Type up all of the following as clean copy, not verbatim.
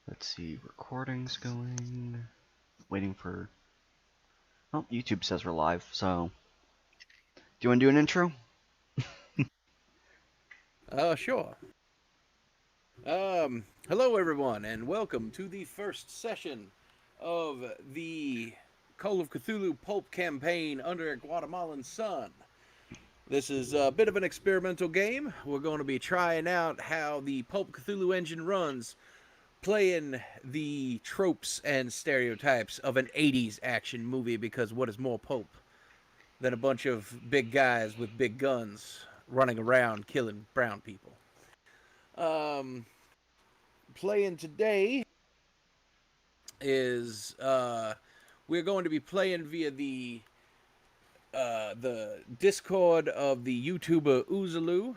Let's see, recording's going. Waiting for. Oh, YouTube says we're live, so. Do you want to do an intro? Sure. Hello everyone, and welcome to the first session of the Call of Cthulhu Pulp campaign under a Guatemalan sun. This is a bit of an experimental game. We're going to be trying out how the Pulp Cthulhu engine runs, playing the tropes and stereotypes of an 80s action movie, because what is more pulp than a bunch of big guys with big guns running around killing brown people? Um, Playing today is we're going to be playing via the Discord of the YouTuber Oozaloo.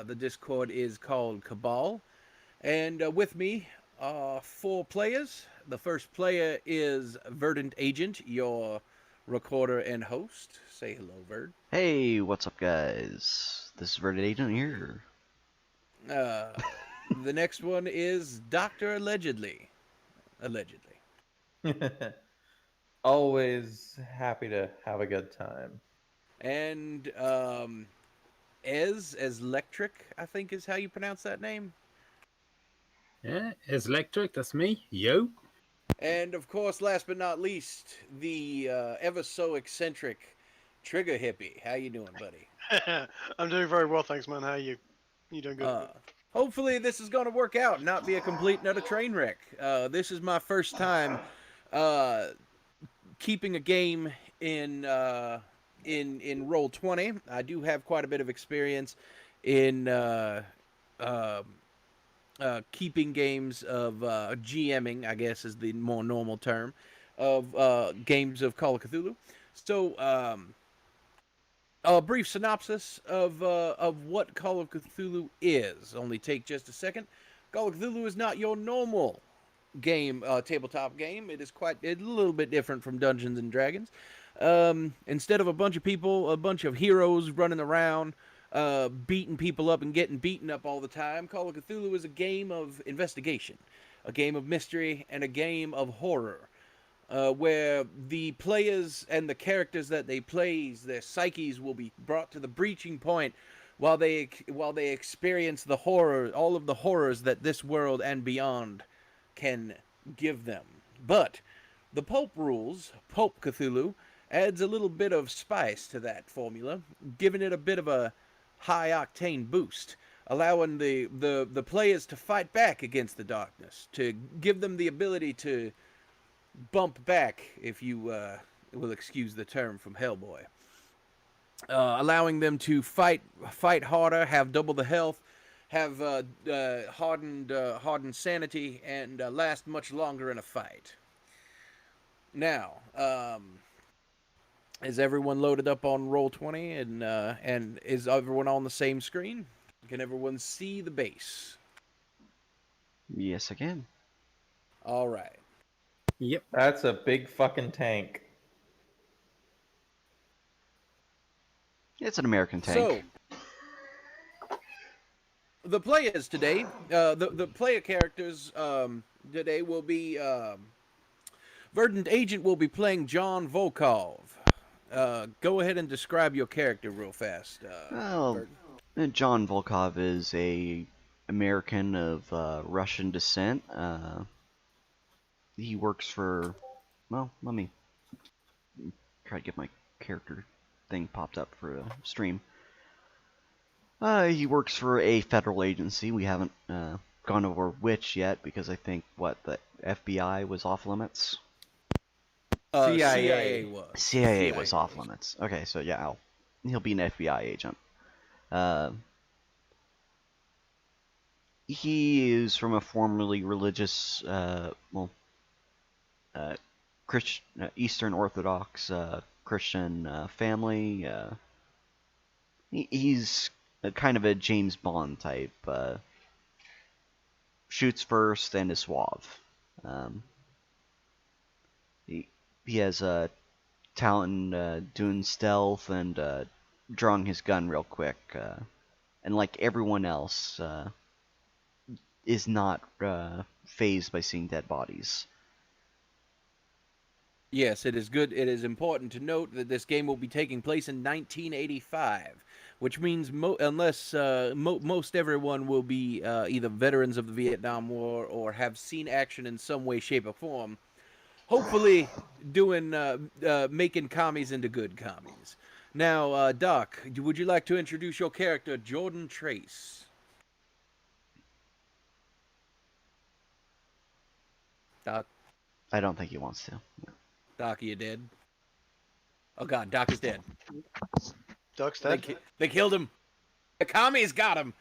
The Discord is called Cabal, and with me are four players. The first player is Verdant Agent, your recorder and host. Say hello, Verd. Hey, what's up, guys? This is Verdant Agent here. Uh, the next one is Doctor Allegedly. Allegedly. Always happy to have a good time. And as Electric, I think is how you pronounce that name. Yeah, it's Electric, that's me. Yo. And of course, last but not least, the ever so eccentric Trigger Hippie. How you doing, buddy? I'm doing very well, thanks, man. How are you? You doing good? Hopefully this is going to work out, not be a complete and utter train wreck. This is my first time keeping a game in Roll20. I do have quite a bit of experience in keeping games of GMing, I guess is the more normal term, of games of Call of Cthulhu. So, a brief synopsis of what Call of Cthulhu is. Only take just a second. Call of Cthulhu is not your normal game, tabletop game. It is a little bit different from Dungeons and Dragons. Instead of a bunch of people, a bunch of heroes running around, beating people up and getting beaten up all the time, Call of Cthulhu is a game of investigation, a game of mystery, and a game of horror. Where the players and the characters that they play, their psyches will be brought to the breaching point while they experience the horror, all of the horrors that this world and beyond can give them. But the Pulp rules, Pulp Cthulhu, adds a little bit of spice to that formula, giving it a bit of a high octane boost, allowing the players to fight back against the darkness, to give them the ability to bump back, if you will excuse the term from Hellboy. Allowing them to fight harder, have double the health, have hardened sanity, and last much longer in a fight. Now, is everyone loaded up on Roll20, and is everyone on the same screen? Can everyone see the base? Yes, I can. All right. Yep. That's a big fucking tank. It's an American tank. So, the players today, the player characters today will be Verdant Agent will be playing John Volkov. Go ahead and describe your character real fast. Well, John Volkov is a American of Russian descent. He works for. Well, let me try to get my character thing popped up for a stream. He works for a federal agency. We haven't gone over which yet because I think the FBI was off limits. CIA. was. CIA was off limits. Okay, so yeah, he'll be an FBI agent. He is from a formerly religious, Eastern Orthodox Christian family. He's kind of a James Bond type. Shoots first and is suave. He has a talent in doing stealth and drawing his gun real quick. And like everyone else, is not phased by seeing dead bodies. Yes, it is good. It is important to note that this game will be taking place in 1985, which means most everyone will be either veterans of the Vietnam War or have seen action in some way, shape, or form. Hopefully, doing making commies into good commies. Now, Doc, would you like to introduce your character, Jordan Trace? Doc, I don't think he wants to. Doc, are you dead? Oh God, Doc is dead. Duck's They, dead. they killed him. The commies got him.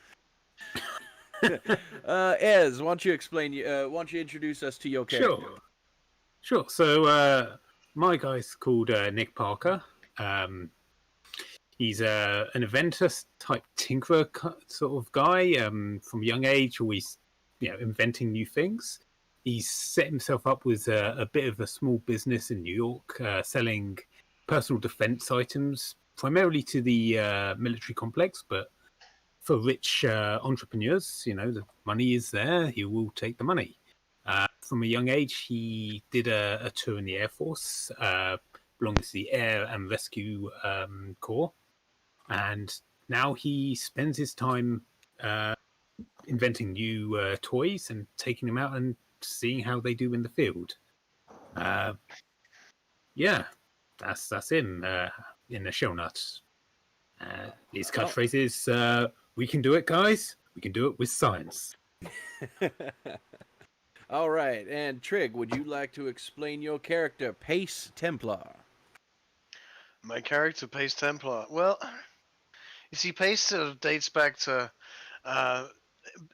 Ez, why don't you explain? Why don't you introduce us to your character? Sure. So my guy's called Nick Parker. He's an inventor type tinkerer sort of guy. From a young age, always inventing new things. He's set himself up with a bit of a small business in New York, selling personal defense items, primarily to the military complex, but for rich entrepreneurs, the money is there. He will take the money. From a young age, he did a tour in the Air Force, belongs to the Air and Rescue Corps, and now he spends his time inventing new toys and taking them out and seeing how they do in the field. Yeah, that's him in the show nuts. His catchphrase is, "We can do it, guys. We can do it with science." All right, and Trig, would you like to explain your character, Pace Templar? My character, Pace Templar. Well, you see, Pace sort of dates back to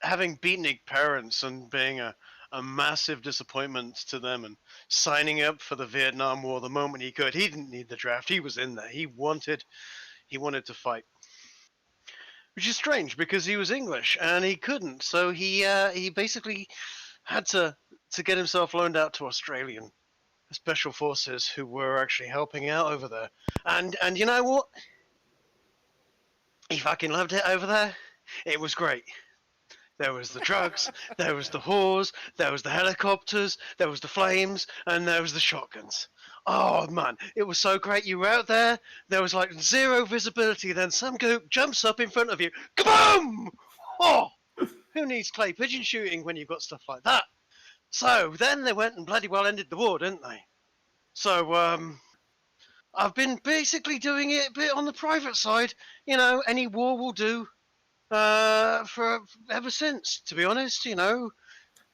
having beatnik parents and being a massive disappointment to them and signing up for the Vietnam War the moment he could. He didn't need the draft. He was in there. He wanted to fight. Which is strange because he was English and he couldn't. So he basically had to get himself loaned out to Australian special forces who were actually helping out over there. And you know what? He fucking loved it over there. It was great. There was the drugs, there was the whores, there was the helicopters, there was the flames, and there was the shotguns. Oh man, it was so great. You were out there, there was like zero visibility, then some goop jumps up in front of you. Kaboom! Oh! Who needs clay pigeon shooting when you've got stuff like that? So then they went and bloody well ended the war, didn't they? So I've been basically doing it a bit on the private side. Any war will do. For ever since, to be honest, As find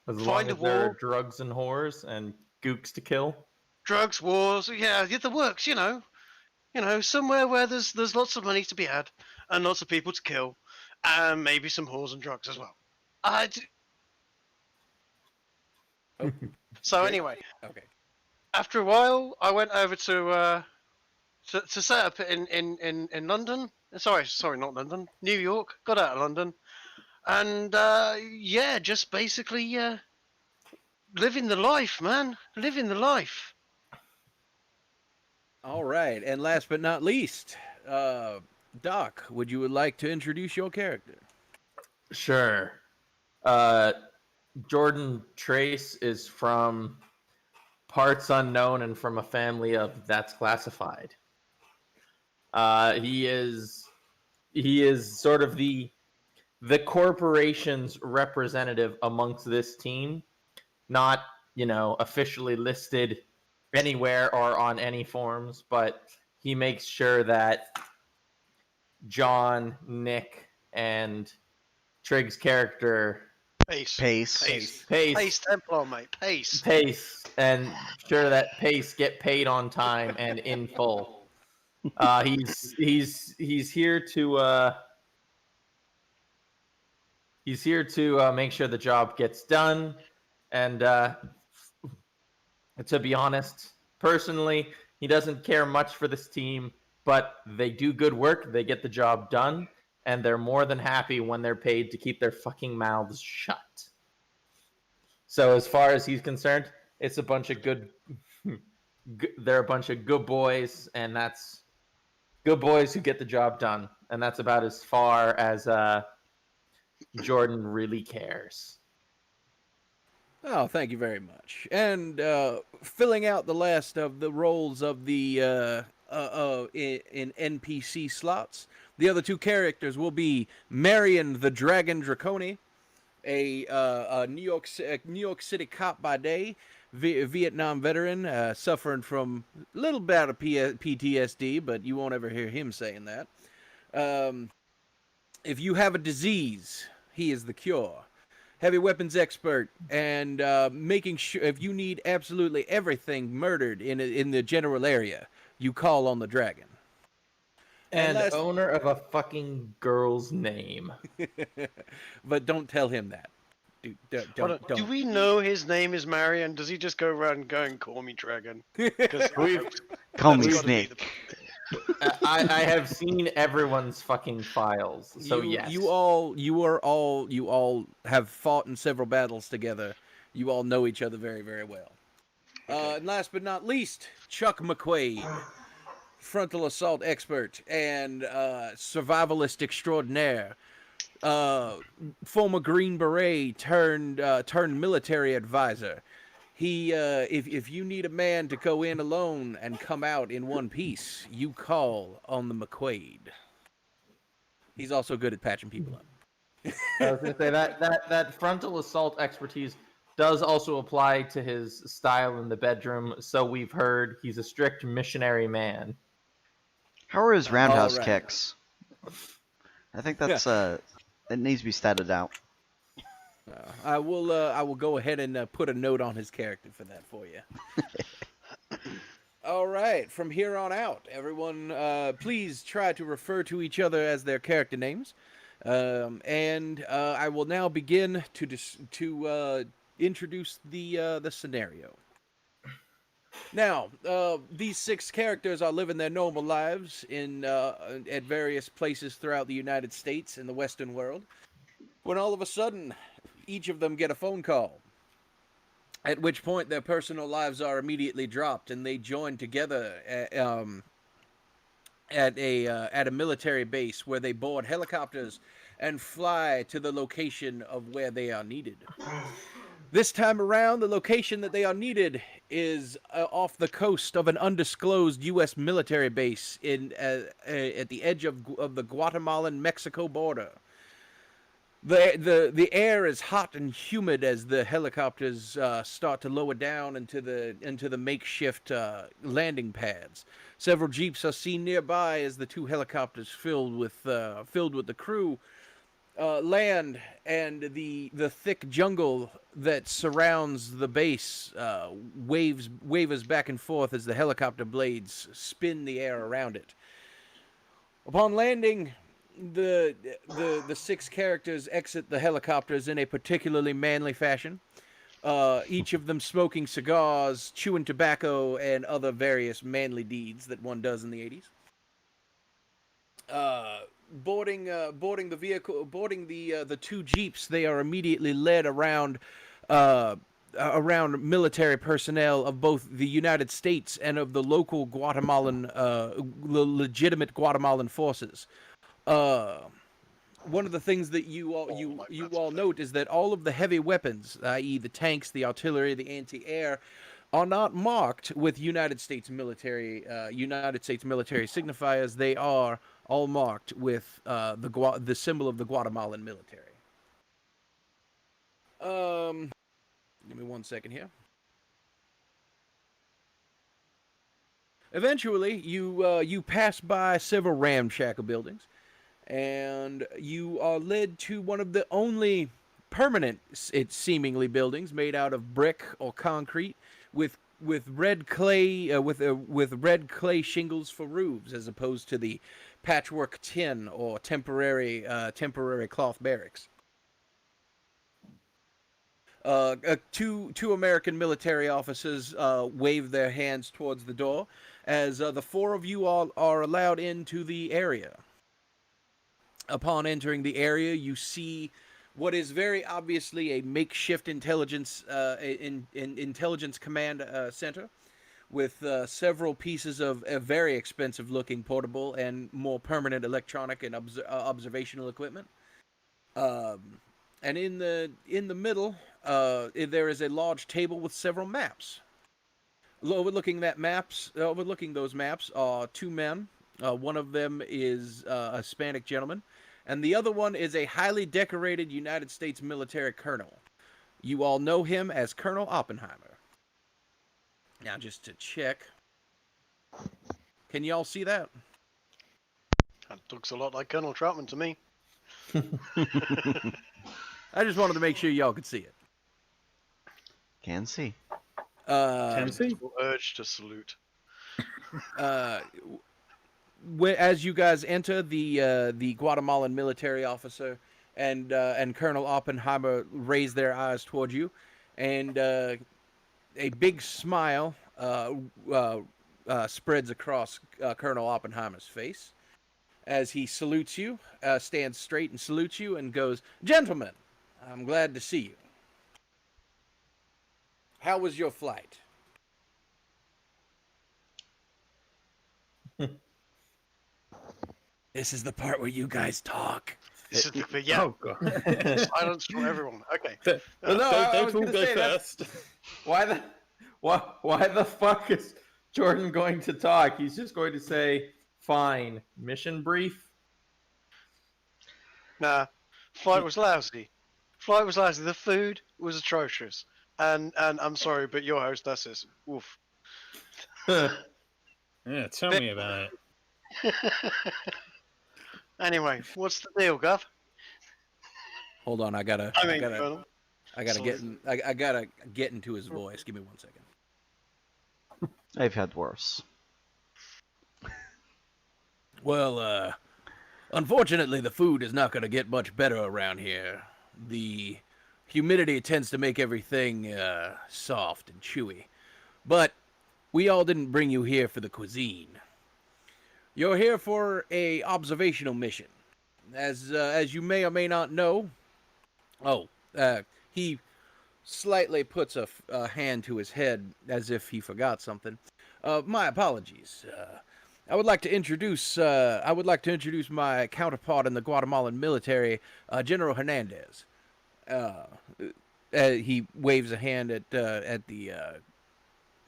long a as there are war, drugs and whores and gooks to kill. drugs, wars, yeah, the works, somewhere where there's lots of money to be had and lots of people to kill, and maybe some whores and drugs as well. So anyway, Okay. after a while, I went over to set up in London. Sorry, not London, New York. Got out of London, and just basically living the life, man. Living the life. All right, and last but not least, Doc, would you like to introduce your character? Sure. Jordan Trace is from parts unknown and from a family of that's classified. He is sort of the corporation's representative amongst this team, not officially listed anywhere or on any forms, but he makes sure that John, Nick, and Trig's character Pace Templar, mate. Pace, and sure that Pace get paid on time and in full. He's here to make sure the job gets done, and to be honest, personally, he doesn't care much for this team, but they do good work, they get the job done, and they're more than happy when they're paid to keep their fucking mouths shut. So as far as he's concerned, it's a bunch of they're a bunch of good boys, and that's good boys who get the job done, and that's about as far as Jordan really cares. Oh, thank you very much. And filling out the last of the roles of the in NPC slots, the other two characters will be Marion the Dragon Draconi, a New York City cop by day, Vietnam veteran, suffering from a little bit of PTSD, but you won't ever hear him saying that. Um, if you have a disease, he is the cure. Heavy weapons expert, and making sure if you need absolutely everything murdered in the general area, you call on the dragon. And last, owner of a fucking girl's name. but don't tell him that. Dude, don't. Do we know his name is Marion? Does he just go around going, "Call me dragon"? Because Call me Snake. I have seen everyone's fucking files, so yes. You all have fought in several battles together. You all know each other very, very well. And last but not least, Chuck McQuaid, frontal assault expert and survivalist extraordinaire. Former Green Beret turned military advisor. He, if you need a man to go in alone and come out in one piece, you call on the McQuaid. He's also good at patching people up. I was gonna say that frontal assault expertise does also apply to his style in the bedroom. So we've heard he's a strict missionary man. How are his roundhouse right. kicks? I think that's it needs to be statted out. I will go ahead and put a note on his character for that for you. All right, from here on out, everyone, please try to refer to each other as their character names, and I will now begin to introduce the scenario. Now, these 6 characters are living their normal lives at various places throughout the United States and the Western world, when all of a sudden, each of them get a phone call, at which point their personal lives are immediately dropped and they join together at a military base where they board helicopters and fly to the location of where they are needed. This time around, the location that they are needed is off the coast of an undisclosed U.S. military base at the edge of the Guatemalan-Mexico border. The air is hot and humid as the helicopters start to lower down into the makeshift landing pads. Several jeeps are seen nearby as the 2 helicopters filled with the crew land, and the thick jungle that surrounds the base waves back and forth as the helicopter blades spin the air around it. Upon landing, the 6 characters exit the helicopters in a particularly manly fashion, each of them smoking cigars, chewing tobacco, and other various manly deeds that one does in the 80s. Boarding the vehicle, boarding the 2 jeeps, they are immediately led around military personnel of both the United States and of the local Guatemalan, legitimate Guatemalan forces. One of the things that you all note is that all of the heavy weapons, i.e. the tanks, the artillery, the anti-air, are not marked with United States military signifiers. They are all marked with the symbol of the Guatemalan military. Give me 1 second here. Eventually, you pass by several ramshackle buildings, and you are led to one of the only permanent, seemingly, buildings made out of brick or concrete with red clay with red clay shingles for roofs, as opposed to the patchwork tin or temporary cloth barracks. Two American military officers wave their hands towards the door as the 4 of you all are allowed into the area. Upon entering the area, you see what is very obviously a makeshift intelligence command center with several pieces of very expensive-looking portable and more permanent electronic and observational equipment. And in the middle, there is a large table with several maps. Overlooking those maps are two men. One of them is a Hispanic gentleman, and the other one is a highly decorated United States military colonel. You all know him as Colonel Oppenheimer. Now, just to check, can you all see that? That looks a lot like Colonel Troutman to me. I just wanted to make sure y'all could see it. Can see. Can see. Urge to salute. As you guys enter, the Guatemalan military officer and Colonel Oppenheimer raise their eyes toward you, and a big smile spreads across Colonel Oppenheimer's face as he salutes you, stands straight and salutes you, and goes, "Gentlemen, I'm glad to see you. How was your flight?" This is the part where you guys talk. This is yeah. Oh god. Silence from everyone. Okay. Well, no, I was don't all gonna go say first. why the fuck is Jordan going to talk? He's just going to say, "Fine, mission brief." Nah, flight was lousy. Flight was lousy. The food was atrocious. And I'm sorry, but your hostesses, woof. Yeah, tell me about it. Anyway, what's the deal, Gov? Hold on, I gotta Colonel. get into his voice. Give me 1 second. I've had worse. Well, unfortunately, the food is not gonna get much better around here. The humidity tends to make everything soft and chewy. But we all didn't bring you here for the cuisine. You're here for a observational mission. As you may or may not know. He slightly puts a hand to his head as if he forgot something. My apologies. I would like to introduce my counterpart in the Guatemalan military, General Hernandez. He waves a hand at the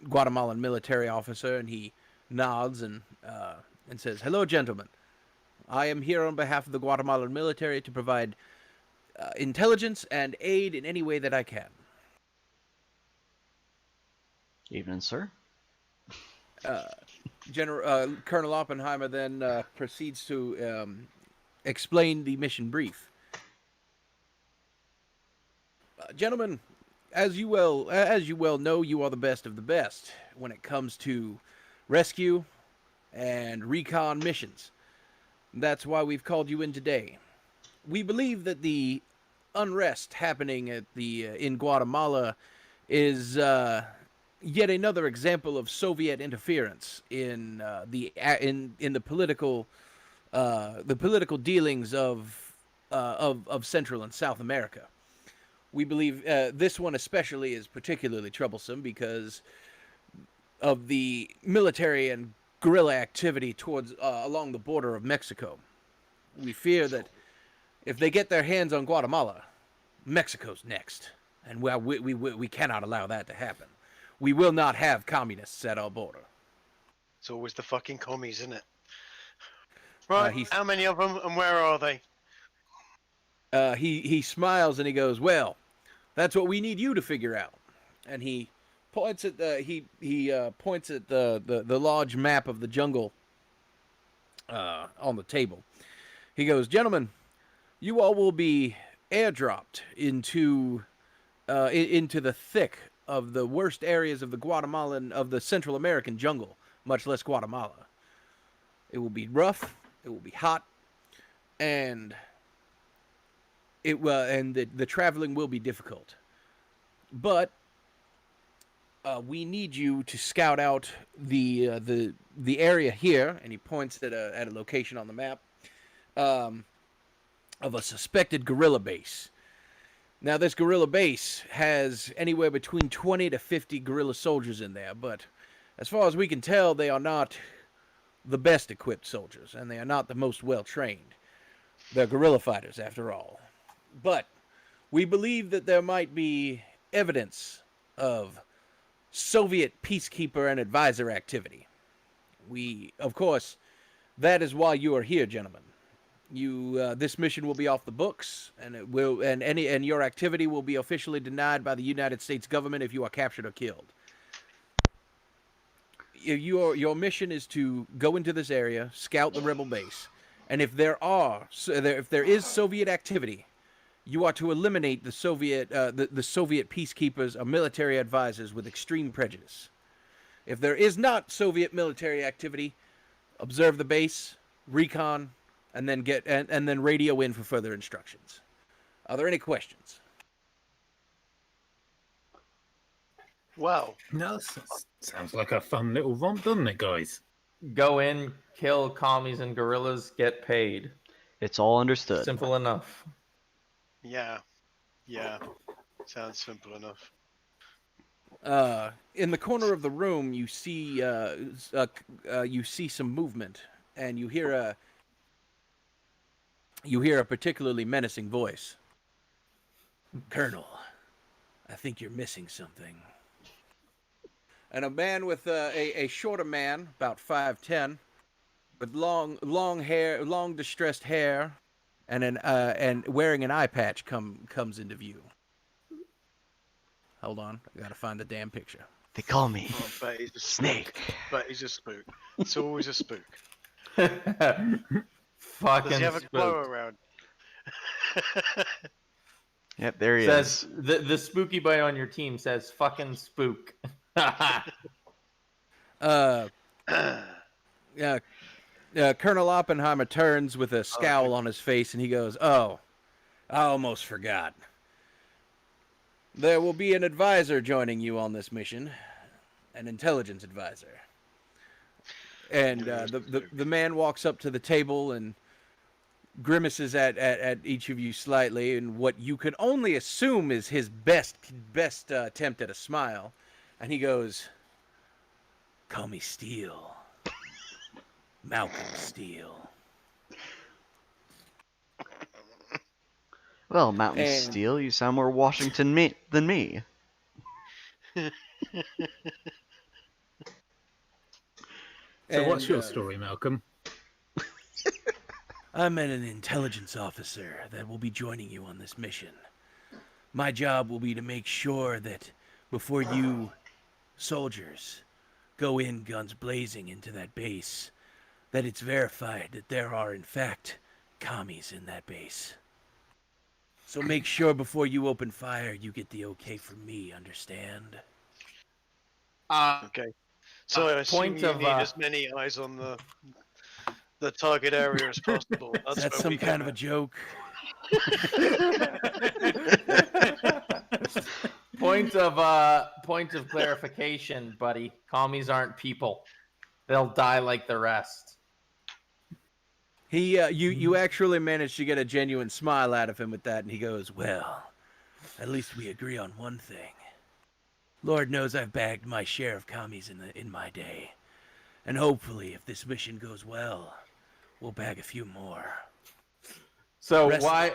Guatemalan military officer, and he nods and says, "Hello, gentlemen. I am here on behalf of the Guatemalan military to provide intelligence and aid in any way that I can." Evening, sir. Colonel Oppenheimer then proceeds to explain the mission brief. Gentlemen, as you well know, you are the best of the best when it comes to rescue and recon missions. That's why we've called you in today. We believe that the unrest happening in Guatemala is yet another example of Soviet interference in the political dealings of Central and South America. We believe this one especially is particularly troublesome because of the military and guerrilla activity towards along the border of Mexico. We fear that if they get their hands on Guatemala, Mexico's next, and we cannot allow that to happen. We will not have communists at our border. It's always the fucking commies, isn't it? Right, how many of them and where are they? He smiles and he goes, "Well, that's what we need you to figure out." And he points at the large map of the jungle on the table. He goes, "Gentlemen, you all will be airdropped into the thick of the worst areas of the Central American jungle, much less Guatemala. It will be rough, it will be hot, and the traveling will be difficult. But we need you to scout out the area here," and he points at a location on the map of a suspected guerrilla base. Now, this guerrilla base has anywhere between 20 to 50 guerrilla soldiers in there, but as far as we can tell, they are not the best equipped soldiers, and they are not the most well trained. They're guerrilla fighters, after all. But we believe that there might be evidence of Soviet peacekeeper and advisor activity. Of course, that is why you are here, gentlemen. This mission will be off the books, and your activity will be officially denied by the United States government if you are captured or killed. Your mission is to go into this area, scout the rebel base, and if there is Soviet activity, you are to eliminate the Soviet peacekeepers or military advisors with extreme prejudice. If there is not Soviet military activity, observe the base, recon, and then radio in for further instructions. Are there any questions? Wow. No, sounds like a fun little romp, doesn't it, guys? Go in, kill commies and gorillas, get paid. It's all understood. Simple enough. Yeah. Yeah. Sounds simple enough. In the corner of the room, you see some movement, and you hear a particularly menacing voice. Colonel, I think you're missing something. And a man with a shorter man, about 5'10", with long hair, long distressed hair, and wearing an eye patch comes into view. Hold on, I gotta find the damn picture. They call me Oh, but he's a Snake. But he's a spook. It's always a spook. Fucking Does he have a glow spook. around? Yep, there he Says is. the spooky boy on your team says fucking spook. Colonel Oppenheimer turns with a scowl on his face, and he goes, "Oh, I almost forgot. There will be an advisor joining you on this mission, an intelligence advisor." And the man walks up to the table and grimaces at each of you slightly, and what you can only assume is his best attempt at a smile. And he goes, "Call me Steele. Malcolm Steele." Well, Mountain And- Steel, you sound more Washington than me. So, what's And, your story, Malcolm? I'm an intelligence officer that will be joining you on this mission. My job will be to make sure that before you soldiers go in guns blazing into that base, that it's verified that there are in fact commies in that base. So make sure before you open fire you get the okay from me, understand? Okay. So I assume point you of, need as many eyes on the target area as possible. Is that where some we kind get of a joke? Point of clarification, buddy. Commies aren't people. They'll die like the rest. You actually managed to get a genuine smile out of him with that, and he goes, "Well, at least we agree on one thing. Lord knows I've bagged my share of commies in my day, and hopefully, if this mission goes well, we'll bag a few more." So Rest- why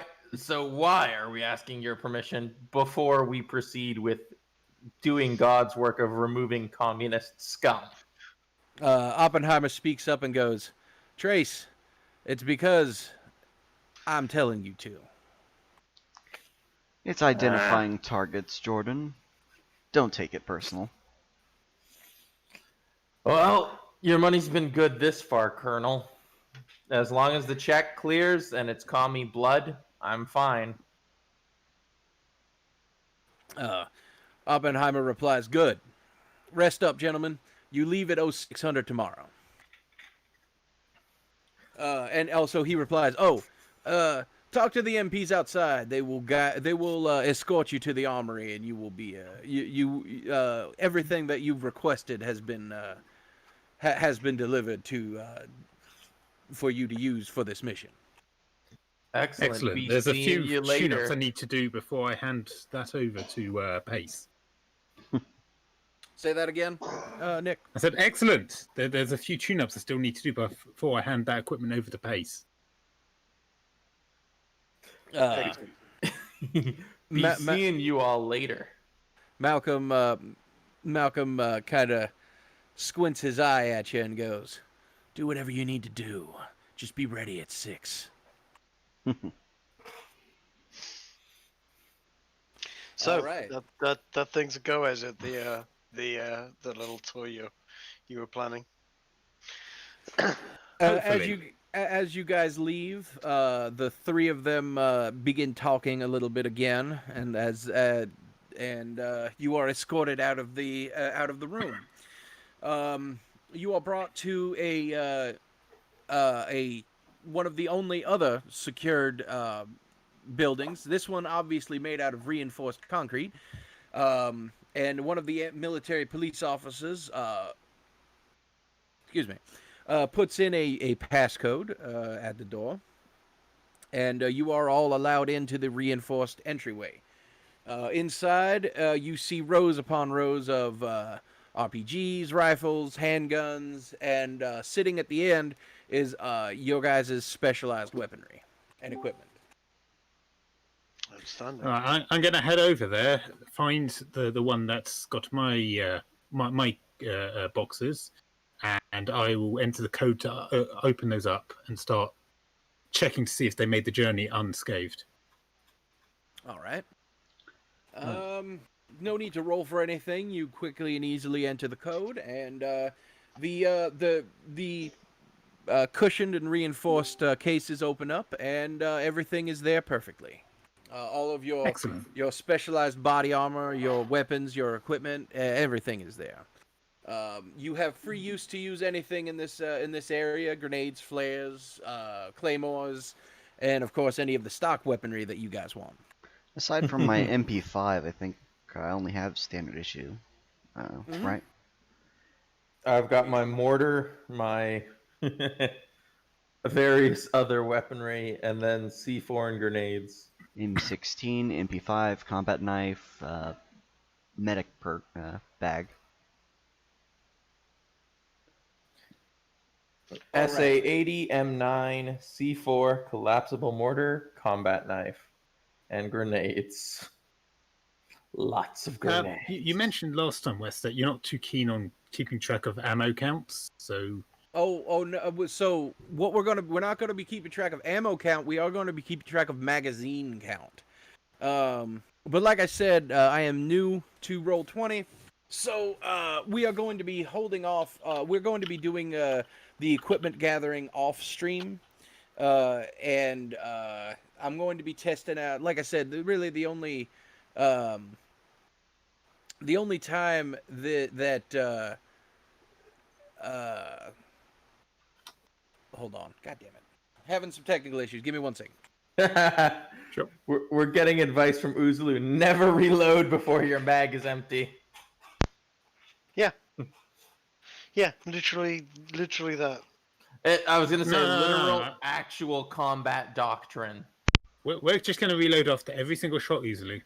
are we asking your permission before we proceed with doing God's work of removing communist scum? Oppenheimer speaks up and goes, "Trace, it's because I'm telling you to." It's identifying targets, Jordan. Don't take it personal. Well, your money's been good this far, Colonel. As long as the check clears and it's commie blood, I'm fine. Oppenheimer replies, "Good. Rest up, gentlemen. You leave at 0600 tomorrow." And also he replies, "Talk to the MPs outside. They will escort you to the armory, and you will be everything that you've requested has been delivered to for you to use for this mission." Excellent. Be There's a seeing few you tune-ups later. I need to do before I hand that over to Pace. Say that again, Nick. I said, excellent. There's a few tune-ups I still need to do before I hand that equipment over to Pace. Be seeing you all later. Malcolm kind of squints his eye at you and goes, "Do whatever you need to do. Just be ready at 6." So All right. that thing's a go, is it? The little tour you were planning. As you guys leave, the three of them begin talking a little bit again, and you are escorted out of the room. You are brought to a one of the only other secured buildings. This one obviously made out of reinforced concrete, and one of the military police officers, puts in a passcode at the door, and you are all allowed into the reinforced entryway. Inside, you see rows upon rows of RPGs, rifles, handguns, and sitting at the end is your guys' specialized weaponry and equipment. Outstanding. All right, I'm going to head over there, find the one that's got my boxes, and I will enter the code to open those up and start checking to see if they made the journey unscathed. All right. No need to roll for anything. You quickly and easily enter the code, and the cushioned and reinforced cases open up, and everything is there perfectly. All of Excellent. your specialized body armor, your weapons, your equipment, everything is there. You have free use to use anything in this area: grenades, flares, claymores, and of course any of the stock weaponry that you guys want. Aside from my MP5, I think I only have standard issue. Right? I've got my mortar, my various other weaponry, and then C4 and grenades. M16, MP5, combat knife, medic perk bag. SA-80, M9, C4, collapsible mortar, combat knife, and grenades. Lots of grenades. You mentioned last time, Wes, that you're not too keen on keeping track of ammo counts, so... Oh no! So we're not gonna be keeping track of ammo count. We are going to be keeping track of magazine count. But like I said, I am new to Roll20, so we are going to be holding off. We're going to be doing the equipment gathering off stream, and I'm going to be testing out. Like I said, really the only time that hold on. God damn it. Having some technical issues. Give me 1 second. Sure. We're getting advice from Uzulu. Never reload before your mag is empty. Yeah, literally that. I was going to say No. literal, actual combat doctrine. We're just going to reload after every single shot easily.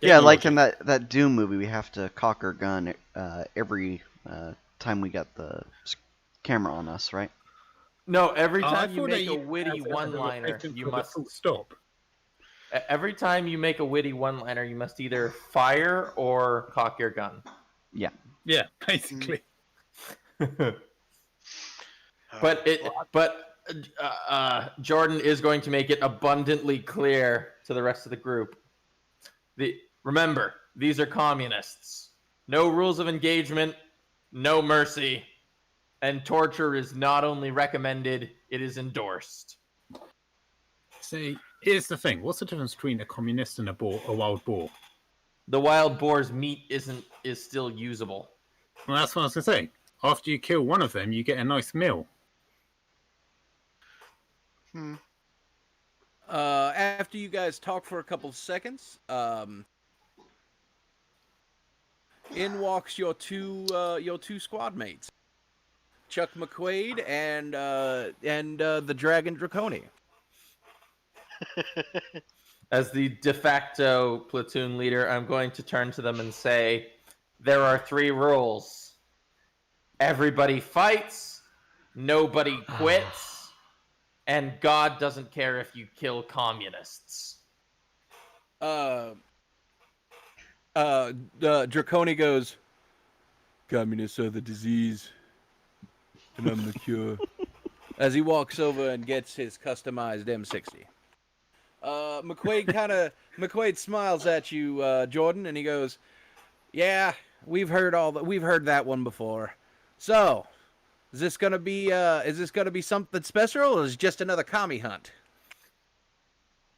Yeah, like in that Doom movie, we have to cock our gun every time we got the camera on us, right? No, every I time you thought make that a witty as a one-liner, replacement you for the must... full stop. Every time you make a witty one-liner, you must either fire or cock your gun. Yeah. Yeah, basically. But Jordan is going to make it abundantly clear to the rest of the group. Remember, these are communists. No rules of engagement, no mercy, and torture is not only recommended, it is endorsed. See, here's the thing. What's the difference between a communist and a wild boar? The wild boar's meat is still usable. Well, that's what I was going to say. After you kill one of them, you get a nice meal. After you guys talk for a couple seconds, in walks your two squad mates, Chuck McQuaid and the Dragon Draconi. As the de facto platoon leader, I'm going to turn to them and say, there are 3 rules. Everybody fights, nobody quits, and God doesn't care if you kill communists. Draconi goes, communists are the disease, and I'm the cure. As he walks over and gets his customized M60. McQuaid smiles at you, Jordan, and he goes, "Yeah, we've heard that one before. So, is this gonna be something special, or is it just another commie hunt?"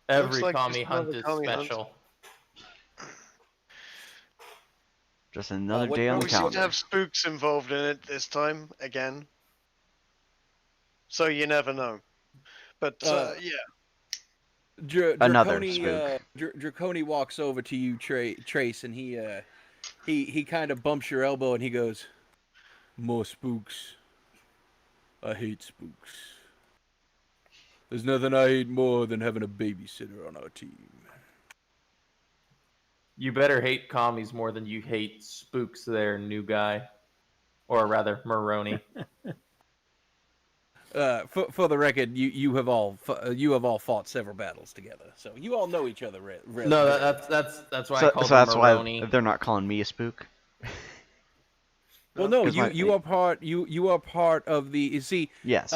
Every like commie just hunt another is commie hunt. special. Just another what- day on what the We seem to calendar. have spooks involved in it this time again. So you never know. But yeah, Another Draconi walks over to you, Trace, and he kind of bumps your elbow and he goes, "More spooks. I hate spooks. There's nothing I hate more than having a babysitter on our team." You better hate commies more than you hate spooks there, new guy. Or rather, Maroney. For the record, you have all fought several battles together, so you all know each other. Really. No, that's why I So called him that's why Maroney. they're not calling me a spook. Well, no, 'Cause you are part of the. You see, Yes.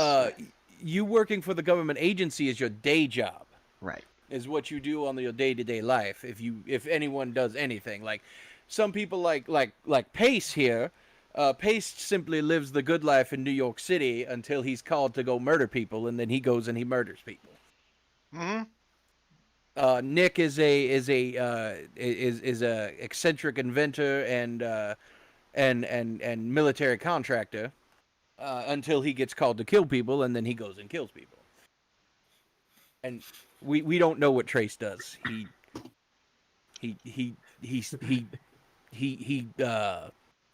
you working for the government agency is your day job. Right. Is what you do on your day-to-day life. If anyone does anything, like some people like Pace here. Pace simply lives the good life in New York City until he's called to go murder people, and then he goes and he murders people. Nick is a eccentric inventor and military contractor until he gets called to kill people, and then he goes and kills people. And we don't know what Trace does. He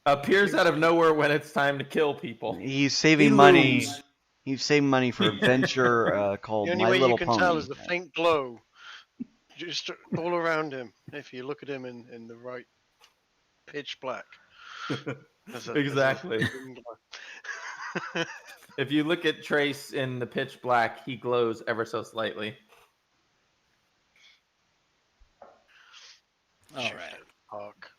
Appears out of nowhere when it's time to kill people. He's saving He money. lose. He's saving money for a venture called the only My way Little you can Pony. tell is the faint glow just all around him. If you look at him in the right pitch black. Exactly. If you look at Trace in the pitch black, he glows ever so slightly. all right. Park.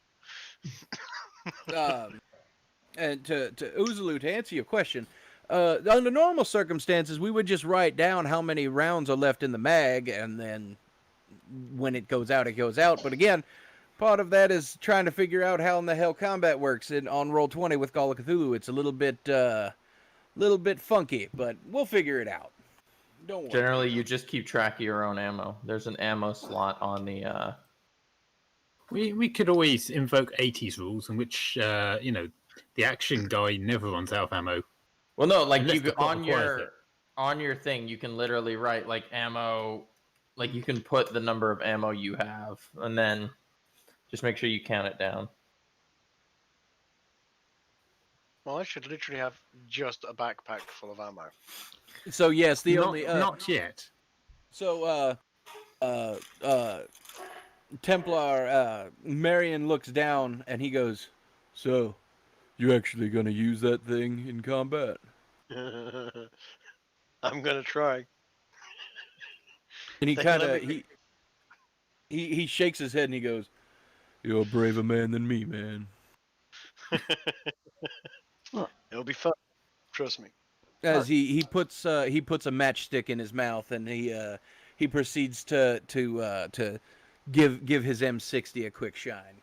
And to Uzulu, to answer your question, under normal circumstances, we would just write down how many rounds are left in the mag, and then when it goes out, it goes out. But again, part of that is trying to figure out how in the hell combat works on Roll20 with Call of Cthulhu. It's a little bit funky, but we'll figure it out. Don't worry. Generally, you just keep track of your own ammo. There's an ammo slot on the. We could always invoke 80s rules in which the action guy never runs out of ammo. Well, no, like Unless you the plot on requires it. your thing, you can literally write like ammo, like you can put the number of ammo you have, and then just make sure you count it down. Well, I should literally have just a backpack full of ammo. So yes, Not yet. So Templar Marion looks down and he goes, "So, you actually gonna use that thing in combat?" I'm gonna try. And he They kind let of me- he shakes his head and he goes, "You're a braver man than me, man." It'll be fun. Trust me. As he puts a matchstick in his mouth and he proceeds to give his M60 a quick shine.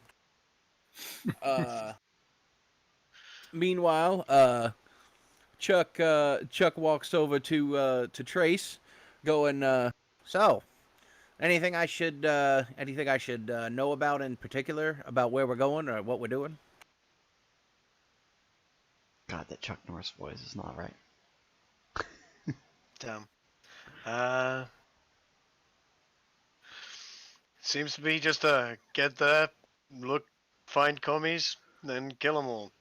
Meanwhile, Chuck walks over to Trace, going, "So, anything I should know about in particular about where we're going or what we're doing?" God, that Chuck Norris voice is not right. Damn. Seems to be just get there, look, find commies, then kill them all.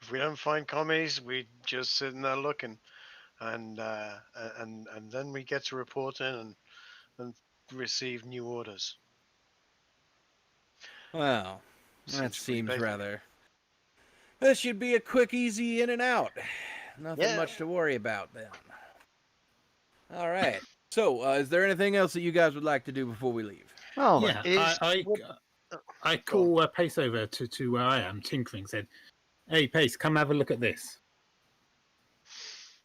If we don't find commies, we just sitting there looking, and then we get to report in and receive new orders. Well, that Seems pretty seems basic. rather. This should be a quick, easy in and out. Nothing Yeah. much to worry about then. All right. So, is there anything else that you guys would like to do before we leave? Well, Yeah, Is- I call Pace over to where I am, tinkering, said, "Hey, Pace, come have a look at this."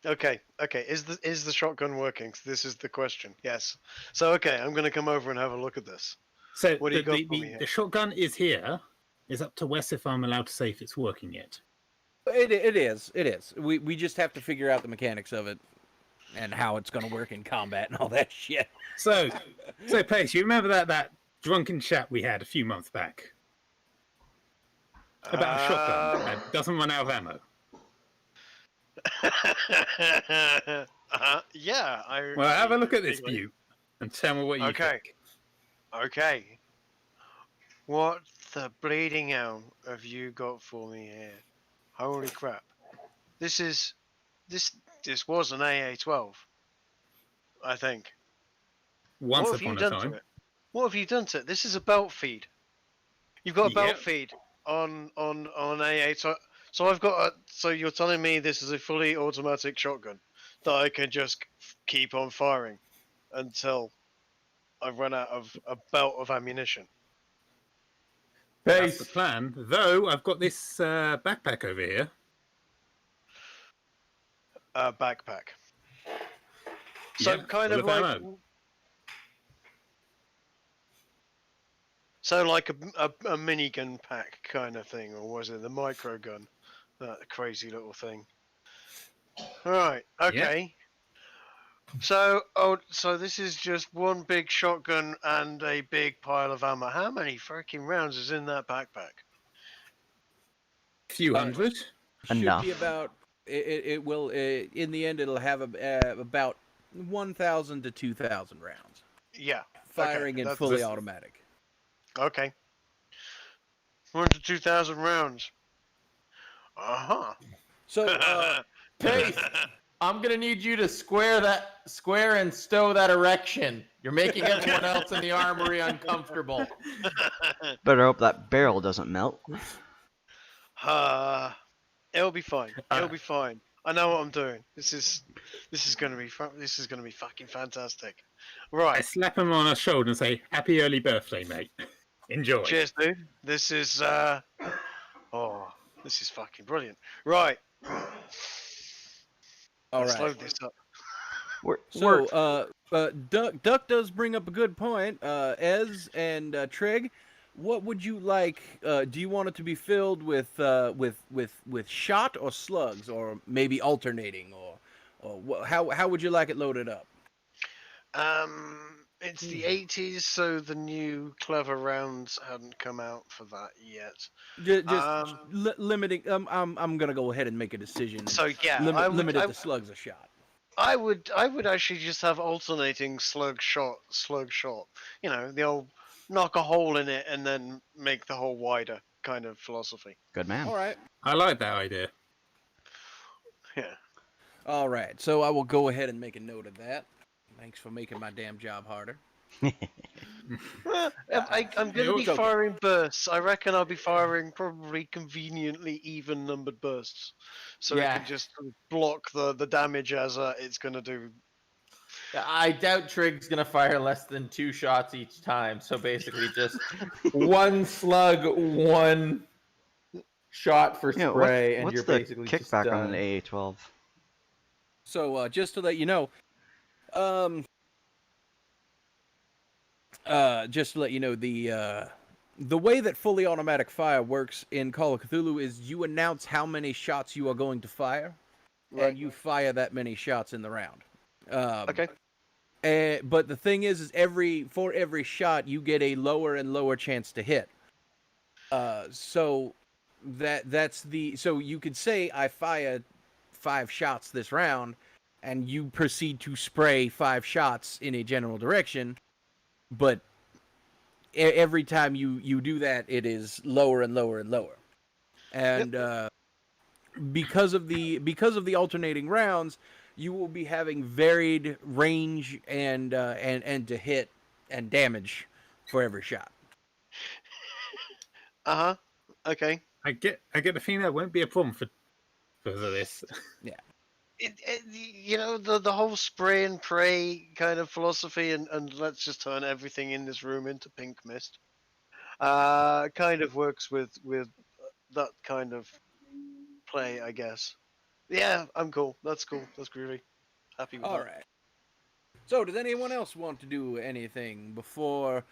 Okay. Is the shotgun working? This is the question. Yes. So okay, I'm gonna come over and have a look at this. So What do you got for me here? the shotgun is here. It's up to Wes if I'm allowed to say if it's working yet. It is. We just have to figure out the mechanics of it and how it's going to work in combat and all that shit. So Pace, you remember that drunken chat we had a few months back about a shotgun that doesn't run out of ammo? Yeah. Well, have a look at this view and tell me what you think. Okay. What the bleeding hell have you got for me here? Holy crap! This was an AA-12, I think. Once What have you upon a done to time. it? What have you done to it? This is a belt feed. You've got a belt Yep. feed on AA. So I've got a. So you're telling me this is a fully automatic shotgun that I can just keep on firing until I run out of a belt of ammunition. That's the Pace. plan. Though I've got this backpack over here. Backpack. So Yeah, kind full of of like. ammo. So like a minigun pack kind of thing, or was it the micro gun? That crazy little thing. Right. Okay. So so this is just one big shotgun and a big pile of ammo. How many freaking rounds is in that backpack? A few hundred. Enough. Should be about. It will. In the end, it'll have about 1,000 to 2,000 rounds, Yeah. firing and that's- fully automatic. Okay. 1 to 2,000 rounds. So, Pace, I'm gonna need you to square and stow that erection. You're making everyone else in the armory uncomfortable. Better hope that barrel doesn't melt. It'll be fine. It'll be fine. I know what I'm doing. This is gonna be this is gonna be fucking fantastic. I Right. slap him on the shoulder and say, "Happy early birthday, mate. Enjoy." Cheers, dude. This is this is fucking brilliant. Right. all Let's right. load this up. So, Duck does bring up a good point. Ez and Trig, what would you like? Do you want it to be filled with shot or slugs, or maybe alternating, or how would you like it loaded up? It's the 80s, so the new clever rounds hadn't come out for that yet. Just limiting. I'm gonna go ahead and make a decision. So yeah, Limit it to slugs a shot. I would actually just have alternating slug shot. You know, the old knock a hole in it and then make the hole wider kind of philosophy. Good man. All right. I like that idea. Yeah. All right. So I will go ahead and make a note of that. Thanks for making my damn job harder. I'm going to be okay. firing bursts. I reckon I'll be firing probably conveniently even numbered bursts, so it can just block the damage as it's going to do. I doubt Trig's gonna fire less than 2 shots each time. So basically, just one slug, one shot for Yeah, spray, and what's you're the basically just kickback done. on an AA-12? So just to let you know, the way that fully automatic fire works in Call of Cthulhu is you announce how many shots you are going to fire, and you fire that many shots in the round. Okay. But the thing is for every shot you get a lower and lower chance to hit. So you could say I fired 5 shots this round, and you proceed to spray 5 shots in a general direction, but every time you do that, it is lower and lower and lower. And because of the alternating rounds, you will be having varied range and to hit and damage for every shot. Okay. I get the feeling that won't be a problem for this. Yeah. You know, the whole spray and pray kind of philosophy, and let's just turn everything in this room into pink mist. kind of works with that kind of play, I guess. Yeah, I'm cool. That's cool. That's groovy. Happy with All that. right. So, does anyone else want to do anything before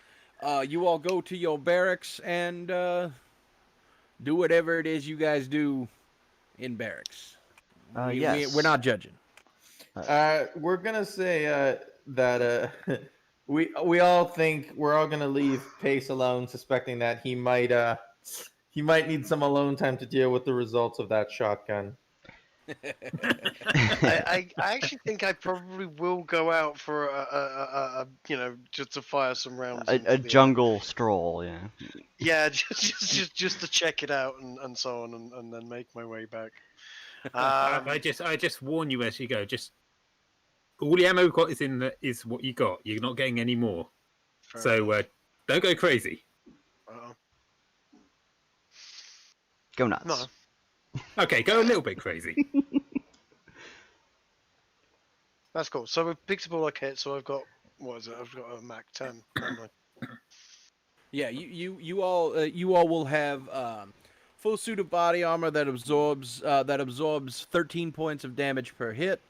you all go to your barracks and do whatever it is you guys do in barracks? We're Yes. not judging. We're gonna say that we all think we're all gonna leave Pace alone, suspecting that he might need some alone time to deal with the results of that shotgun. I actually think I probably will go out for just to fire some rounds. a into the enemy. jungle stroll, yeah. Yeah, just to check it out and so on, and then make my way back. I just warn you as you go. Just all the ammo you've got is what you got. You're not getting any more. Fair So enough. don't go crazy. Uh-oh. Go nuts. No. Okay, go a little bit crazy. That's cool. So we've picked up all our kit. So I've got I've got a Mac 10. haven't I? Yeah, you all will have full suit of body armor that absorbs 13 points of damage per hit.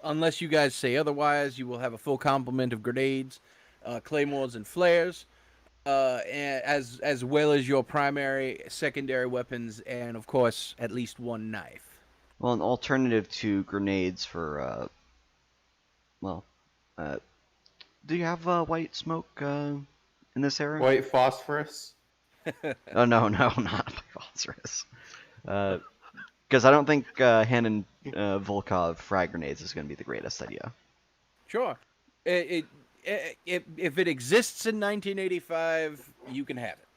Unless you guys say otherwise, you will have a full complement of grenades, claymores, and flares, as well as your primary, secondary weapons, and of course, at least one knife. Well, an alternative to grenades for, do you have white smoke in this area? White phosphorus. Oh, no, not phosphorus. Because I don't think handing Volkov frag grenades is going to be the greatest idea. Sure. If it exists in 1985, you can have it.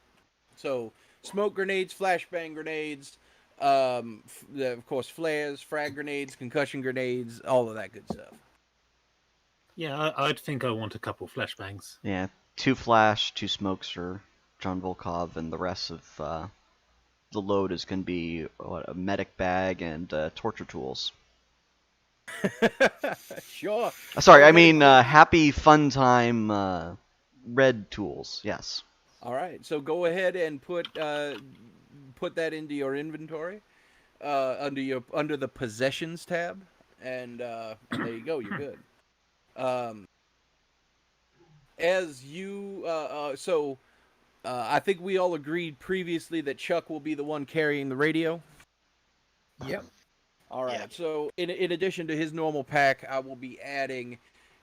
So, smoke grenades, flashbang grenades, of course, flares, frag grenades, concussion grenades, all of that good stuff. Yeah, I'd think I want a couple flashbangs. Yeah, 2 flash, 2 smokes for John Volkov, and the rest of the load is going to be a medic bag and torture tools. Sure. Sorry, I mean happy fun time red tools. Yes. All right. So go ahead and put that into your inventory under the possessions tab, and there you go. You're good. I think we all agreed previously that Chuck will be the one carrying the radio. Yep. All right. Yeah. So in addition to his normal pack, I will be adding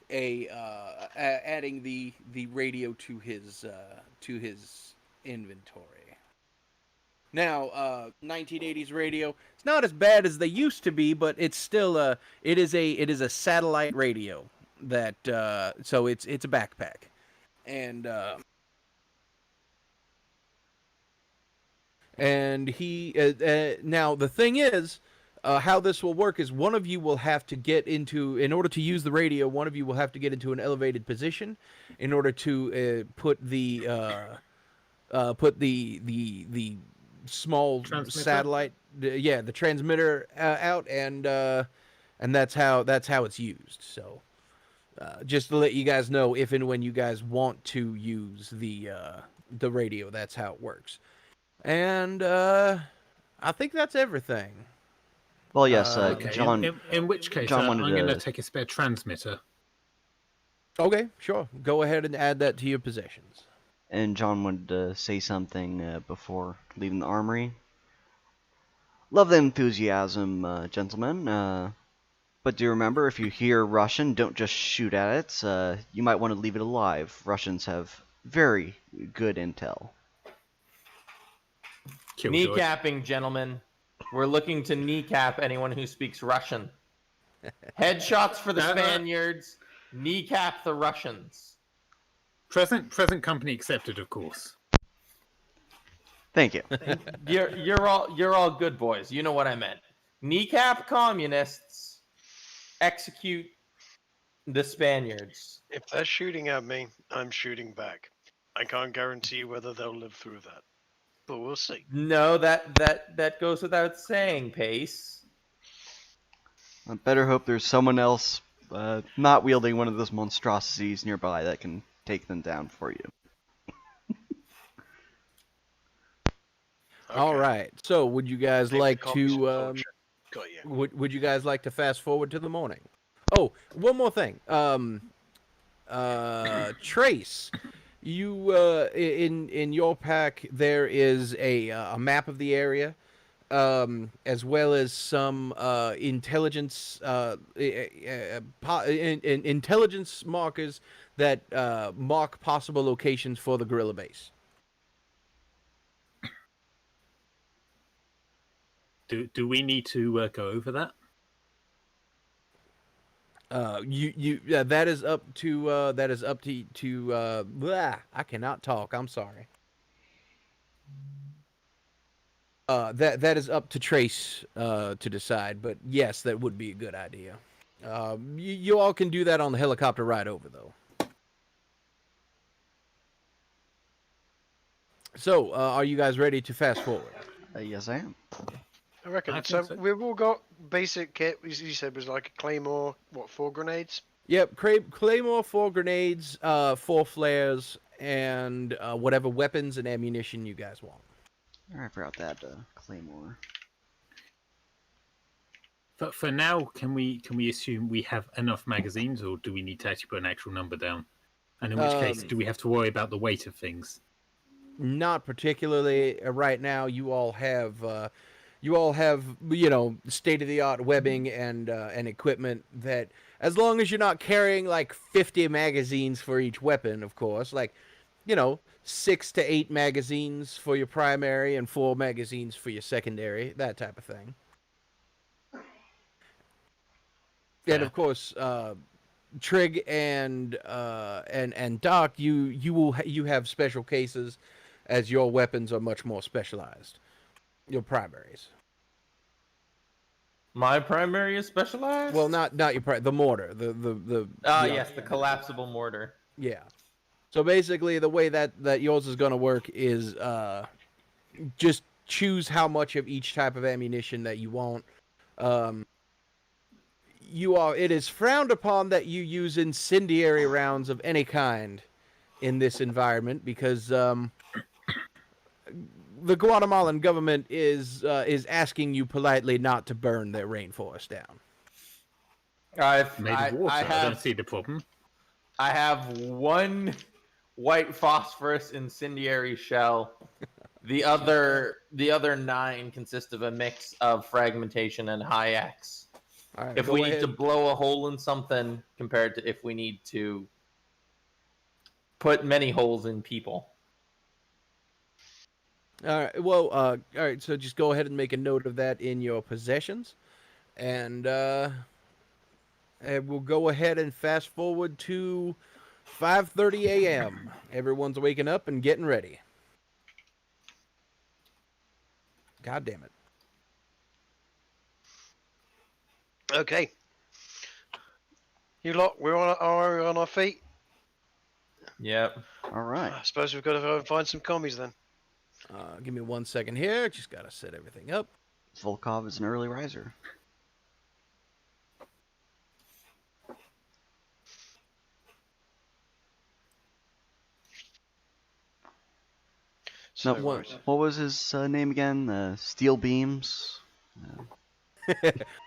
adding the radio to his inventory. Now, 1980s radio. It's not as bad as they used to be, but it's still it is a satellite radio that so it's a backpack, and he now the thing is. How this will work is one of you will have to get into, in order to use the radio, one of you will have to get into an elevated position in order to put the small Transmitter? satellite, the transmitter out, and that's how it's used. So just to let you guys know, if and when you guys want to use the radio, that's how it works. And I think that's everything. Well, yes, Okay. John. In which case, John I'm wanted going to to- take a spare transmitter. Okay, sure. Go ahead and add that to your possessions. And John wanted to say something before leaving the armory. Love the enthusiasm, gentlemen. But do remember, if you hear Russian, don't just shoot at it. You might want to leave it alive. Russians have very good intel. Killjoy. Kneecapping, gentlemen. We're looking to kneecap anyone who speaks Russian. Headshots for the Spaniards. Kneecap the Russians. Present company accepted, of course. Thank you. You're all good boys. You know what I meant. Kneecap communists. Execute the Spaniards. If they're shooting at me, I'm shooting back. I can't guarantee whether they'll live through that, but we'll see. No, that goes without saying, Pace. I better hope there's someone else not wielding one of those monstrosities nearby that can take them down for you. Okay. All right. So, would you guys Take the like copies to? of poetry. Got you. Would you guys like to fast forward to the morning? Oh, one more thing. Trace, you in your pack there is a map of the area, as well as some intelligence intelligence markers that mark possible locations for the guerrilla base. Do we need to go over that? That is up to blah, I cannot talk. I'm sorry. That is up to Trace to decide, but yes, that would be a good idea. You all can do that on the helicopter ride over, though. So, are you guys ready to fast forward? Yes, I am. I reckon. I So think so. we've all got basic kit. You said was like a claymore. What, 4 grenades? Yep, Claymore, 4 grenades, 4 flares, and whatever weapons and ammunition you guys want. I forgot that claymore. But for now, can we assume we have enough magazines, or do we need to actually put an actual number down? And in which case, do we have to worry about the weight of things? Not particularly right now. You all have state of the art webbing and equipment that, as long as you're not carrying like 50 magazines for each weapon, of course, like 6 to 8 magazines for your primary and 4 magazines for your secondary, that type of thing. And of course, Trig and Doc, you have special cases, as your weapons are much more specialized. Your primaries. My primary is specialized? Well, not your the mortar. The Yes, the collapsible mortar. yeah. So basically, the way that yours is going to work is just choose how much of each type of ammunition that you want. It is frowned upon that you use incendiary rounds of any kind in this environment because the Guatemalan government is asking you politely not to burn their rainforest down. Made of water. I don't see the problem. I have 1 white phosphorus incendiary shell. The other 9 consist of a mix of fragmentation and high X. All right, If we need to blow a hole in something, compared to if we need to put many holes in people. All right. Well, all right. So just go ahead and make a note of that in your possessions, and we'll go ahead and fast forward to 5:30 a.m. Everyone's waking up and getting ready. God damn it. Okay. You lot, we're on our feet. Yep. All right. I suppose we've got to go and find some commies then. Give me 1 second here. Just gotta set everything up. Volkov is an early riser. So, No, right. what was his name again? Steel Beams?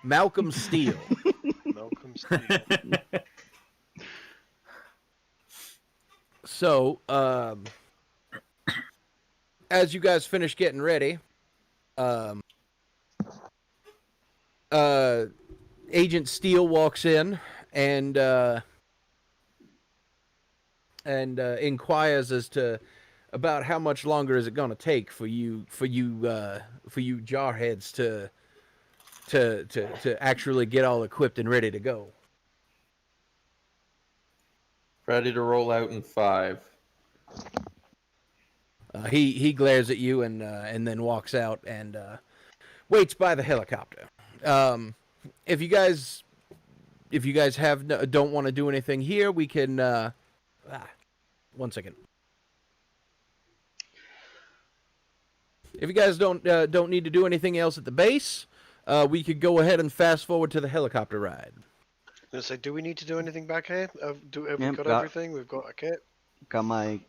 Malcolm Steele. Malcolm Steve. So, as you guys finish getting ready, Agent Steele walks in and inquires as to about how much longer is it going to take for you jarheads to actually get all equipped and ready to go. Ready to roll out in 5. He glares at you and then walks out and waits by the helicopter. If you guys don't want to do anything here, we can. 1 second. If you guys don't need to do anything else at the base, we could go ahead and fast forward to the helicopter ride. And say, do we need to do anything back here? Have we Yep, got got everything? We've got a kit. my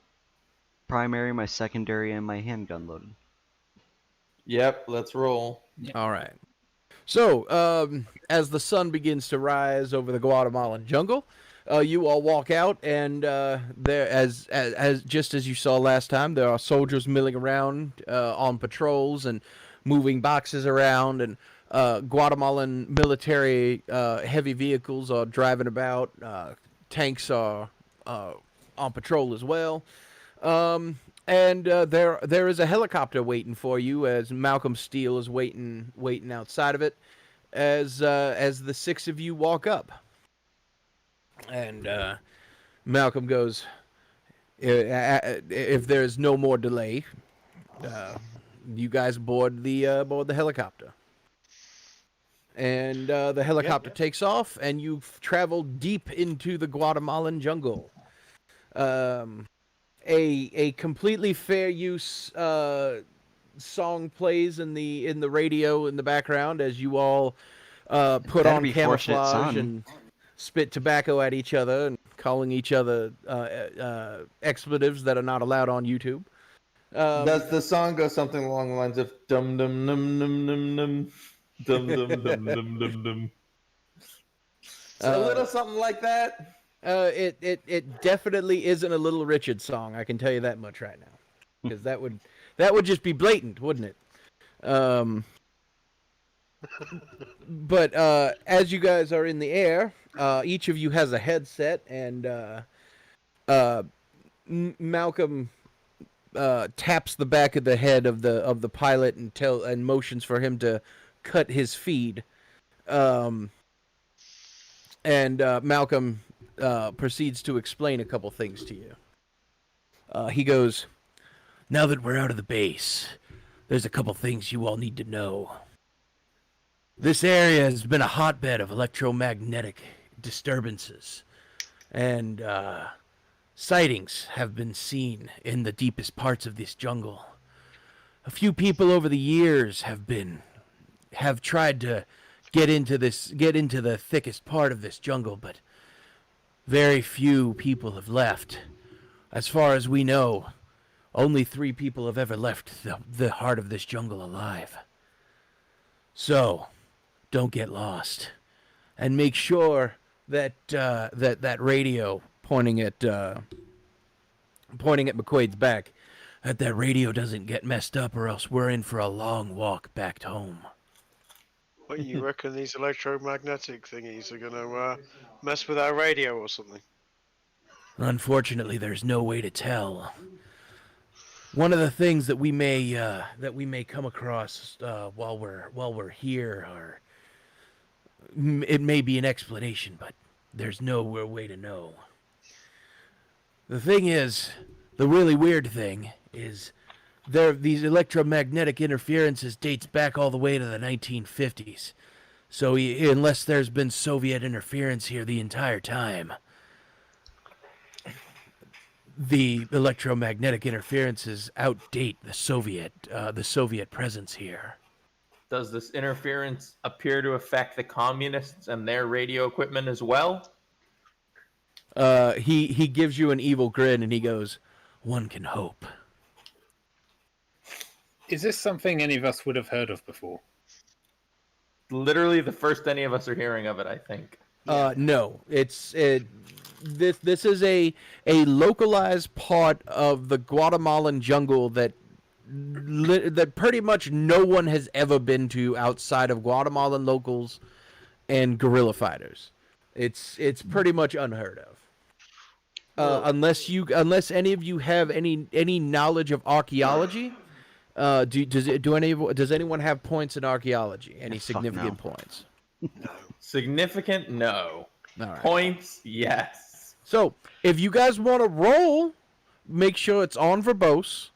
primary, my secondary, and my handgun loaded. Yep, let's roll. All right. So, as the sun begins to rise over the Guatemalan jungle, you all walk out, and there, as just as you saw last time, there are soldiers milling around on patrols and moving boxes around, and Guatemalan military heavy vehicles are driving about. Tanks are on patrol as well. And there is a helicopter waiting for you as Malcolm Steele is waiting outside of it as the six of you walk up. And Malcolm goes, if there's no more delay, you guys board the helicopter. And the helicopter takes off, and you've traveled deep into the Guatemalan jungle. A completely fair use song plays in the radio in the background as you all put Better on be Fortunate camouflage Son. and spit tobacco at each other and calling each other expletives that are not allowed on YouTube. Does the song go something along the lines of dum dum dum dum dum dum dum dum dum dum dum dum? A little something like that. It definitely isn't a Little Richard song. I can tell you that much right now, because that would just be blatant, wouldn't it? But as you guys are in the air, each of you has a headset, and Malcolm taps the back of the head of the pilot and motions for him to cut his feed. And Malcolm proceeds to explain a couple things to you. He goes, "Now that we're out of the base, there's a couple things you all need to know. This area has been a hotbed of electromagnetic disturbances, and sightings have been seen in the deepest parts of this jungle. A few people over the years have tried to get into the thickest part of this jungle, but very few people have left. As far as we know, only 3 people have ever left the heart of this jungle alive. So, don't get lost, and make sure that that radio pointing at McQuaid's back, that radio doesn't get messed up, or else we're in for a long walk back home." What, you reckon these electromagnetic thingies are gonna mess with our radio or something? Unfortunately, there's no way to tell. One of the things that we may come across while we're here, or it may be an explanation, but there's no way to know. The thing is, the really weird thing is, these electromagnetic interferences dates back all the way to the 1950s. So unless there's been Soviet interference here the entire time, the electromagnetic interferences outdate the Soviet presence here. Does this interference appear to affect the communists and their radio equipment as well? He gives you an evil grin and he goes, "One can hope." Is this something any of us would have heard of before? Literally the first any of us are hearing of it, I think. No, this is a localized part of the Guatemalan jungle that pretty much no one has ever been to outside of Guatemalan locals and guerrilla fighters. It's pretty much unheard of. Unless any of you have any knowledge of archaeology. Does anyone have points in archaeology? Any significant points? No. Significant? No. All right. Points? Yes. So, if you guys want to roll, make sure it's on verbose,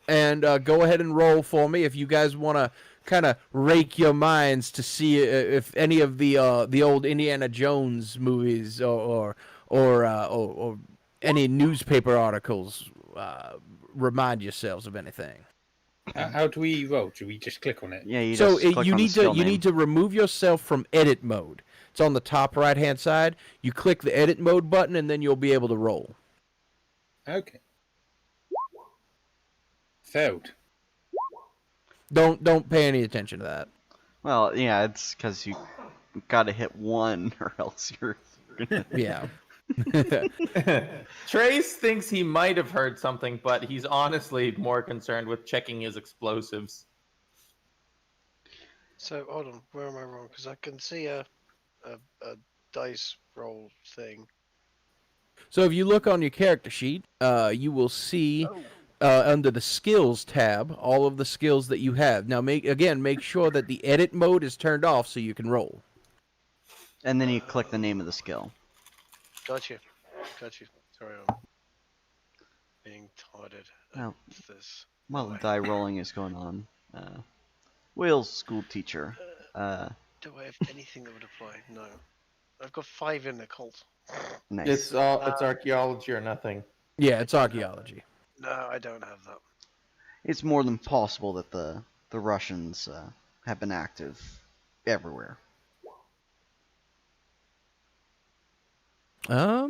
and go ahead and roll for me. If you guys want to kind of rake your minds to see if any of the old Indiana Jones movies or any newspaper articles remind yourselves of anything. How do we roll? Do we just click on it? Yeah, you So just click you on the need skill to you name. need to remove yourself from edit mode. It's on the top right hand side. You click the edit mode button, and then you'll be able to roll. Okay. Failed. Don't pay any attention to that. Well, yeah, it's because you gotta hit 1 or else you're gonna... Yeah. Trace thinks he might have heard something, but he's honestly more concerned with checking his explosives. So hold on, where am I wrong? Because I can see a dice roll thing. So if you look on your character sheet, you will see under the skills tab all of the skills that you have. Now make sure that the edit mode is turned off so you can roll. And then you click the name of the skill. Gotcha. Sorry, I'm being taunted. Now, This. while Why? die rolling is going on, Will's school teacher. Do I have anything that would apply? No. I've got 5 in the cult. Nice. It's archaeology or nothing. Yeah, it's archaeology. No, I don't have that. It's more than possible that the Russians have been active everywhere. There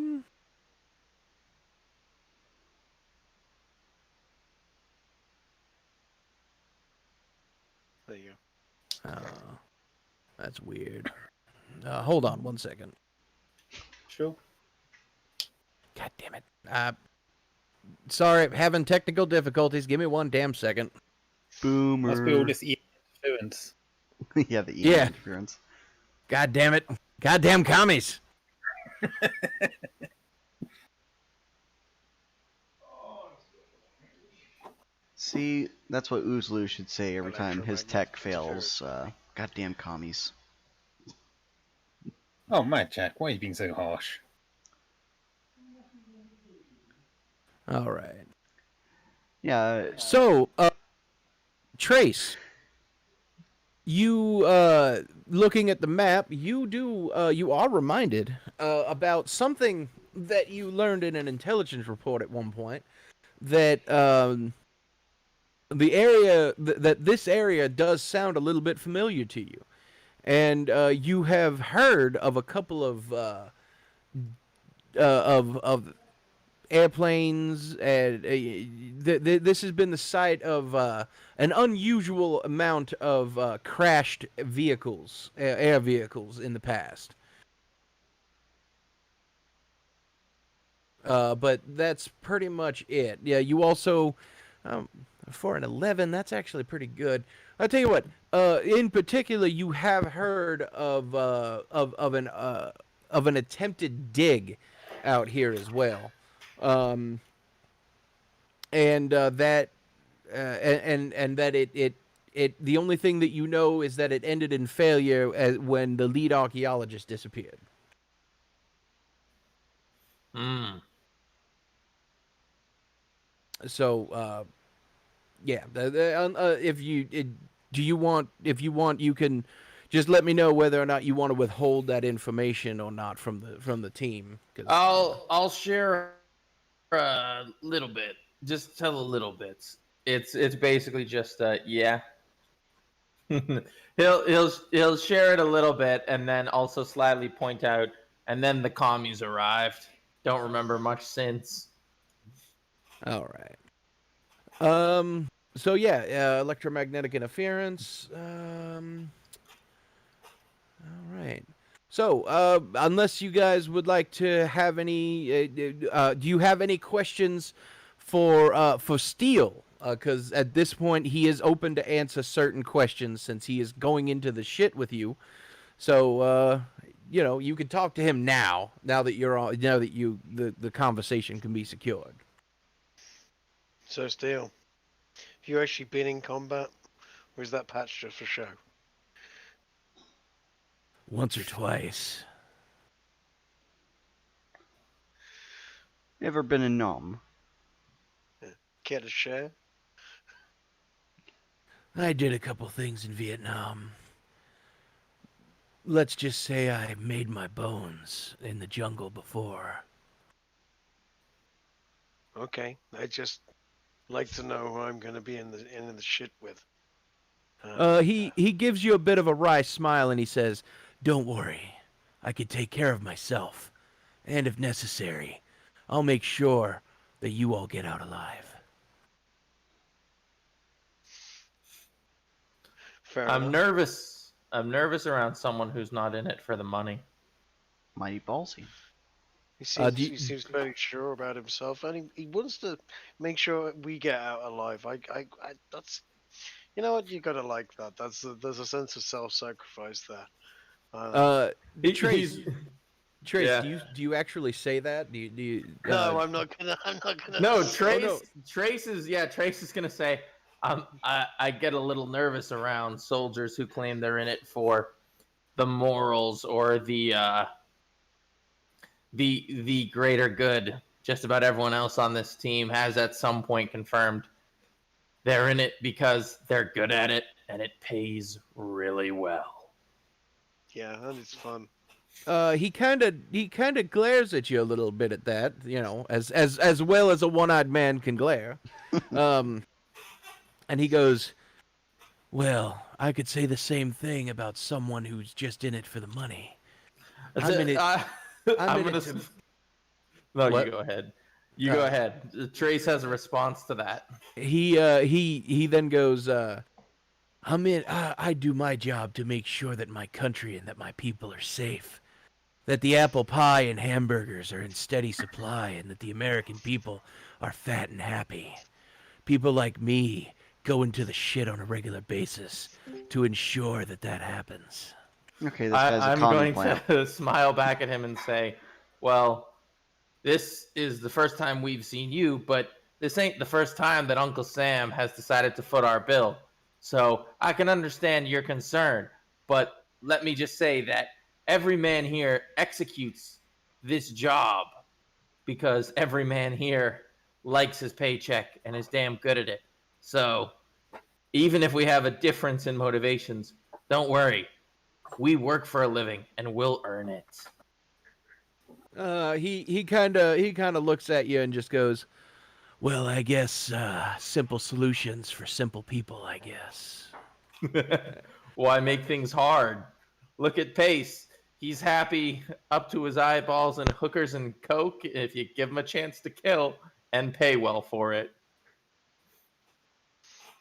you go. That's weird. Hold on 1 second. Sure. God damn it. Sorry, having technical difficulties. Give me 1 damn second. Boomer. Must be all this interference. Yeah, the Yeah. interference. God damn it. Goddamn commies. See, that's what Oozlu should say every time his tech Electromagnetic fails. Goddamn commies. Oh man, Jack, why are you being so harsh? All right. Yeah, So, Trace, you looking at the map, you are reminded about something that you learned in an intelligence report at one point, that the area that this area does sound a little bit familiar to you, and you have heard of a couple of airplanes, and this has been the site of an unusual amount of crashed vehicles, air vehicles in the past. But that's pretty much it. Yeah, you also, for an 11, that's actually pretty good. I'll tell you what. In particular, you have heard of an attempted dig out here as well. And that it the only thing that you know is that it ended in failure when the lead archaeologist disappeared. So yeah, if you want, you can just let me know whether or not you want to withhold that information or not from the team. I'll share a little bit. Just tell a little bit. It's basically just yeah. he'll share it a little bit and then also slightly point out, and then the commies arrived. Don't remember much since. All right. So yeah, electromagnetic interference. All right. So, unless you guys would like to have any, do you have any questions for Steele? Because at this point he is open to answer certain questions since he is going into the shit with you. So, you can talk to him now. Now that the conversation can be secured. So, Steele, have you actually been in combat, or is that patch just for show? Once or twice. ever been in Nom? Care to share? I did a couple things in Vietnam. Let's just say I made my bones in the jungle before. Okay, I just like to know who I'm going to be in the shit with. He gives you a bit of a wry smile and he says, "Don't worry, I can take care of myself, and if necessary, I'll make sure that you all get out alive." Fair I'm enough. nervous. I'm nervous around someone who's not in it for the money. Mighty ballsy. He seems very sure about himself, and he wants to make sure we get out alive. That's, you know what, you gotta like that. There's a sense of self-sacrifice there. Trace, Trace, Yeah. do you actually say that? Do you No, I'm not gonna. No, say- Trace is gonna say, I get a little nervous around soldiers who claim they're in it for the morals or the greater good. Just about everyone else on this team has at some point confirmed they're in it because they're good at it and it pays really well. Yeah, and it's fun. he kind of glares at you a little bit at that, as well as a one-eyed man can glare. And he goes, "Well, I could say the same thing about someone who's just in it for the money. I'm in it. I'm gonna. No, What? you go ahead. You go ahead. Trace has a response to that. He then goes, I'm in. I do my job to make sure that my country and that my people are safe, that the apple pie and hamburgers are in steady supply, and that the American people are fat and happy. People like me go into the shit on a regular basis to ensure that that happens." Okay, this guy's a I'm common going plant. to smile back at him and say, well, this is the first time we've seen you, but this ain't the first time that Uncle Sam has decided to foot our bill. So I can understand your concern, but let me just say that every man here executes this job because every man here likes his paycheck and is damn good at it. So even if we have a difference in motivations, don't worry. We work for a living and we'll earn it. He kind of looks at you and just goes, "Well, I guess simple solutions for simple people, I guess." Why make things hard? Look at Pace. He's happy up to his eyeballs in hookers and coke if you give him a chance to kill and pay well for it.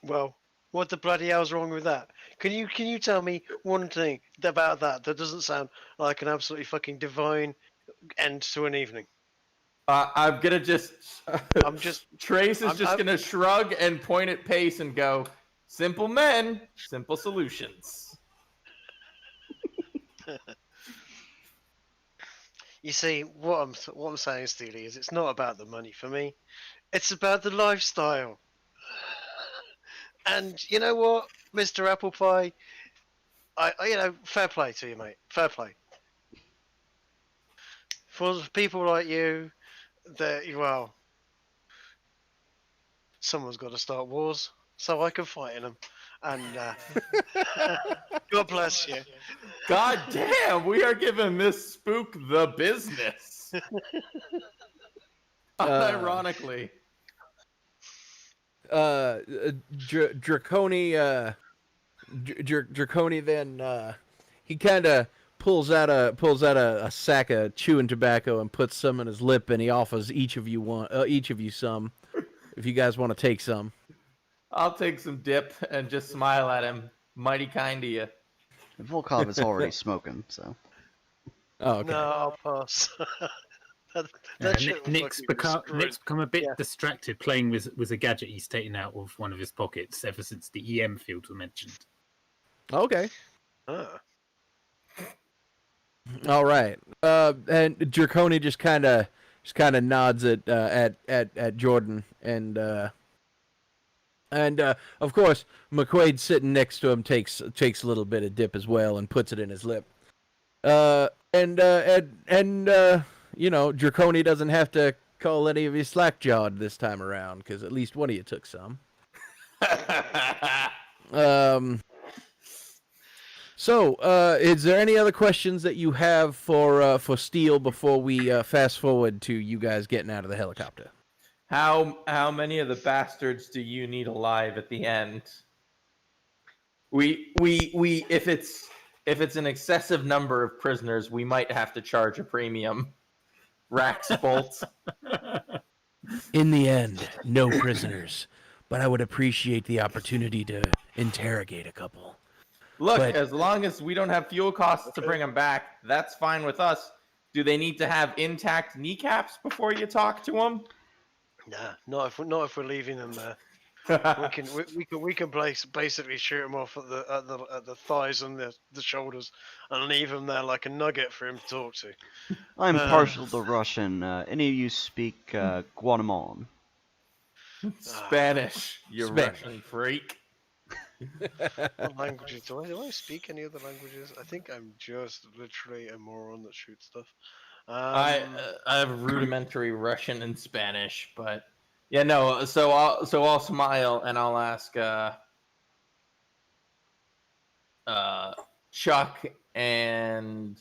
Well, what the bloody hell's wrong with that? Can you tell me one thing about that doesn't sound like an absolutely fucking divine end to an evening? I'm gonna just. I'm just. Trace is I'm- just I'm- gonna shrug and point at Pace and go, "Simple men, simple solutions." You see, what I'm saying, Steely, is it's not about the money for me. It's about the lifestyle. And you know what, Mr. Apple Pie, I fair play to you, mate. Fair play. For people like you, well, someone's got to start wars, so I can fight in them. And God bless you. God damn, we are giving this spook the business. Unironically. Draconi then he kind of pulls out a sack of chewing tobacco and puts some in his lip, and he offers each of you some, if you guys want to take some. I'll take some dip and just smile at him. Mighty kind of you. Volkov is already smoking, so. Oh, okay. No, I'll pass. that shit will Nick's fucking be Nick's become a bit Yeah. distracted playing with a gadget he's taken out of one of his pockets ever since the EM fields were mentioned. Okay. Ah. All right. And Draconi just kind of nods at Jordan, and of course McQuaid sitting next to him takes a little bit of dip as well and puts it in his lip. Draconi doesn't have to call any of you slack-jawed this time around, because at least one of you took some. So, is there any other questions that you have for Steele before we fast forward to you guys getting out of the helicopter? How many of the bastards do you need alive at the end? We if it's an excessive number of prisoners, we might have to charge a premium. Rax bolts. In the end, no prisoners, but I would appreciate the opportunity to interrogate a couple. Look, But- as long as we don't have fuel costs to bring them back, that's fine with us. Do they need to have intact kneecaps before you talk to them? Nah, not if we're leaving them there. we can basically shoot him off at the thighs and the shoulders, and leave him there like a nugget for him to talk to. I'm partial to Russian. Any of you speak Guatemalan? Spanish, you Spanish. Russian freak. What languages do I speak? Any other languages? I think I'm just literally a moron that shoots stuff. I have rudimentary Russian and Spanish, but yeah, no. So I'll smile and I'll ask Chuck and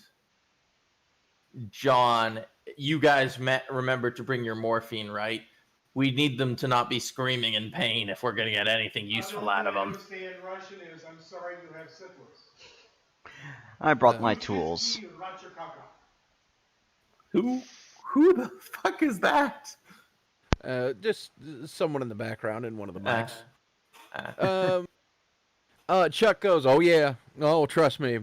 John. You guys remember to bring your morphine, right? We need them to not be screaming in pain if we're going to get anything useful out of them. Understand Russian is I'm sorry you have syphilis. I brought my tools. Who the fuck is that? Just someone in the background in one of the mics. Uh, Chuck goes, "Oh yeah, oh trust me."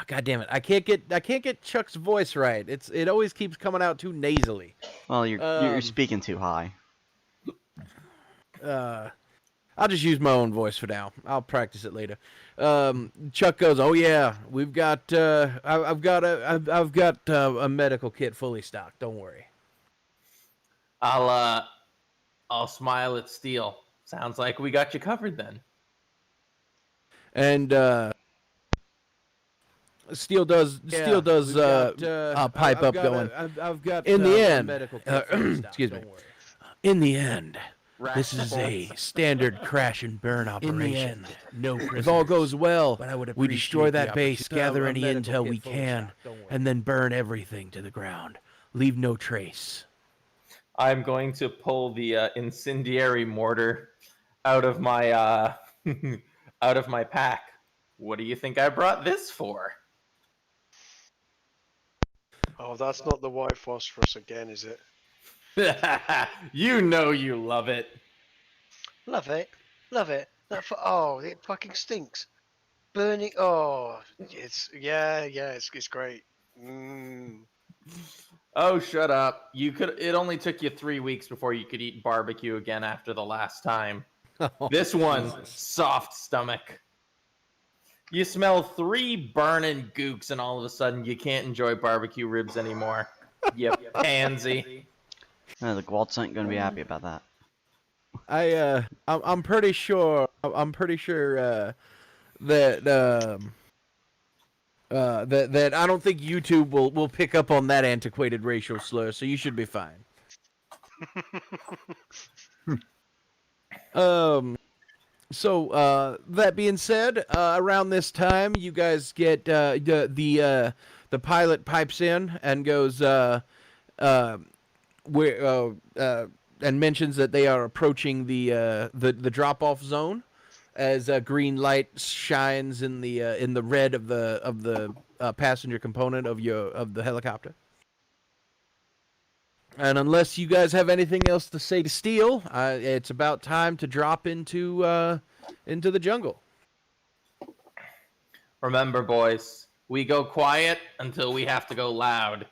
God damn it, I can't get Chuck's voice right. It always keeps coming out too nasally. Well, you're speaking too high. I'll just use my own voice for now. I'll practice it later. Chuck goes, "Oh yeah, we've got I've got a medical kit fully stocked. Don't worry." I'll smile at Steele. Sounds like we got you covered then. And Steele does pipe up going. I've got in the end. Excuse me. In the end, this is a standard crash and burn operation. No prisoners. If all goes well, we destroy that base, gather any intel we can, and then burn everything to the ground. Leave no trace. I'm going to pull the incendiary mortar out of my out of my pack. What do you think I brought this for? Oh, that's not the white phosphorus again, is it? You know you love it. Love it. It fucking stinks. Burning. Oh, it's great. Oh, shut up. It only took you 3 weeks before you could eat barbecue again after the last time. This one's soft stomach. You smell 3 burning gooks and all of a sudden you can't enjoy barbecue ribs anymore. You pansy. The Guats ain't gonna be happy about that. I'm pretty sure that that I don't think YouTube will pick up on that antiquated racial slur, so you should be fine. So that being said, around this time, you guys get the pilot pipes in and goes and mentions that they are approaching the drop off zone as a green light shines in the red of the passenger component of the helicopter. And unless you guys have anything else to say to Steele, it's about time to drop into the jungle. Remember, boys, we go quiet until we have to go loud.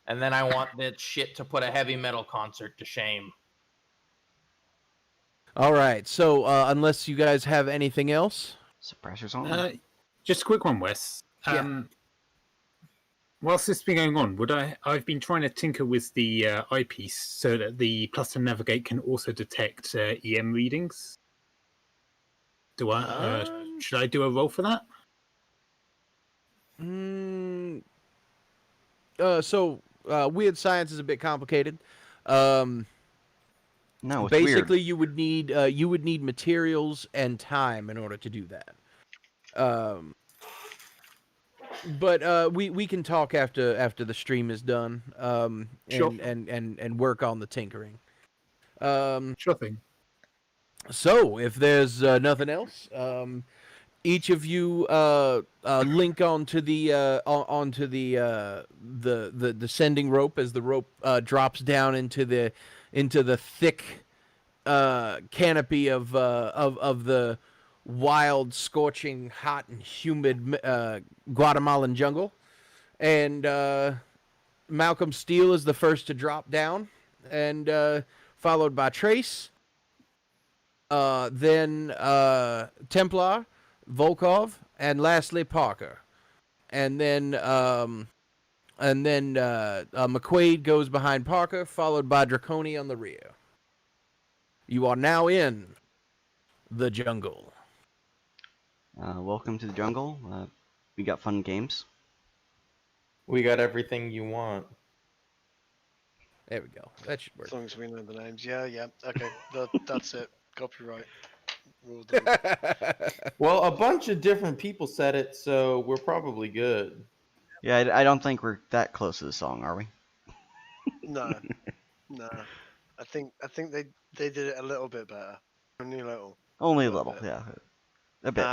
And then I want that shit to put a heavy metal concert to shame. All right, so unless you guys have anything else? Suppressors on. Just a quick one, Wes. Whilst this has been going on, I've been trying to tinker with the eyepiece so that the Plus and Navigate can also detect EM readings. Should I do a roll for that? So weird science is a bit complicated. No, it's basically weird. you would need materials and time in order to do that. But we can talk after the stream is done. Sure. And work on the tinkering. Sure thing. So if there's nothing else, each of you link onto the descending rope as the rope drops down into the thick canopy of the wild, scorching, hot, and humid Guatemalan jungle. And Malcolm Steele is the first to drop down, and followed by Trace. Then Templar, Volkov, and lastly Parker. And then McQuaid goes behind Parker, followed by Draconi on the rear. You are now in the jungle. Welcome to the jungle. We got fun games. We got everything you want. There we go. That should work. As long as we know the names. Yeah. Okay. That's it. Copyright. We'll do. Well, a bunch of different people said it, so we're probably good. Yeah, I don't think we're that close to the song, are we? No. I think they did it a little bit better. Only a little. Only a Little little, bit. yeah. A bit.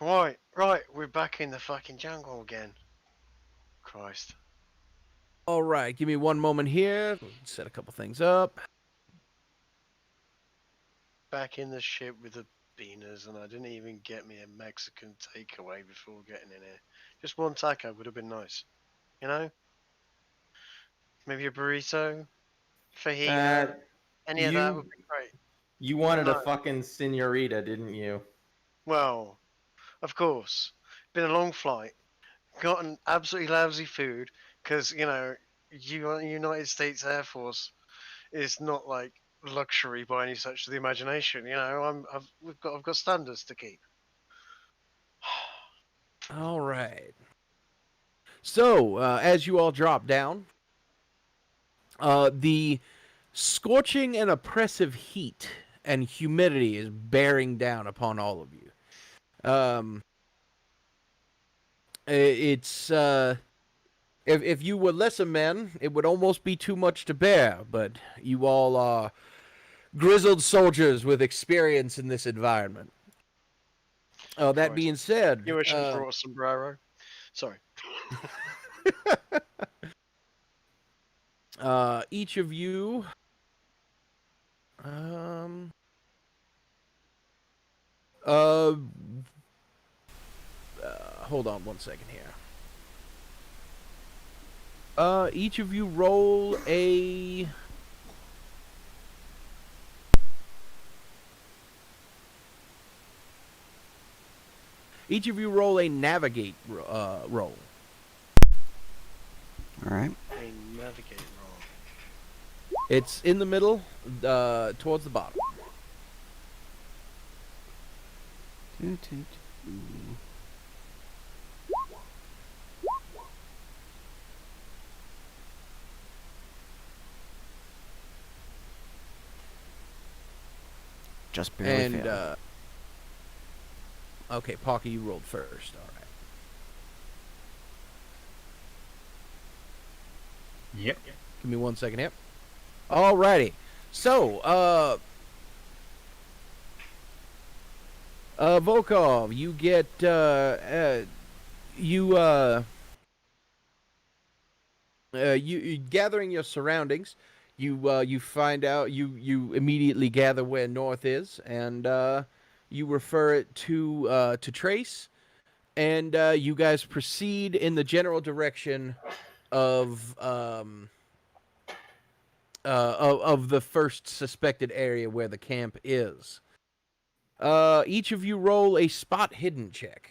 Right. We're back in the fucking jungle again. Christ. All right, give me one moment here. Set a couple things up. Back in the ship with the beaners, and I didn't even get me a Mexican takeaway before getting in here. Just one taco would have been nice. You know? Maybe a burrito? Fajita? Any of that would be great. You wanted a No. fucking senorita, didn't you? Well, of course. Been a long flight. Gotten absolutely lousy food, because, United States Air Force is not like luxury by any such of the imagination. I've got standards to keep. All right. So, as you all drop down, the scorching and oppressive heat and humidity is bearing down upon all of you. It's if you were lesser men, it would almost be too much to bear, but you all are grizzled soldiers with experience in this environment. That Christ. being said, You wish I brought a sombrero. Sorry. each of you hold on one second here. Each of you roll a navigate roll. All right. A navigate roll. It's in the middle, towards the bottom. Just barely And failed. okay, Parker, you rolled first. All right. Yep. Give me 1 second here. Alrighty. So, Volkov, you get you gathering your surroundings. You find out you immediately gather where north is, and you refer it to Trace, and you guys proceed in the general direction of the first suspected area where the camp is. Each of you roll a spot hidden check.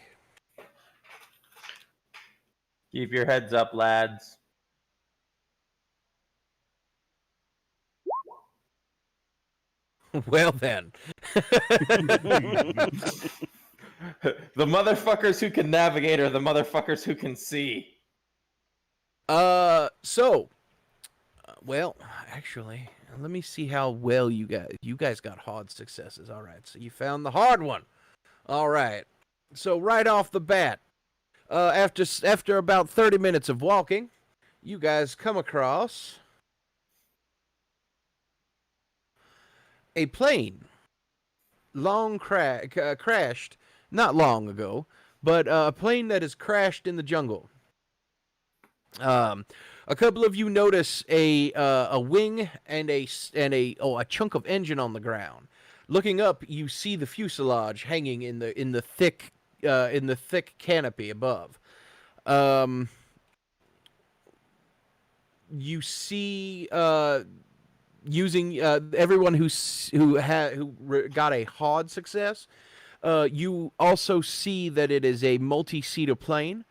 Keep your heads up, lads. Well then. The motherfuckers who can navigate are the motherfuckers who can see. Well, actually, let me see how well you guys got hard successes. All right, so you found the hard one. All right. So right off the bat, after about 30 minutes of walking, you guys come across a plane crashed not long ago, but a plane that has crashed in the jungle. A couple of you notice a wing and a chunk of engine on the ground. Looking up, you see the fuselage hanging in the thick canopy above. You see using everyone who got a hard success. You also see that it is a multi-seater plane,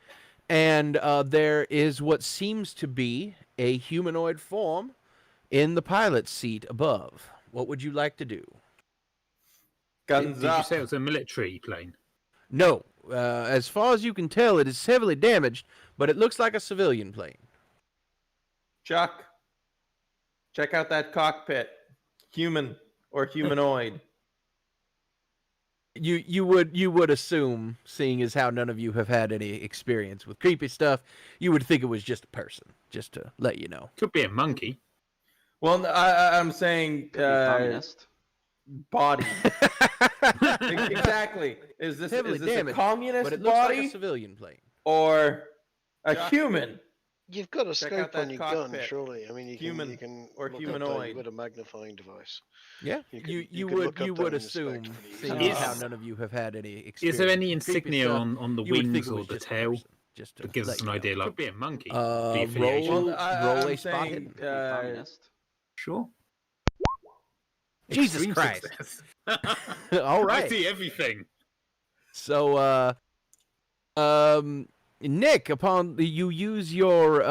and there is what seems to be a humanoid form in the pilot's seat above. What would you like to do? Guns Did you up. say it was a military plane? No. As far as you can tell, it is heavily damaged, but it looks like a civilian plane. Chuck, check out that cockpit. Human or humanoid. You would assume, seeing as how none of you have had any experience with creepy stuff, you would think it was just a person, just to let you know. Could be a monkey. Well, I'm saying Communist. body. Exactly. Is this Heavily a damaged, communist but it looks like body a civilian plane. or a human? You've got a Check scope out that on your gun, cockpit. surely. I mean, you Human can or look up humanoid. You've got a magnifying device. Yeah, You can- you you can look would up that in the assume, spec pretty seeing easily. as how none of you have had any experience. Is there any with creepy insignia stuff, on the you would think wings it or was the just a tail person, just to that gives let us an you know. idea? Like, could be a monkey. Roll, the affiliation. Well, roll I'm a spot saying, hidden. Communist. Sure. Jesus Extreme Christ. success. All I right. see everything. So, Nick, you use your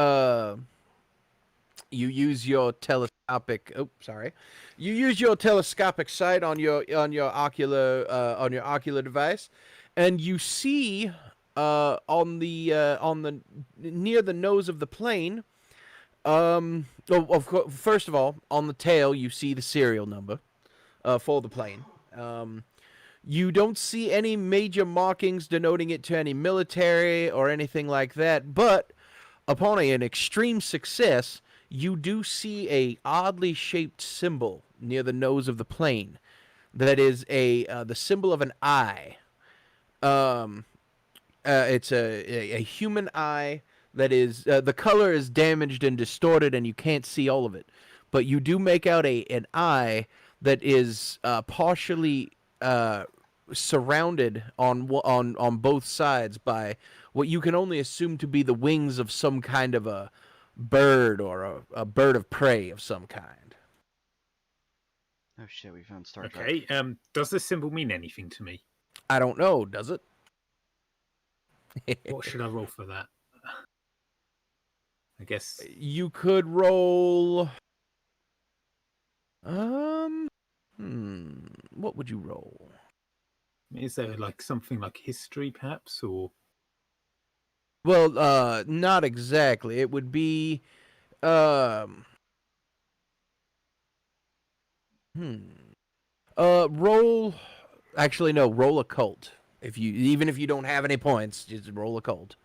telescopic. Oh, sorry. You use your telescopic sight on your ocular device, and you see on the near the nose of the plane. First of all, on the tail you see the serial number for the plane. You don't see any major markings denoting it to any military or anything like that, but upon an extreme success, you do see a oddly shaped symbol near the nose of the plane. That is the symbol of an eye. It's a human eye that is the color is damaged and distorted, and you can't see all of it. But you do make out an eye that is partially surrounded on both sides by what you can only assume to be the wings of some kind of a bird or a bird of prey of some kind. Oh shit, we found Star Trek. Okay. Does this symbol mean anything to me? I don't know, does it? What should I roll for that? I guess. You could roll. What would you roll? Is there like something like history, perhaps, or? Well, not exactly. It would be, roll. Actually, no. Roll occult. Even if you don't have any points, just roll occult.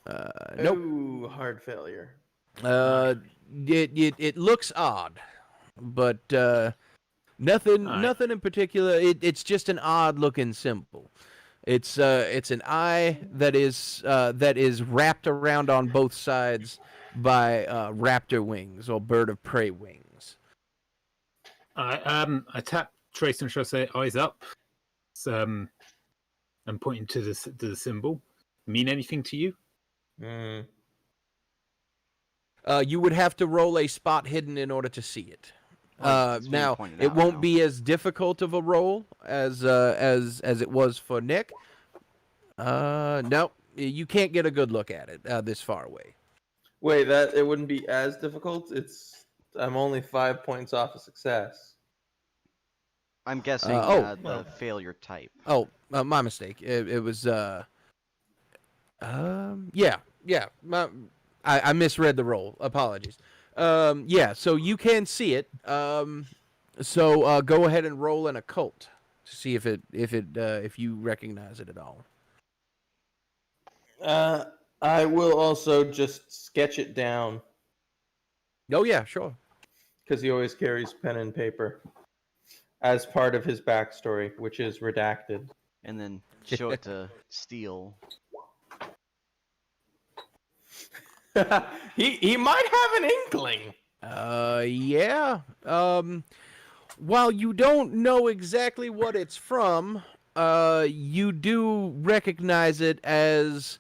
Nope. Ooh, hard failure. It looks odd, but nothing Alright. nothing in particular. It's just an odd looking symbol. It's an eye that is wrapped around on both sides by raptor wings or bird of prey wings. I tap Trace and shall say eyes up. I'm pointing to the symbol. Mean anything to you? You would have to roll a spot hidden in order to see it. It's being Now pointed it out won't now. be as difficult of a roll as it was for Nick. No, you can't get a good look at it this far away. Wait, that it wouldn't be as difficult. I'm only 5 points off of success. I'm guessing the failure type. Oh, my mistake. It was yeah. I misread the roll. Apologies. Yeah, so you can see it. So go ahead and roll an occult to see if you recognize it at all. I will also just sketch it down Oh yeah, sure. because he always carries pen and paper as part of his backstory, which is redacted. And then show it to Steel. he might have an inkling. Yeah. While you don't know exactly what it's from, you do recognize it as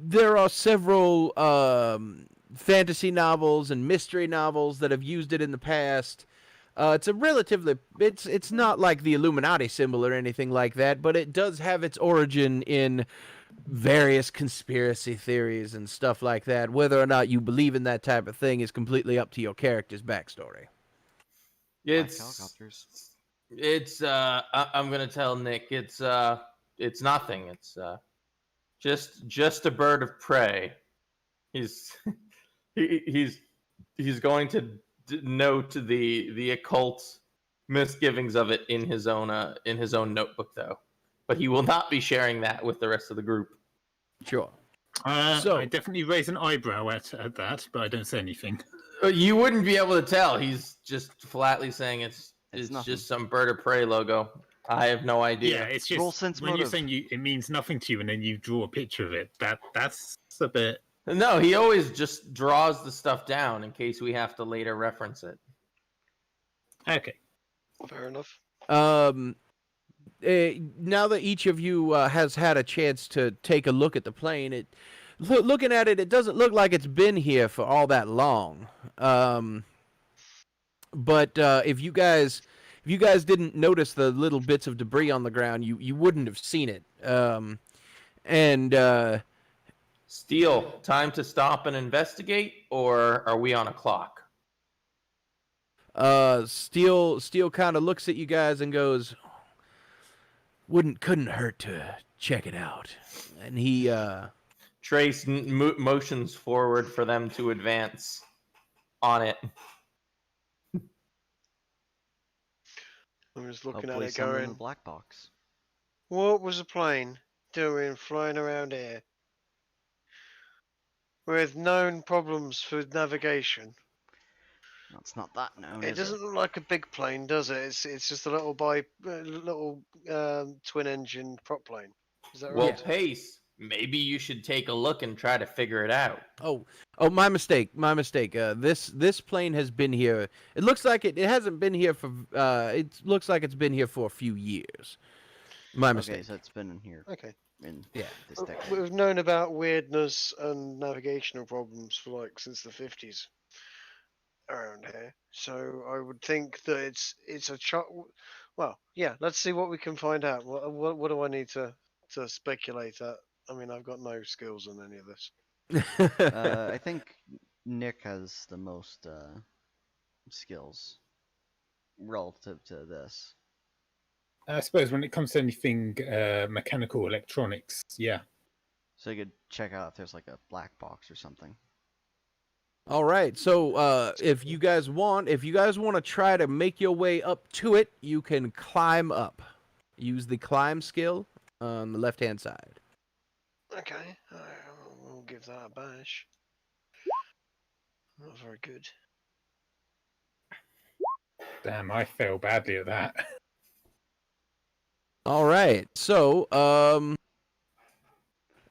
there are several fantasy novels and mystery novels that have used it in the past. It's a relatively it's not like the Illuminati symbol or anything like that, but it does have its origin in various conspiracy theories and stuff like that. Whether or not you believe in that type of thing is completely up to your character's backstory. Helicopters. I'm gonna tell Nick it's nothing. It's just a bird of prey. He's he's going to note the occult misgivings of it in his own notebook though, but he will not be sharing that with the rest of the group. Sure. So I definitely raise an eyebrow at that, but I don't say anything. You wouldn't be able to tell. He's just flatly saying it's nothing. just some bird of prey logo. I have no idea. Yeah, it's Roll just sense when you're motive. saying it means nothing to you, and then you draw a picture of it. That's a bit. No, he always just draws the stuff down in case we have to later reference it. Okay. Fair enough. Now that each of you has had a chance to take a look at the plane, looking at it, it doesn't look like it's been here for all that long. But if you guys didn't notice the little bits of debris on the ground, you wouldn't have seen it. Steel, time to stop and investigate, or are we on a clock? Steel kind of looks at you guys and goes, couldn't hurt to check it out. And he Trace motions forward for them to advance on it. I'm just looking at Hopefully it some in the going, black box. what was a plane doing flying around here? With known problems with navigation. It's not that known. It doesn't look like a big plane, does it? It's just a little twin engine prop plane. Is that Well, right? Pace, maybe you should take a look and try to figure it out. Oh, my mistake. This plane has been here. It looks like it hasn't been here for. It looks like it's been here for a few years. My mistake. Okay, so it's been in here. Okay. In Yeah. this decade. We've known about weirdness and navigational problems for since the 50s around here. So I would think that it's a well, yeah. Let's see what we can find out. What do I need to speculate at? I mean, I've got no skills in any of this. I think Nick has the most skills relative to this. I suppose when it comes to anything mechanical, electronics, yeah. So you could check out if there's like a black box or something. All right. So if you guys want to try to make your way up to it, you can climb up. Use the climb skill on the left-hand side. Okay, we'll give that a bash. Not very good. Damn, I fail badly at that. All right. So,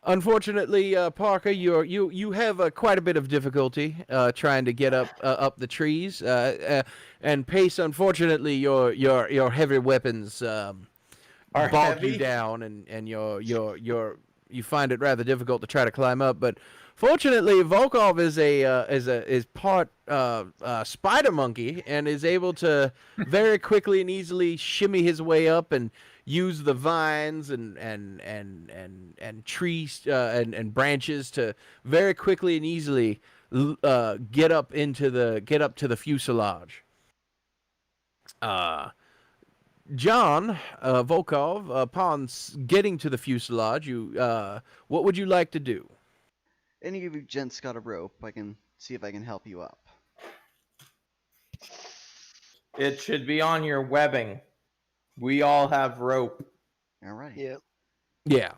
unfortunately, Parker, you have quite a bit of difficulty trying to get up the trees. And Pace, unfortunately, your heavy weapons Are bog heavy? you down, and you find it rather difficult to try to climb up. But fortunately, Volkov is part spider monkey and is able to very quickly and easily shimmy his way up and use the vines and trees and branches to very quickly and easily get up to the fuselage. John Volkov, upon getting to the fuselage, what would you like to do? Any of you gents got a rope? I can see if I can help you up. It should be on your webbing. We all have rope. All right. Yeah. Yeah,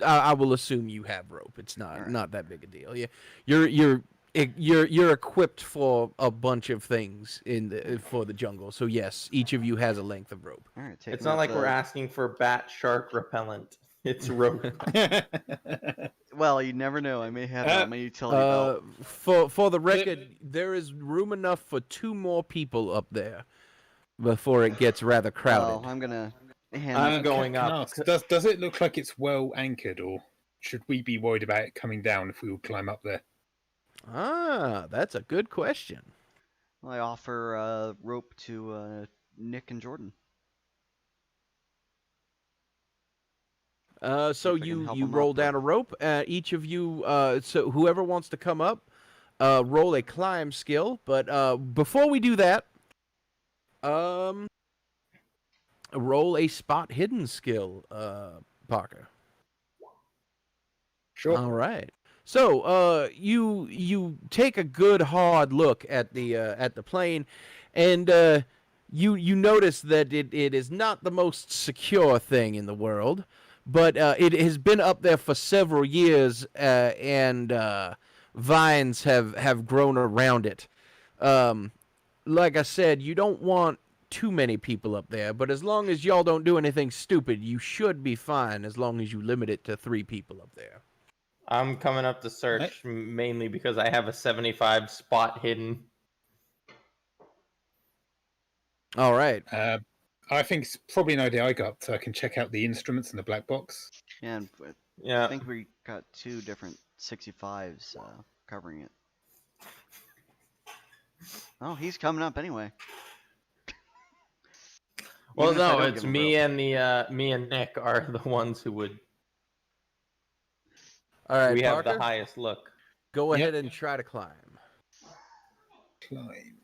I will assume you have rope. It's not Alright. not that big a deal. Yeah, you're equipped for a bunch of things for the jungle. So yes, each of you has a length of rope. All right. It's not like we're asking for bat shark repellent. It's rope. Well, you never know. I may have it on my utility belt. For the record, there is room enough for 2 more people up there before it gets rather crowded. Well, I'm gonna. I'm going Can I up. ask, does it look like it's well anchored, or should we be worried about it coming down if we all climb up there? That's a good question. I offer rope to Nick and Jordan. So if I can you help you 'em roll up, down a rope. Each of you, so whoever wants to come up, roll a climb skill. But before we do that, roll a spot hidden skill, Parker. Sure. All right. So you take a good hard look at the plane, and you notice that it is not the most secure thing in the world, but it has been up there for several years, and vines have grown around it. Like I said, you don't want too many people up there, but as long as y'all don't do anything stupid, you should be fine as long as you limit it to 3 people up there. I'm coming up to search mainly because I have a 75 spot hidden. All right. I think it's probably an idea I got so I can check out the instruments in the black box. Yeah, and I Yeah. think we got 2 different 65s covering it. Oh, he's coming up anyway. Well, Even if I no, don't it's give him me rope. and me and Nick are the ones who would. All right, We have Parker, the highest look. go Yep. ahead and try to climb. Climb.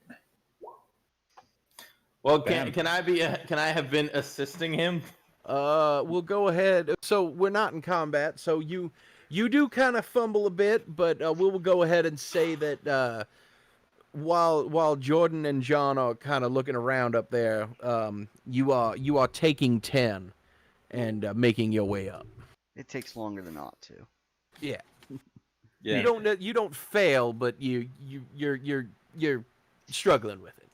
Well, Bam. can I have been assisting him? We'll go ahead. So we're not in combat, so you do kind of fumble a bit, but we will go ahead and say that while Jordan and John are kind of looking around up there, you are taking 10 and making your way up. It takes longer than not to. Yeah. Yeah. You don't fail, but you're struggling with it.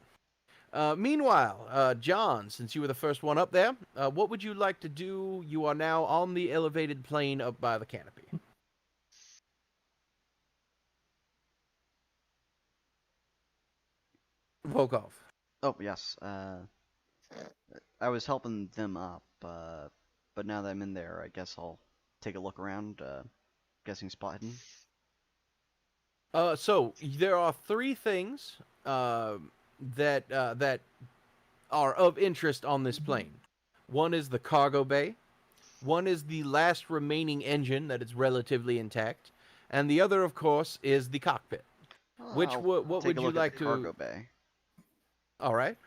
Meanwhile, John, since you were the first one up there, what would you like to do? You are now on the elevated plane up by the canopy. Volkov. Oh yes. I was helping them up, but now that I'm in there, I guess I'll take a look around. Guessing spot hidden. So there are 3 things that are of interest on this plane. One is the cargo bay. One is the last remaining engine that is relatively intact, and the other, of course, is the cockpit. What I'll would take a you look at like the to? cargo bay? All right.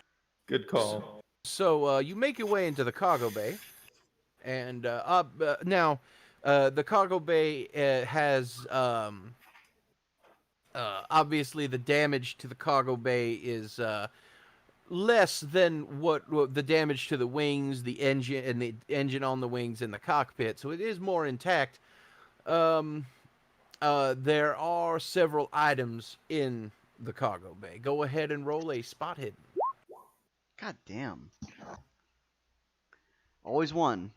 Good call. So you make your way into the cargo bay, and now the cargo bay has obviously the damage to the cargo bay is less than what the damage to the wings, the engine, and the engine on the wings and the cockpit. So it is more intact. There are several items in the cargo bay. Go ahead and roll a spot hidden. God damn. Always one.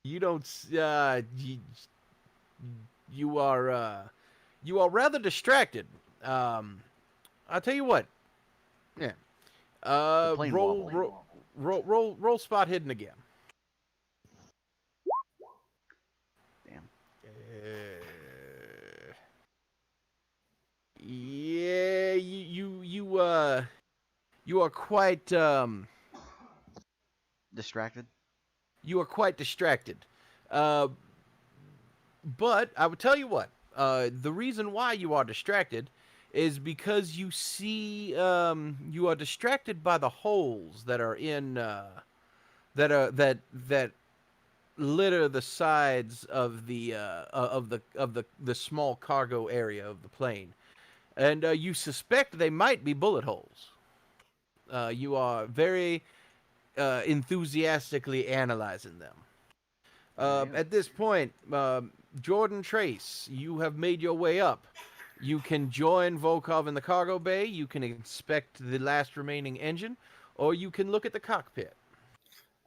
You don't. You are rather distracted. I'll tell you what. Yeah. plane Roll, wobbling. roll spot hidden again. Damn. Yeah, you are quite Distracted. you are quite distracted. But I would tell you what. The reason why you are distracted is because you see you are distracted by the holes that are in that litter the sides of the small cargo area of the plane. and you suspect they might be bullet holes. You are very enthusiastically analyzing them. At this point, Jordan Trace, you have made your way up. You can join Volkov in the cargo bay, you can inspect the last remaining engine, or you can look at the cockpit.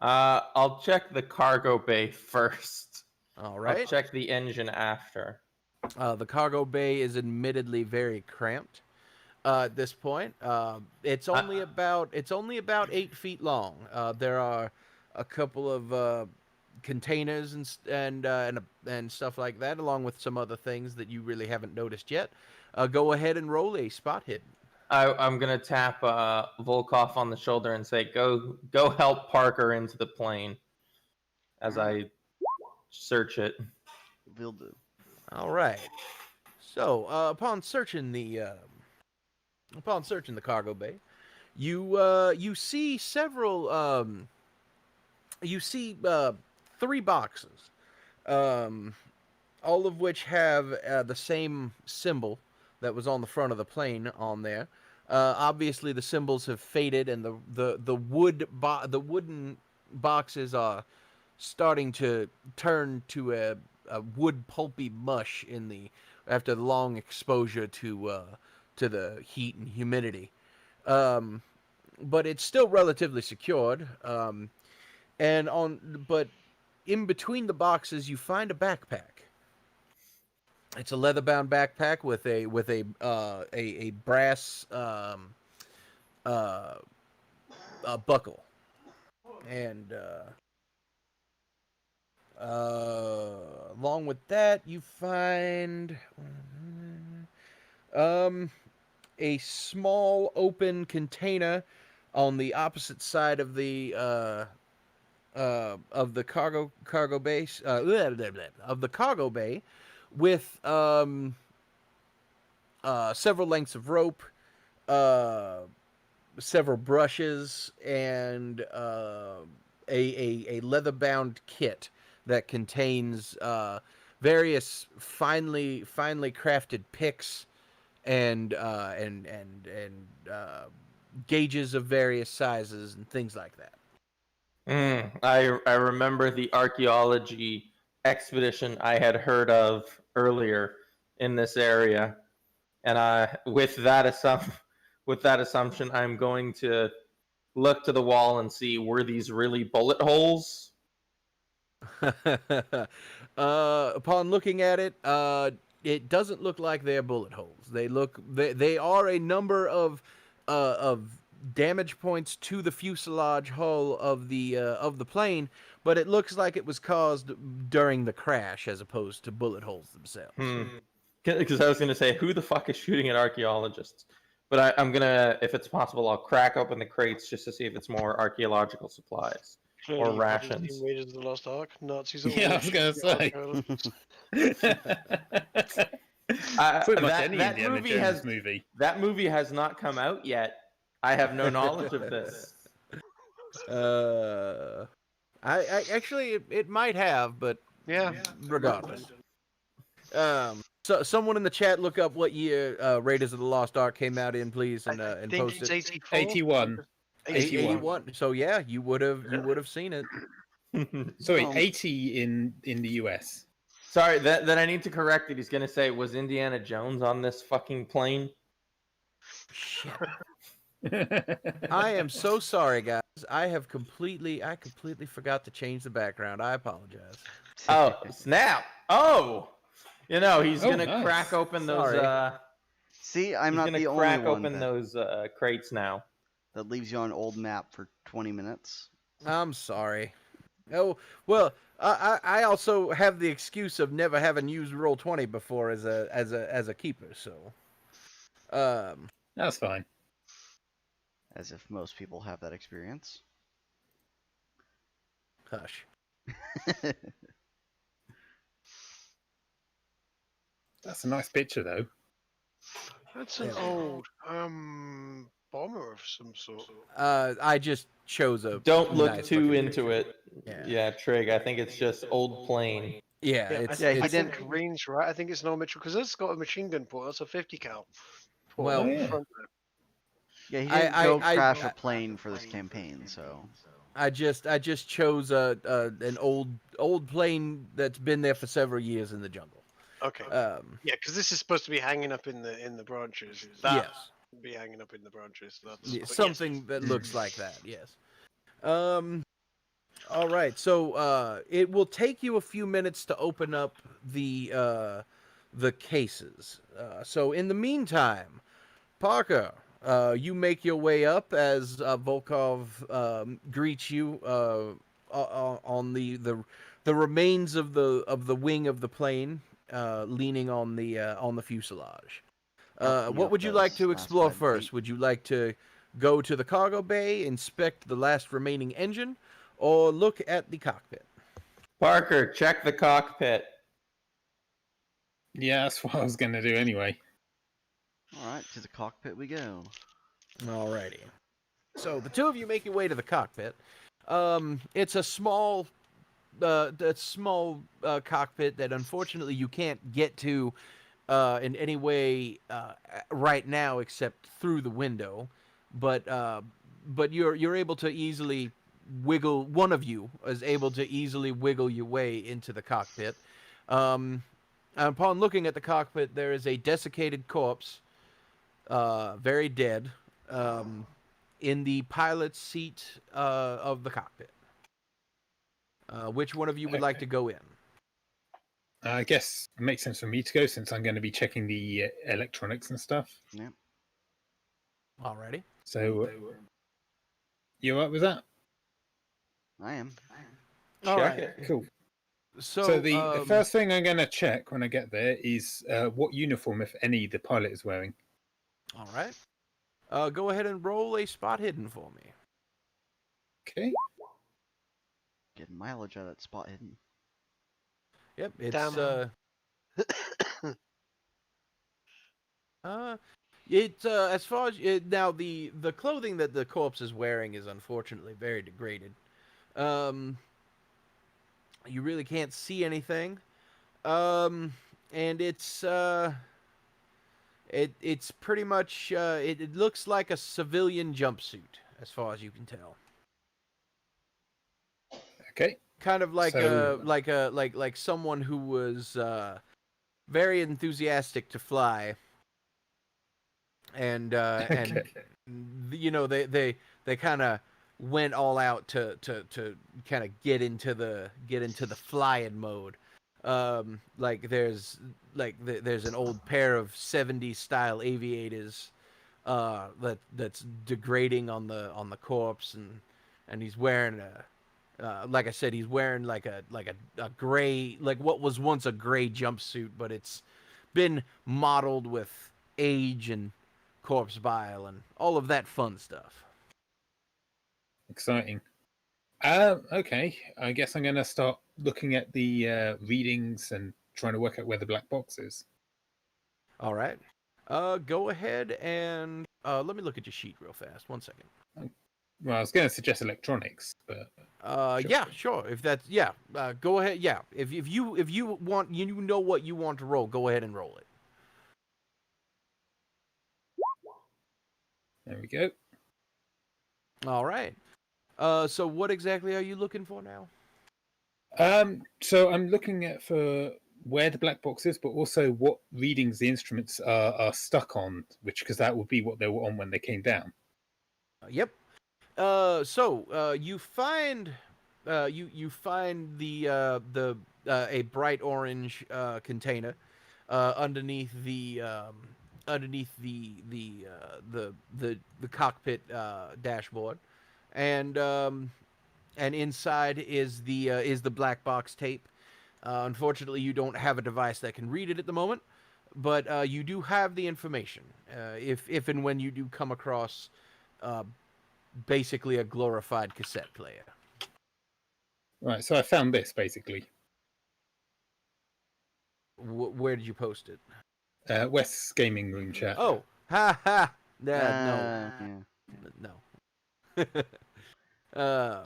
I'll check the cargo bay first. All I'll right. check the engine after. The cargo bay is admittedly very cramped at this point. It's only about 8 feet long. There are a couple of containers and stuff like that, along with some other things that you really haven't noticed yet. Go ahead and roll a spot hidden. I'm gonna tap Volkov on the shoulder and say, "Go help Parker into the plane." As I search it. Will do. All right. So upon searching the cargo bay, you see several. You see 3 boxes, all of which have the same symbol that was on the front of the plane on there. Obviously, the symbols have faded, and the wooden boxes are starting to turn to a wood pulpy mush after the long exposure to the heat and humidity. But it's still relatively secured. But in between the boxes, you find a backpack. It's a leather-bound backpack with a brass buckle, and along with that, you find a small open container on the opposite side of the cargo base of the cargo bay, with several lengths of rope, several brushes, and a leather-bound kit that contains various finely crafted picks and gauges of various sizes and things like that. I remember the archaeology expedition I had heard of earlier in this area, and with that assumption, I'm going to look to the wall and see, were these really bullet holes? Upon looking at it, it doesn't look like they're bullet holes. They are a number of damage points to the fuselage hull of the plane, but it looks like it was caused during the crash as opposed to bullet holes themselves. Because I was going to say, who the fuck is shooting at archaeologists? But I'm going to, if it's possible, I'll crack open the crates just to see if it's more archaeological supplies. Or rations. Raiders of the Lost Ark. Nazis. Yeah, I was going to say. Pretty much any Indiana Jones movie. That movie has not come out yet. I have no knowledge of this. I actually it might have, but Yeah. regardless. So someone in the chat look up what year Raiders of the Lost Ark came out in, please, and think post it's it. 84. 81. 81. So yeah, you would have seen it. Sorry, 80 in the US. Sorry, that I need to correct it. He's going to say, was Indiana Jones on this fucking plane? Shit. I am so sorry, guys. I completely forgot to change the background. I apologize. Oh, snap. Oh! You know, he's going to nice. crack open those... Sorry. See, I'm not the only crack one open those crates now. that leaves you on old map for 20 minutes. I'm sorry. Oh, well, I also have the excuse of never having used Roll20 before as a keeper, so That's fine. As if most people have that experience. hush. That's a nice picture, though. That's an old bomber of some sort. I just chose a Don't look nice too looking into picture. it. Yeah, Trig, I think it's just old plane. Yeah, I it's think range, right? I think it's no Mitchell because it's got a machine gun port. That's a 50 cal. Well, yeah. front Yeah, he I- didn't I- go I- crash I- a plane for this campaign, so I just chose an old plane that's been there for several years in the jungle. Okay. Yeah, because this is supposed to be hanging up in the branches. That Yes. would be hanging up in the branches. That's Yeah, but yes. something that looks like that. Yes. All right. So it will take you a few minutes to open up the cases. So in the meantime, Parker, you make your way up as Volkov greets you on the remains of the wing of the plane, leaning on the fuselage. helping What up would you like those to last explore red first? feet. Would you like to go to the cargo bay, inspect the last remaining engine, or look at the cockpit? Parker, check the cockpit. Yeah, that's what I was going to do anyway. All right, to the cockpit we go. Alrighty. So the two of you make your way to the cockpit. It's a small cockpit that unfortunately you can't get to in any way right now except through the window. But you're able to easily wiggle. One of you is able to easily wiggle your way into the cockpit. Upon looking at the cockpit, there is a desiccated corpse, very dead, in the pilot's seat of the cockpit. Which one of you would like to go in? I guess it makes sense for me to go since I'm going to be checking the electronics and stuff. Yeah. Alrighty. So, you all right with that? I am. All Check right. it. Cool. So, So the first thing I'm going to check when I get there is what uniform, if any, the pilot is wearing. All right. Go ahead and roll a spot hidden for me. Okay. Getting mileage out of that spot hidden. Yep. It's Damn. it's as far as now the clothing that the corpse is wearing is unfortunately very degraded. You really can't see anything. And it's it's pretty much it looks like a civilian jumpsuit as far as you can tell. Okay. Kind of like So- like someone who was very enthusiastic to fly, and Okay. you know they kind of went all out to kind of get into the flying mode. There's an old pair of 70s style aviators that's degrading on the corpse, and he's wearing a like I said, he's wearing like a gray, like what was once a gray jumpsuit, but it's been mottled with age and corpse bile and all of that fun stuff. Exciting. Okay. I guess I'm going to start looking at the readings and trying to work out where the black box is. All right. Go ahead and let me look at your sheet real fast. 1 second. Well, I was going to suggest electronics, but Sure. Yeah, sure. If that's go ahead. Yeah, if you want, you know what you want to roll. Go ahead and roll it. there we go. All right. So what exactly are you looking for now? So I'm looking at for where the black box is, but also what readings the instruments are stuck on, which because that would be what they were on when they came down. Yep. So you find you find the a bright orange container underneath the cockpit dashboard, and inside is the black box tape. Unfortunately, you don't have a device that can read it at the moment, but you do have the information. If and when you do come across basically a glorified cassette player. Right. So I found this basically. Where did you post it? West's gaming room chat. Oh, ha ha! No, Yeah. no.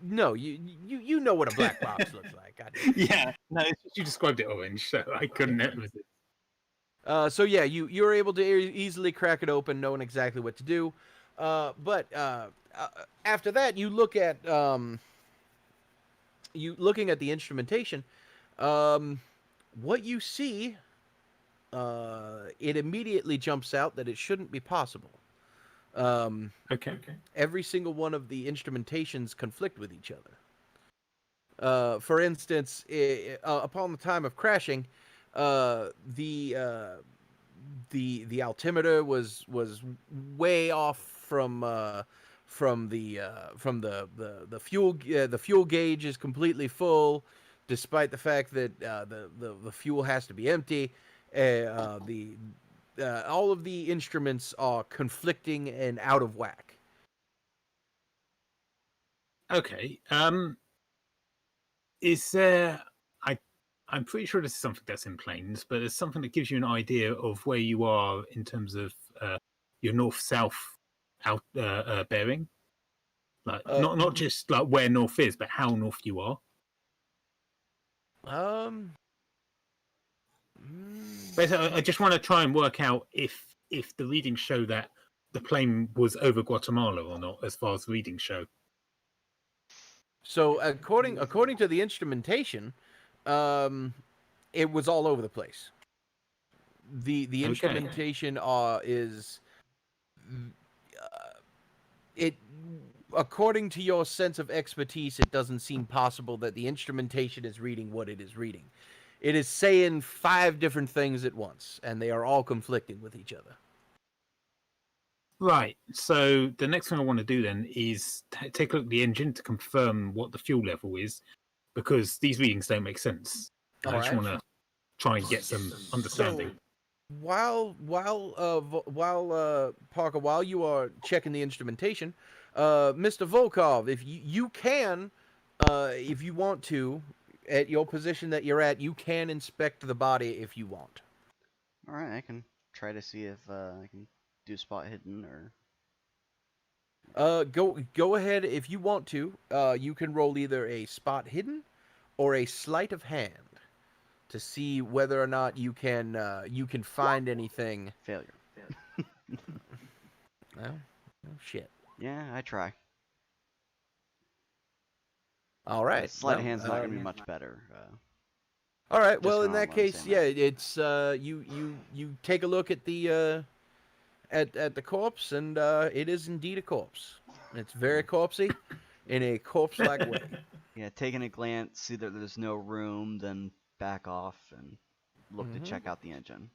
No. You know what a black box looks like. God damn it. Yeah. No, it's just you described it orange, so I couldn't resist. So yeah, you're able to easily crack it open, knowing exactly what to do. But after that, you look at looking at the instrumentation. What you see, it immediately jumps out that it shouldn't be possible. Okay. Every single one of the instrumentations conflict with each other. For instance, upon the time of crashing, the altimeter was way off from the fuel. The fuel gauge is completely full, despite the fact that the fuel has to be empty. The All of the instruments are conflicting and out of whack. Okay. Is there? I'm pretty sure this is something that's in planes, but it's something that gives you an idea of where you are in terms of your north-south out bearing. Like not just like where north is, but how north you are. Basically, I just want to try and work out if the readings show that the plane was over Guatemala or not, as far as readings show. So according to the instrumentation, it was all over the place. The instrumentation is it according to your sense of expertise, it doesn't seem possible that the instrumentation is reading what it is reading. It is saying 5 different things at once, and they are all conflicting with each other. Right. So the next thing I want to do then is take a look at the engine to confirm what the fuel level is, because these readings don't make sense. I just want to try and get some understanding. So, Parker, while you are checking the instrumentation, Mr. Volkov, if you can, if you want to, at your position that you're at, you can inspect the body if you want. All right, I can try to see if I can do spot hidden or. Go ahead if you want to. You can roll either a spot hidden or a sleight of hand to see whether or not you can find anything. Failure. Well, shit. Yeah, I try. All right. Sleight of hand's not gonna be much better. All right. Well, just in that not case, saying yeah, it's you take a look at the at the corpse, and it is indeed a corpse. It's very corpsey, in a corpse-like way. Yeah, taking a glance, see that there's no room, then back off and look to check out the engine.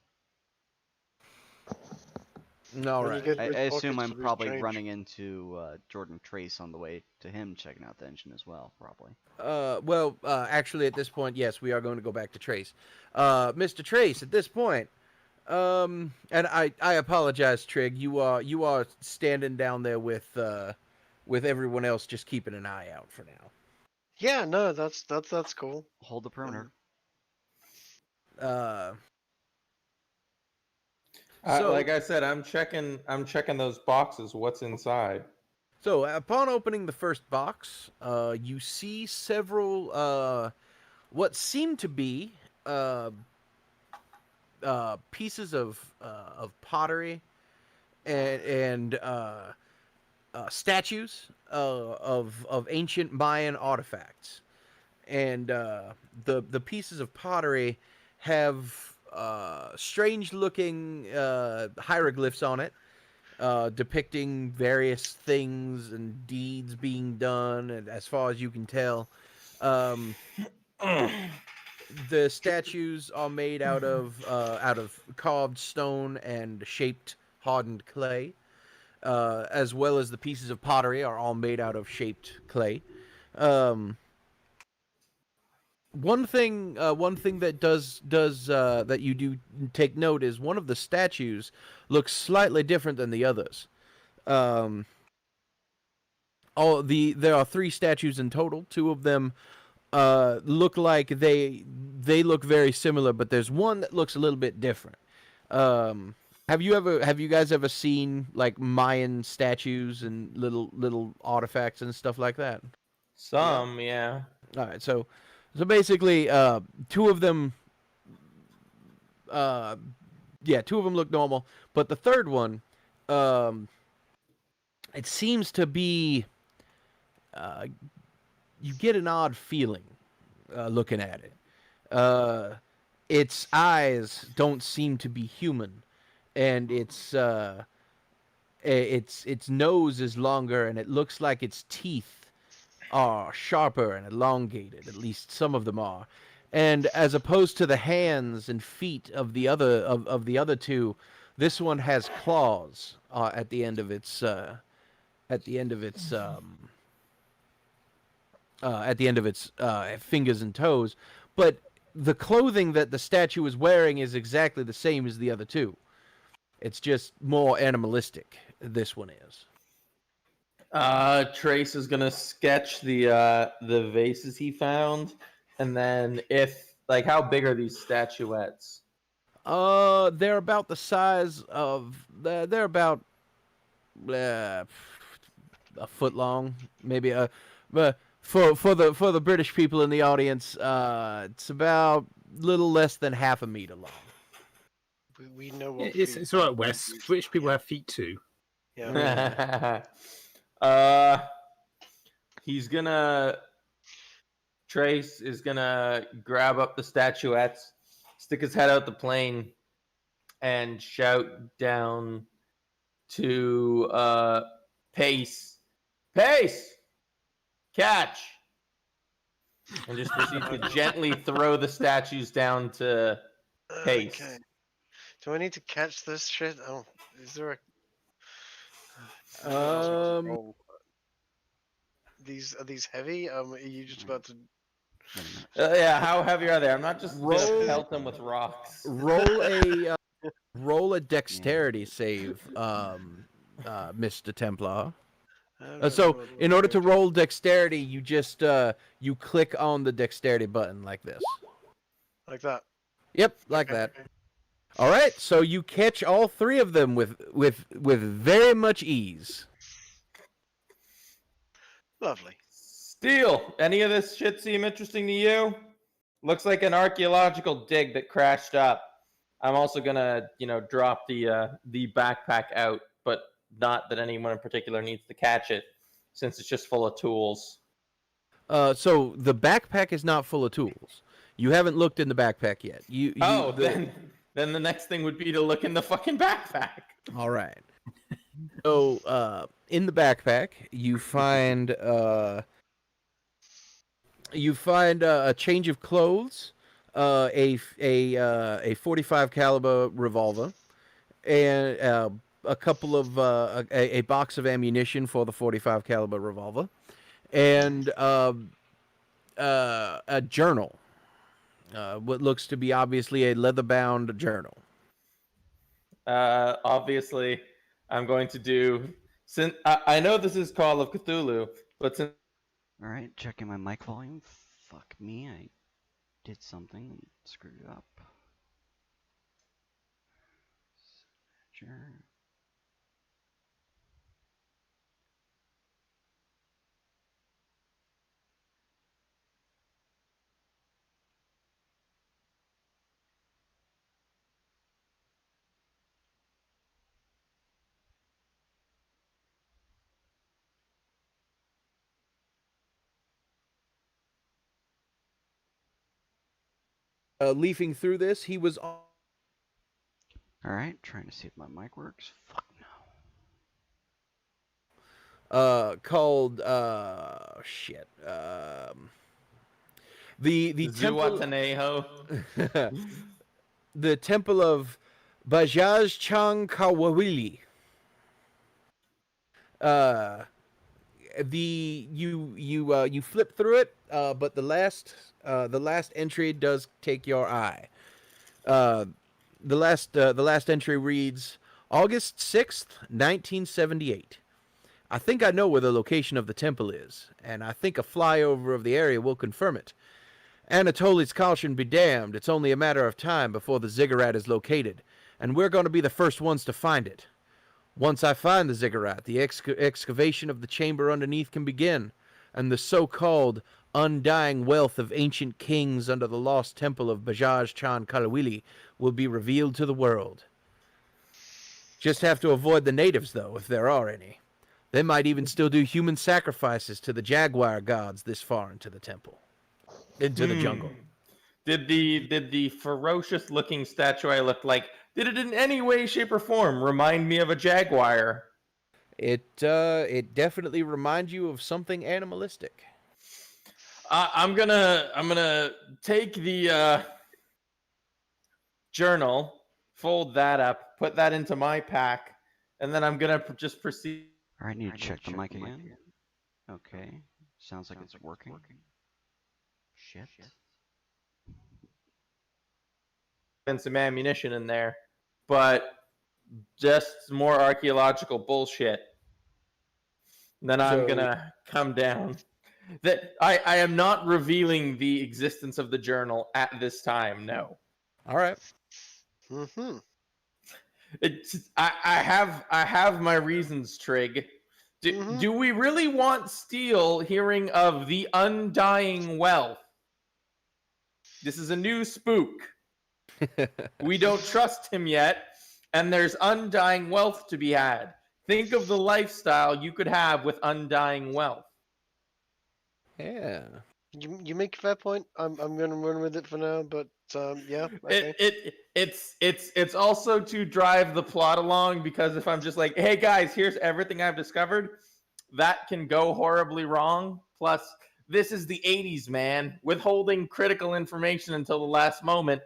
All right. Get I big assume pockets I'm to lose probably change. running into Jordan Trace on the way to him checking out the engine as well, probably. Well, actually, at this point, yes, we are going to go back to Trace. Mr. Trace, at this point, and I apologize, Trig. You are standing down there with everyone else, just keeping an eye out for now. Yeah, no, that's cool. Hold the perimeter. So, Like I said, I'm checking those boxes. What's inside? So, upon opening the first box, you see several what seem to be pieces of pottery and statues of ancient Mayan artifacts, and the pieces of pottery have strange-looking hieroglyphs on it, depicting various things and deeds being done, and as far as you can tell, the statues are made out of carved stone and shaped hardened clay, as well as the pieces of pottery are all made out of shaped clay. One thing that does that you do take note is one of the statues looks slightly different than the others. There are 3 statues in total. 2 of them look like they look very similar, but there's one that looks a little bit different. Have you guys ever seen like Mayan statues and little artifacts and stuff like that? Some, yeah. All right, so basically, 2 of them two of them look normal, but the third one, it seems to be. You get an odd feeling looking at it. Its eyes don't seem to be human, and its nose is longer, and it looks like its teeth are sharper and elongated. At least some of them are. And as opposed to the hands and feet of the other two, this one has claws at the end of its fingers and toes. But the clothing that the statue is wearing is exactly the same as the other two. It's just more animalistic. This one is. Trace is gonna sketch the vases he found, and then how big are these statuettes? They're about the size of they're about a foot long, maybe for the British people in the audience, it's about little less than half a meter long. We know what It's all right, Wes. British people have feet too. Yeah. Trace is gonna grab up the statuettes, stick his head out the plane, and shout down to Pace, catch, and just proceed to gently throw the statues down to Pace. Okay. Do I need to catch this shit? Oh, is there a? Roll. Are these heavy? Are you just about to? Yeah, how heavy are they? I'm not just Roll- gonna pelt them with rocks. Roll a dexterity save, Mr. Templar. So in order to roll dexterity, you just you click on the dexterity button like this. Like that. Yep, like that. All right, so you catch all three of them with very much ease. Lovely. Steel, any of this shit seem interesting to you? Looks like an archaeological dig that crashed up. I'm also gonna, drop the backpack out, but not that anyone in particular needs to catch it, since it's just full of tools. So the backpack is not full of tools. You haven't looked in the backpack yet. Then the next thing would be to look in the fucking backpack. All right. So in the backpack, you find a change of clothes, a 45 caliber revolver, and a couple of a box of ammunition for the 45 caliber revolver, and a journal. What looks to be obviously a leather-bound journal. Obviously, I'm going to do. Since I know this is Call of Cthulhu, but since. All right, checking my mic volume. Fuck me, I did something and screwed it up. Sure. Leafing through this, he was All right, trying to see if my mic works. Fuck no. called shit. The temple. Zuatanejo. The temple of Bajaj Chang Kawawili. You flip through it, but the last entry does take your eye. The last entry reads August 6th, 1978. I think I know where the location of the temple is, and I think a flyover of the area will confirm it. Anatoly's caution be damned, it's only a matter of time before the ziggurat is located, and we're going to be the first ones to find it. Once I find the ziggurat, the excavation of the chamber underneath can begin, and the so-called undying wealth of ancient kings under the lost temple of Bajaj Chan Kalawili will be revealed to the world. Just have to avoid the natives, though, if there are any. They might even still do human sacrifices to the jaguar gods this far into the temple, into the jungle. Did the ferocious looking statue I looked like? Did it in any way, shape, or form remind me of a jaguar? It definitely reminds you of something animalistic. I'm gonna take the journal, fold that up, put that into my pack, and then I'm gonna just proceed. All right, I need to check the mic again. Okay, sounds like it's working. Shit. And some ammunition in there, but just more archaeological bullshit. Then I'm gonna come down. That I am not revealing the existence of the journal at this time. No. All right. Mm-hmm. I have my reasons, Trig. Do we really want Steele hearing of the undying wealth? This is a new spook. We don't trust him yet, and there's undying wealth to be had. Think of the lifestyle you could have with undying wealth. Yeah. You make a fair point. I'm gonna run with it for now, but yeah. Okay. It's also to drive the plot along, because if I'm just like, hey guys, here's everything I've discovered, that can go horribly wrong. Plus, this is the 80s, man. Withholding critical information until the last moment,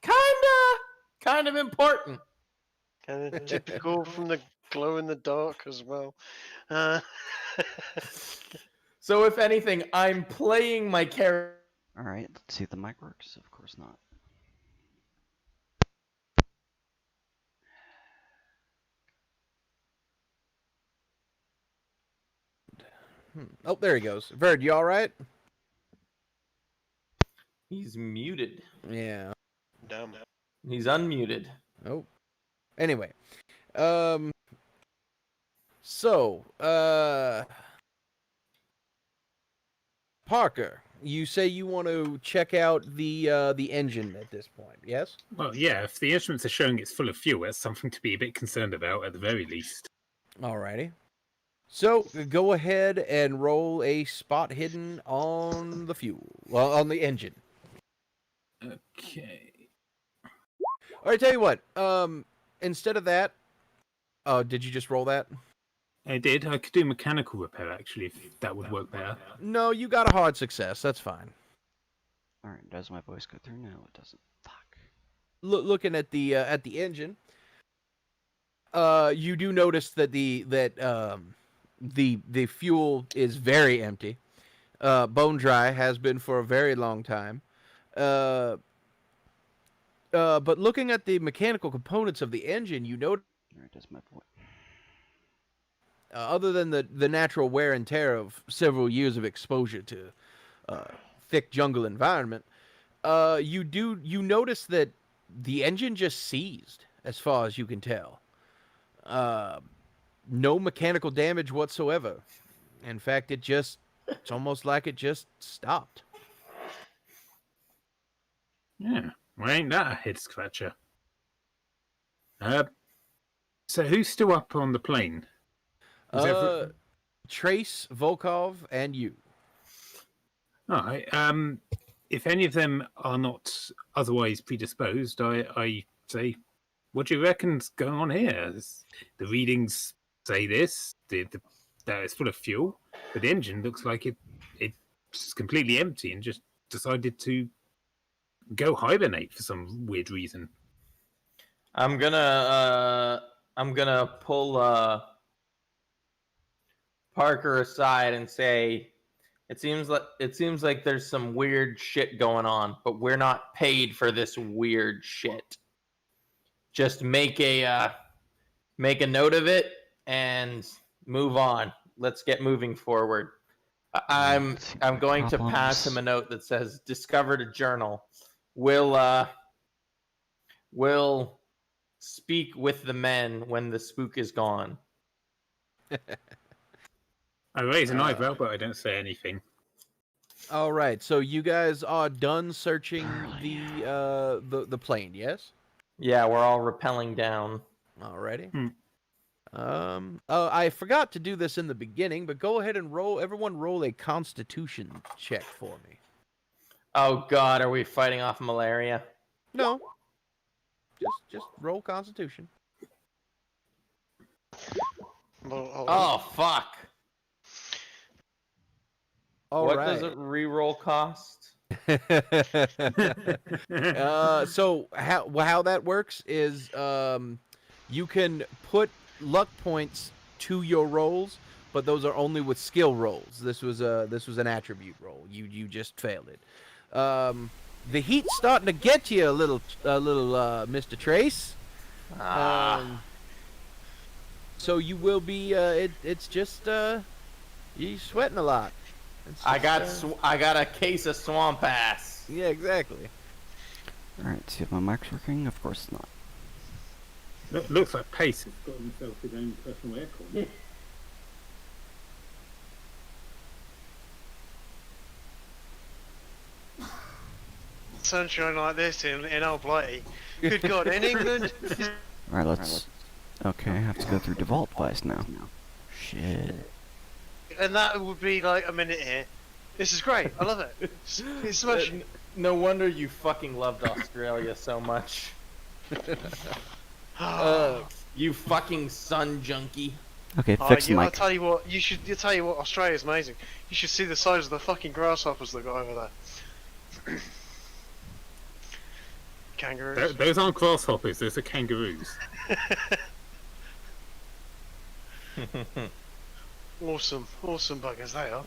kind of important. Kind of typical from the glow in the dark as well. So if anything, I'm playing my character. All right, let's see if the mic works. Of course not. Oh, there he goes. Verd, you all right? He's muted. Yeah. Damn. He's unmuted. Oh. Anyway. So, Parker, you say you want to check out the engine at this point, yes? Well, yeah, if the instruments are showing it's full of fuel, that's something to be a bit concerned about at the very least. Alrighty. So, go ahead and roll a spot hidden on the fuel. Well, on the engine. Okay. Alright, tell you what. Instead of that... Oh, did you just roll that? I did. I could do mechanical repair, actually, if that would work better. No, you got a hard success. That's fine. All right, does my voice go through? No, it doesn't. Fuck. Looking at the engine, you do notice that the fuel is very empty. Bone dry, has been for a very long time. But looking at the mechanical components of the engine, you notice. All right, does my voice? Other than the natural wear and tear of several years of exposure to thick jungle environment, you notice that the engine just seized, as far as you can tell. No mechanical damage whatsoever. In fact, it's almost like it just stopped. Yeah, well, ain't that a head scratcher? So who's still up on the plane? Trace, Volkov, and you. All right. If any of them are not otherwise predisposed, I say, what do you reckon's going on here? The readings say this, that it's full of fuel, but the engine looks like it's completely empty and just decided to go hibernate for some weird reason. I'm gonna pull Parker aside and say, it seems like there's some weird shit going on, but we're not paid for this weird shit. Just make a note of it and move on. Let's get moving forward. I'm going to pass him a note that says, "Discovered a journal. We'll speak with the men when the spook is gone." I raise an eyebrow, but I don't say anything. All right, so you guys are done searching the plane, yes? Yeah, we're all rappelling down. Alrighty. I forgot to do this in the beginning, but go ahead and roll. Everyone, roll a Constitution check for me. Oh God, are we fighting off malaria? No, just roll Constitution. Well, hold on. Oh fuck. All What right. does a reroll cost? So how that works is you can put luck points to your rolls, but those are only with skill rolls. This was an attribute roll. You just failed it. The heat's starting to get you a little, Mr. Trace. So you will be. It's just you're sweating a lot. It's I just, got a case of swamp ass. yeah, exactly. Alright, see if my mic's working. Of course not. Looks like Pace has got himself his own personal aircon. Sunshine like this in old Blighty. Good God, in England? Alright, let's... Okay, I have to go through default twice now. Shit. And that would be like a minute here. This is great. I love it. It's smashing. No wonder you fucking loved Australia so much. You fucking sun junkie. Okay, fix the I'll mic. tell you what. I'll tell you what. Australia's amazing. You should see the size of the fucking grasshoppers they got over there. Kangaroos. Those aren't grasshoppers, those are kangaroos. Awesome buggers they are.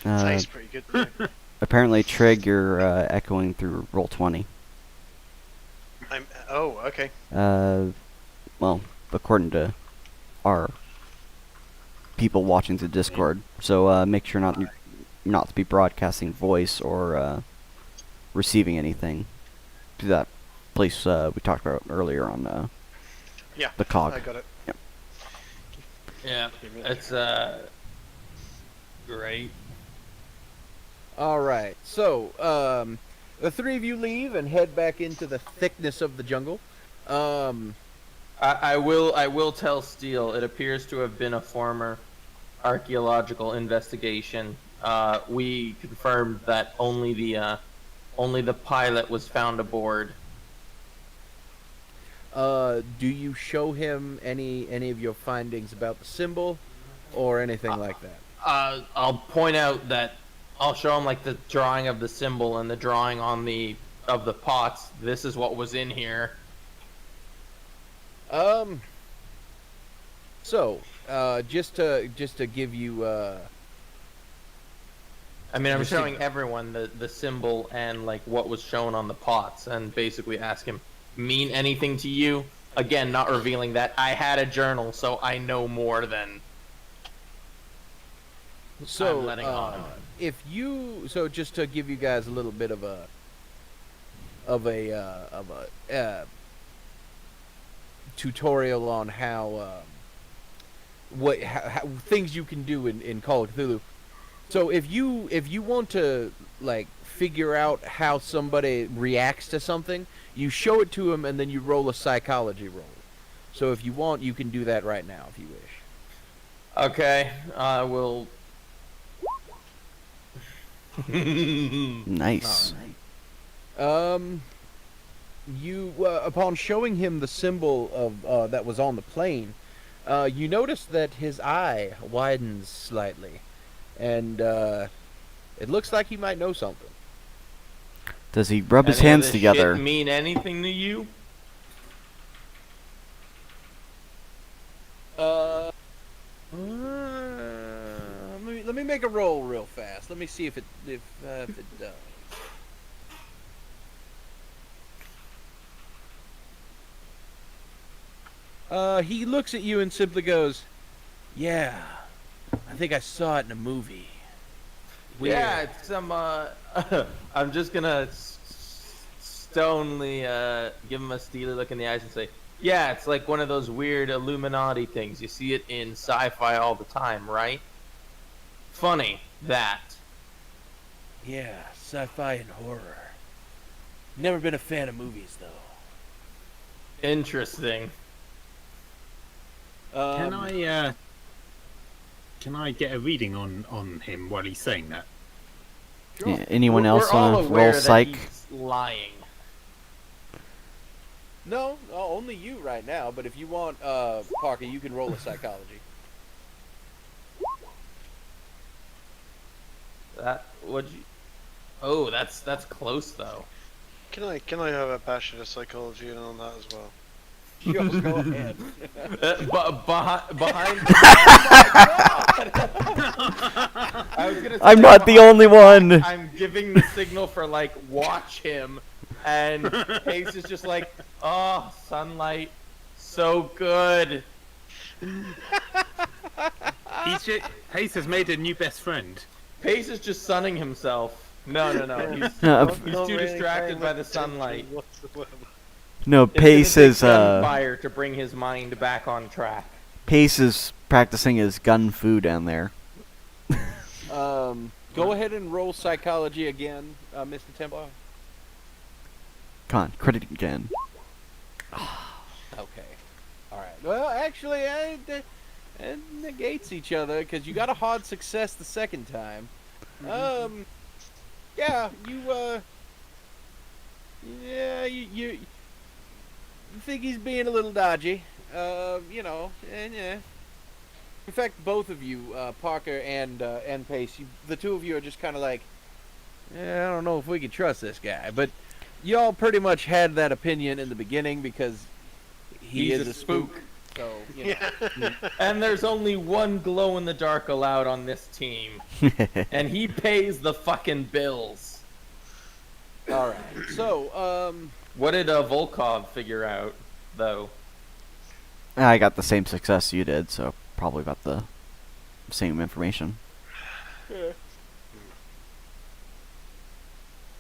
Uh, Tastes pretty good too. apparently, Trig, you're echoing through roll 20. Oh, okay. Well, according to our people watching the Discord, so make sure not to be broadcasting voice or receiving anything to that place we talked about earlier on Yeah. the cog. I got it. Yep. Yeah, it's great. All right. So, the three of you leave and head back into the thickness of the jungle. I will tell Steele it appears to have been a former archaeological investigation. We confirmed that only the pilot was found aboard. Do you show him any of your findings about the symbol or anything like that? I'll point out that I'll show him like the drawing of the symbol and the drawing on the pots. This is what was in here. So, just to give you, I mean, I'm Just showing everyone the symbol and like what was shown on the pots, and basically ask him, mean anything to you? Again, not revealing that I had a journal, so I know more than. so, I'm letting on. so just to give you guys a little bit of a tutorial on how things you can do in Call of Cthulhu. So if you want to like figure out how somebody reacts to something, you show it to him and then you roll a psychology roll. So if you want, you can do that right now if you wish. Okay, I will. Nice. You upon showing him the symbol of that was on the plane, you notice that his eye widens slightly, and it looks like he might know something. Does he rub his Any of hands this together? shit mean anything to you? Let me make a roll real fast. Let me see if it does. He looks at you and simply goes, "Yeah, I think I saw it in a movie." Weird. Yeah, it's some. I'm just gonna stonily give him a steely look in the eyes and say, "Yeah, it's like one of those weird Illuminati things. You see it in sci-fi all the time, right? Funny that." Yeah, sci-fi and horror. Never been a fan of movies though. Interesting. Can I get a reading on him while he's saying that? Sure. Yeah, anyone We're else all want to aware roll that psych? he's lying. No, only you right now. But if you want, Parker, you can roll a psychology. That would you? Oh, that's close though. Can I have a passionate psychology in on that as well? Sure, go ahead. Behind. I was gonna say I'm not the behind only back, one. I'm giving the signal for like watch him, and Pace is just like, oh, sunlight, so good. Pace has made a new best friend. Pace is just sunning himself. No. He's No, He's too distracted by the sunlight. Whatsoever. no, It's gonna Pace take is gunfire to bring his mind back on track. Pace is practicing his gun fu down there. Go ahead and roll psychology again, Mr. Templar. Come on, credit again. Okay. All right. Well, actually, it negates each other because you got a hard success the second time. Yeah, you think he's being a little dodgy. And yeah. In fact, both of you, Parker and Pace, the two of you are just kind of like, I don't know if we can trust this guy. But y'all pretty much had that opinion in the beginning because He's is a a spook. So, And there's only one glow in the dark allowed on this team, and he pays the fucking bills. All right. So, What did Volkov figure out, though? I got the same success you did, so probably about the same information.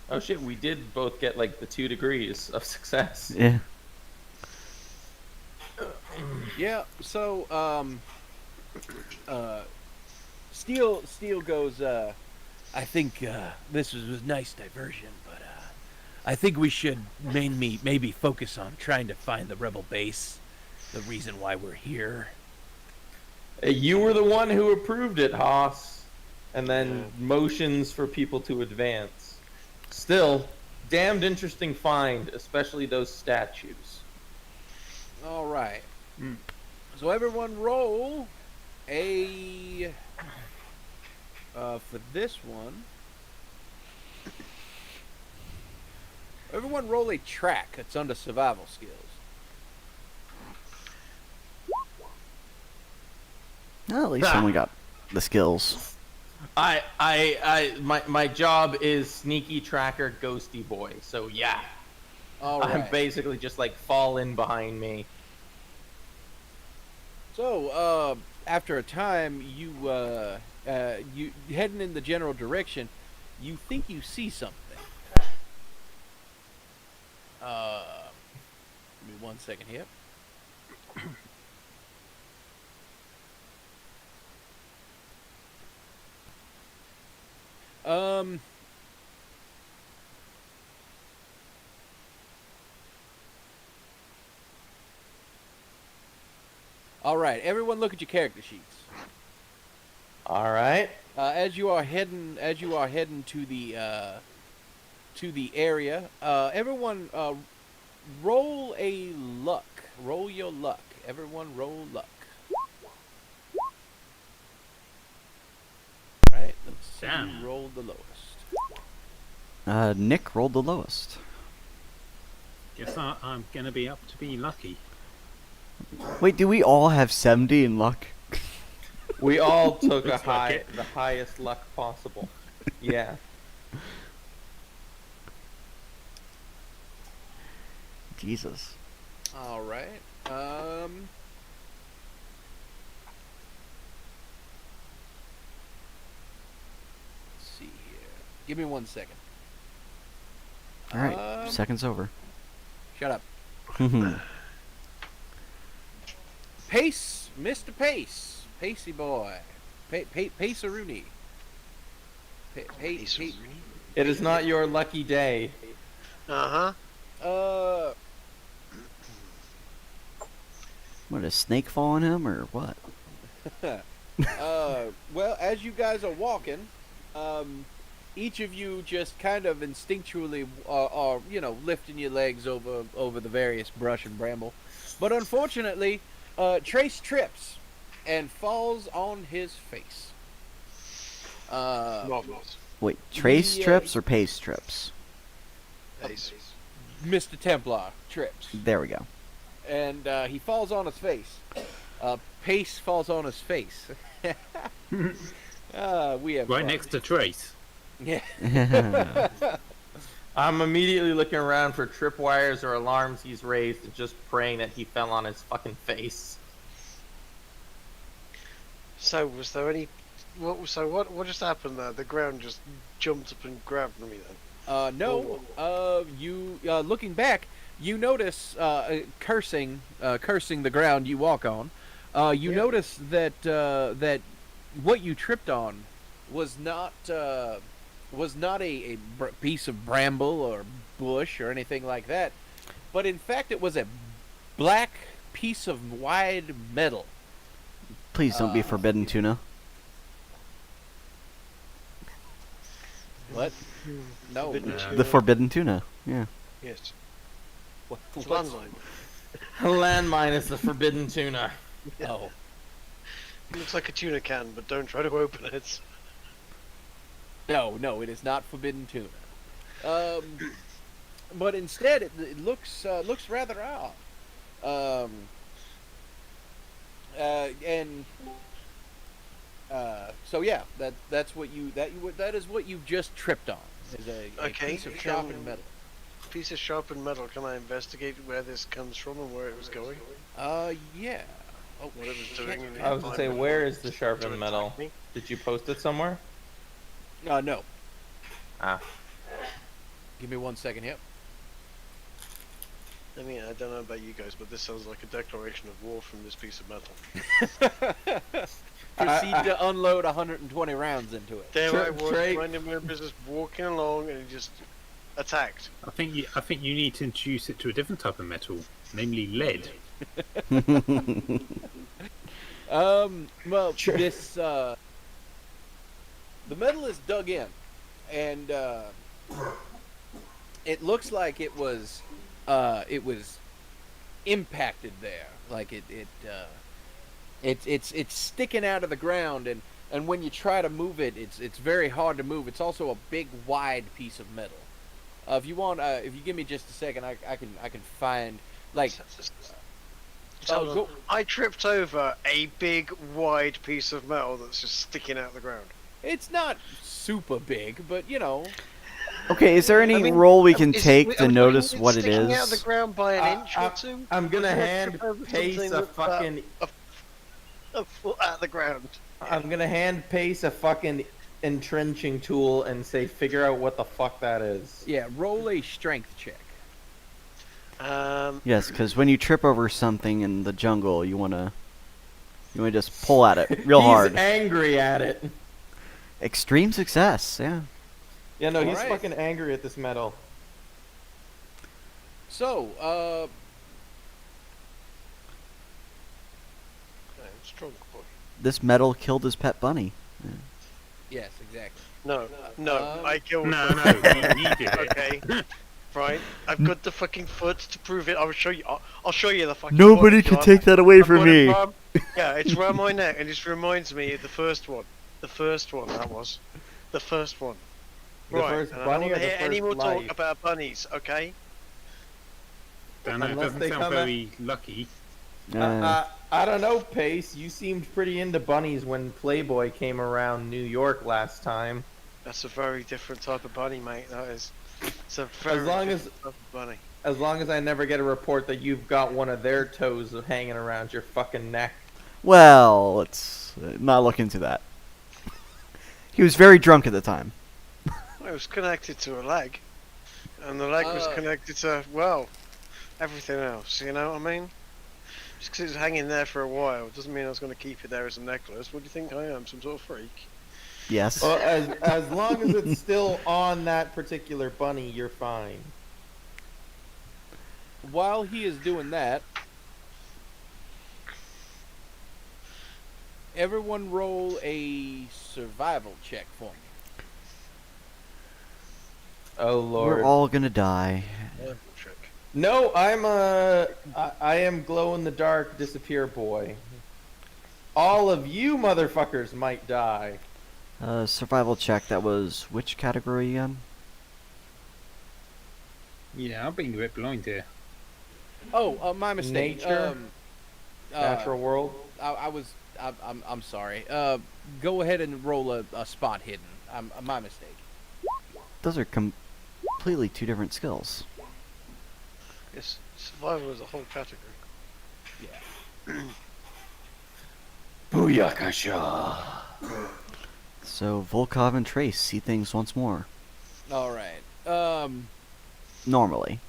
Oh shit, we did both get like the 2 degrees of success. Yeah. yeah. So, Steel goes. I think this was a nice diversion, but I think we should maybe focus on trying to find the rebel base. The reason why we're here. You were the one who approved it, Haas, and then motions for people to advance. Still, damned interesting find, especially those statues. All right. So everyone roll a for this one. Everyone roll a track. It's under survival skills. Well, at least someone got the skills. My job is sneaky tracker, ghosty boy. So yeah, All right. I'm basically just like fall in behind me. So, after a time, you heading in the general direction, you think you see something. Give me 1 second here. All right, everyone, look at your character sheets. All right. As you are heading to the area, everyone roll a luck. Roll your luck. Everyone, roll luck. Right. Let's see Damn. who rolled the lowest. Nick rolled the lowest. Guess I'm gonna be up to be lucky. Wait, do we all have 70 in luck? We all took Looks like the highest luck possible. Yeah. Jesus. All right. Let's see here. Give me 1 second. All right, seconds over. Shut up. Pace, Mr. Pace, Pacey boy, Paceroonie. It is not your lucky day. Uh-huh. What What, a snake fall on him or what? Well, as you guys are walking, each of you just kind of instinctually are lifting your legs over the various brush and bramble. But unfortunately, Trace trips and falls on his face. Marvelous. Wait, trace He, trips or pace trips? Ace. Mr. Templar trips. There we go. And he falls on his face. Pace falls on his face. We have Right fun. next to Trace. Yeah. I'm immediately looking around for tripwires or alarms he's raised, and just praying that he fell on his fucking face. So was there any? What just happened there? The ground just jumped up and grabbed me then. No. You looking back, you notice cursing the ground you walk on. You notice that that what you tripped on was not a piece of bramble or bush or anything like that, but in fact it was a black piece of wide metal. Please don't be forbidden tuna. What? No. Forbidden The forbidden tuna. Yeah. Yes. It's What's- landmine. Landmine is the forbidden tuna. Oh. It looks like a tuna can, but don't try to open it. No, it is not forbidden tuna. But instead, it looks rather odd. So yeah, that is what you just tripped on. Is a Okay, piece of sharpened metal. Piece of sharpened metal. Can I investigate where this comes from and where it was going? Yeah. Oh, What it was shit. doing? In I was gonna say, environment where is the to sharpened attack metal? me? Did you post it somewhere? No. Ah. Give me 1 second. Yep. I mean, I don't know about you guys, but this sounds like a declaration of war from this piece of metal. Proceed to unload 120 rounds into it. There I was, Trey- minding my business, walking along, and he just attacked. I think you need to introduce it to a different type of metal, namely lead. Well, Sure. this the metal is dug in, and it looks like it was impacted there. Like it's sticking out of the ground, and when you try to move it, it's very hard to move. It's also a big, wide piece of metal. If you want, if you give me just a second, I can find like. Hold on. Go. I tripped over a big, wide piece of metal that's just sticking out the ground. It's not super big, but Okay, is there any I mean, role we can is- take are to we notice talking what it sticking out of the is? ground by an inch or two? I'm gonna We're gonna hand trip over Pace something a that's fucking. a foot out of the ground. I'm gonna hand Pace a fucking entrenching tool and say, figure out what the fuck that is. yeah, roll a strength check. Yes, because when you trip over something in the jungle, you wanna just pull at it real He's hard. angry at it. Extreme success, yeah. Yeah, no, he's Alright. fucking angry at this metal. So, Strong boy. This metal killed his pet bunny. yes, exactly. No, I killed No, him. he did it. Okay, right. I've got the fucking foot to prove it. I'll show you. I'll show you the fucking. Nobody foot, can John. take that away I've from got it me. yeah, it's around my neck, and it just reminds me of the first one. The first one that was. The first one. The right. first and I bunny don't or want to the hear any more first talk life? about bunnies, okay? Don't know, it Unless doesn't they sound come at- very lucky. I don't know, Pace. You seemed pretty into bunnies when Playboy came around New York last time. That's a very different type of bunny, mate. That is. It's a very long as- different type of bunny. As long as I never get a report that you've got one of their toes hanging around your fucking neck. Well, let's not look into that. He was very drunk at the time. It was connected to a leg, and the leg was connected to, well, everything else. You know what I mean? Just because it was hanging there for a while doesn't mean I was going to keep it there as a necklace. What do you think I am? Some sort of freak? Yes. Well, as long as it's still on that particular bunny, you're fine. While he is doing that, Everyone roll a survival check for me. Oh lord. We're all gonna die. Trick. No, I am glow in the dark disappear boy. All of you motherfuckers might die. Survival check. That was which category again? Yeah, I'm being a bit blind here. Oh, my mistake. Nature? Natural world. I'm sorry. Go ahead and roll a spot hidden. My mistake. Those are completely two different skills. Yes, survival is a whole category. Yeah. Booyakasha. So Volkov and Trace see things once more. All right. Normally.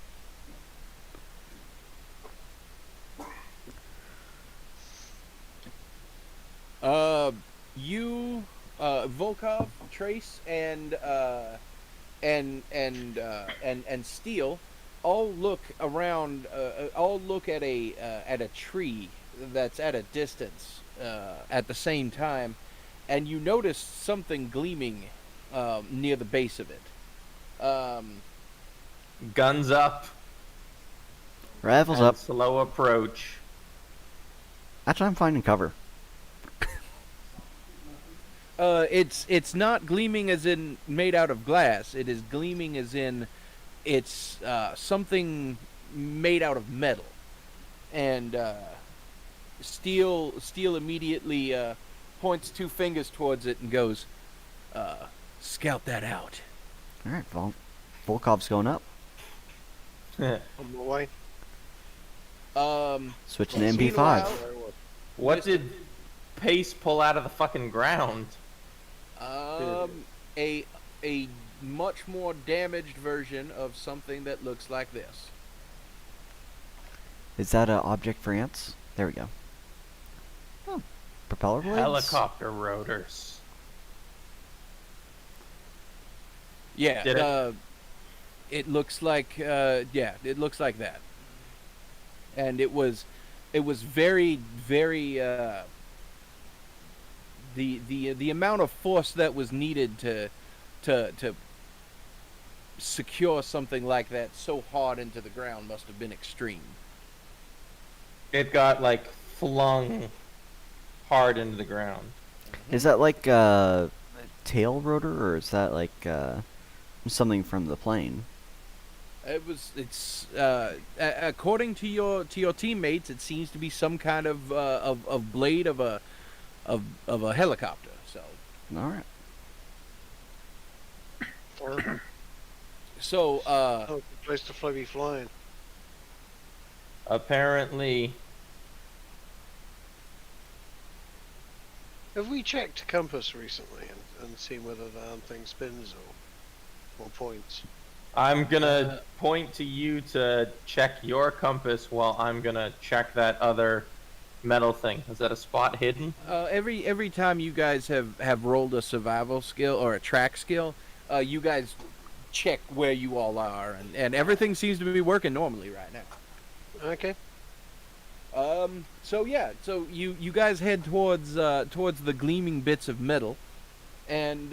You, Volkov, Trace, and Steel all look around. All look at a tree that's at a distance at the same time, and you notice something gleaming near the base of it. Guns up. Rifles and up. Slow approach. Actually, I'm finding cover. It's not gleaming as in made out of glass. It is gleaming as in it's something made out of metal. And Steel immediately points two fingers towards it and goes, "Scout that out." All right, Volkov's going up. On the way. Switching to MP5. Meanwhile, What did Pace pull out of the fucking ground? A much more damaged version of something that looks like this. Is that an object for ants? There we go. Oh, propeller blades? Helicopter rotors. Yeah, Did it looks like it looks like that. And it was very the amount of force that was needed to secure something like that so hard into the ground must have been extreme. It got like flung hard into the ground. Is that like a tail rotor, or is that like something from the plane? It's according to your teammates, it seems to be some kind of blade of a helicopter. So All right. so Oh, good place to be flying. Apparently, Have we checked compass recently and seen whether the thing spins or points? I'm gonna point to you to check your compass while I'm gonna check that other metal thing. Is that a spot hidden? every time you guys have rolled a survival skill or a track skill, you guys check where you all are, and everything seems to be working normally right now. Okay. So you guys head towards the gleaming bits of metal, and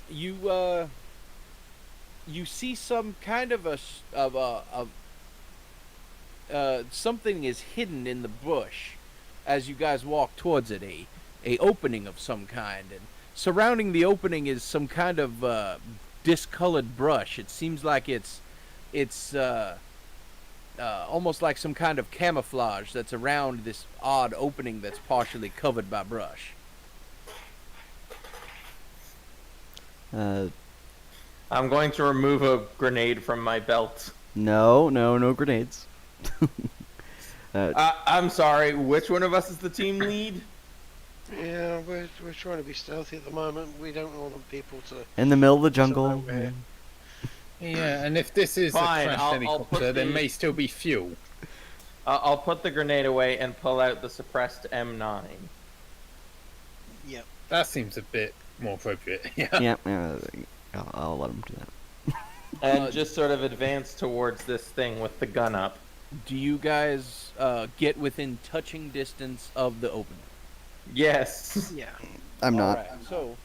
you see some kind of something is hidden in the bush as you guys walk towards it, a opening of some kind, and surrounding the opening is some kind of discolored brush. It seems like it's almost like some kind of camouflage that's around this odd opening that's partially covered by brush. I'm going to remove a grenade from my belt. No grenades. I'm sorry, which one of us is the team lead? Yeah, we're trying to be stealthy at the moment. We don't want people to. In the middle of the jungle. nowhere. Yeah, and if this is Fine, a crash I'll helicopter, put there the- may still be fuel. I'll put the grenade away and pull out the suppressed M9. Yep. That seems a bit more appropriate. Yeah. Yeah, I'll let him do that. And just sort of advance towards this thing with the gun up. Do you guys get within touching distance of the opening? Yes. Yeah. I'm All not. right. So,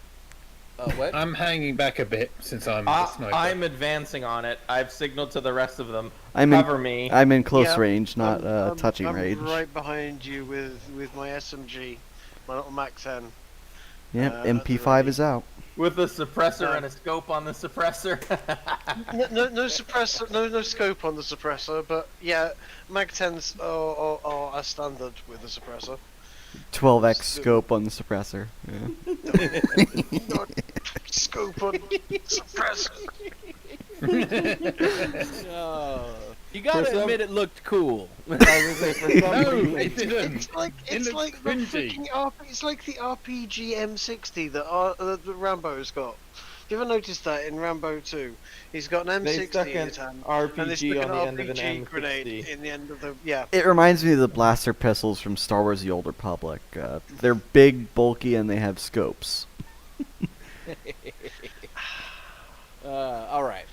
what? I'm hanging back a bit since I'm the sniper. I'm advancing on it. I've signaled to the rest of them. I'm Cover me. I'm in close Yeah, range, not touching I'm range. right behind you with my SMG, my little Mac 10. Yep, at the MP5 ready. is out. With a suppressor and a scope on the suppressor. No suppressor, no scope on the suppressor, but yeah, Mag 10s are standard with the suppressor. 12x scope on the suppressor. Yeah. Not scope on suppressor. You gotta some- admit it looked cool. I was gonna say, for some No, reason- it didn't. It's like It looks the cringy. freaking it's like the RPG M60 that Rambo's got. You ever noticed that in Rambo 2? He's got an They M60 stuck in an his hand, and they stuck RPG an on the end of an RPG grenade M60. in the end of the yeah. It reminds me of the blaster pistols from Star Wars: The Old Republic. They're big, bulky, and they have scopes. All right.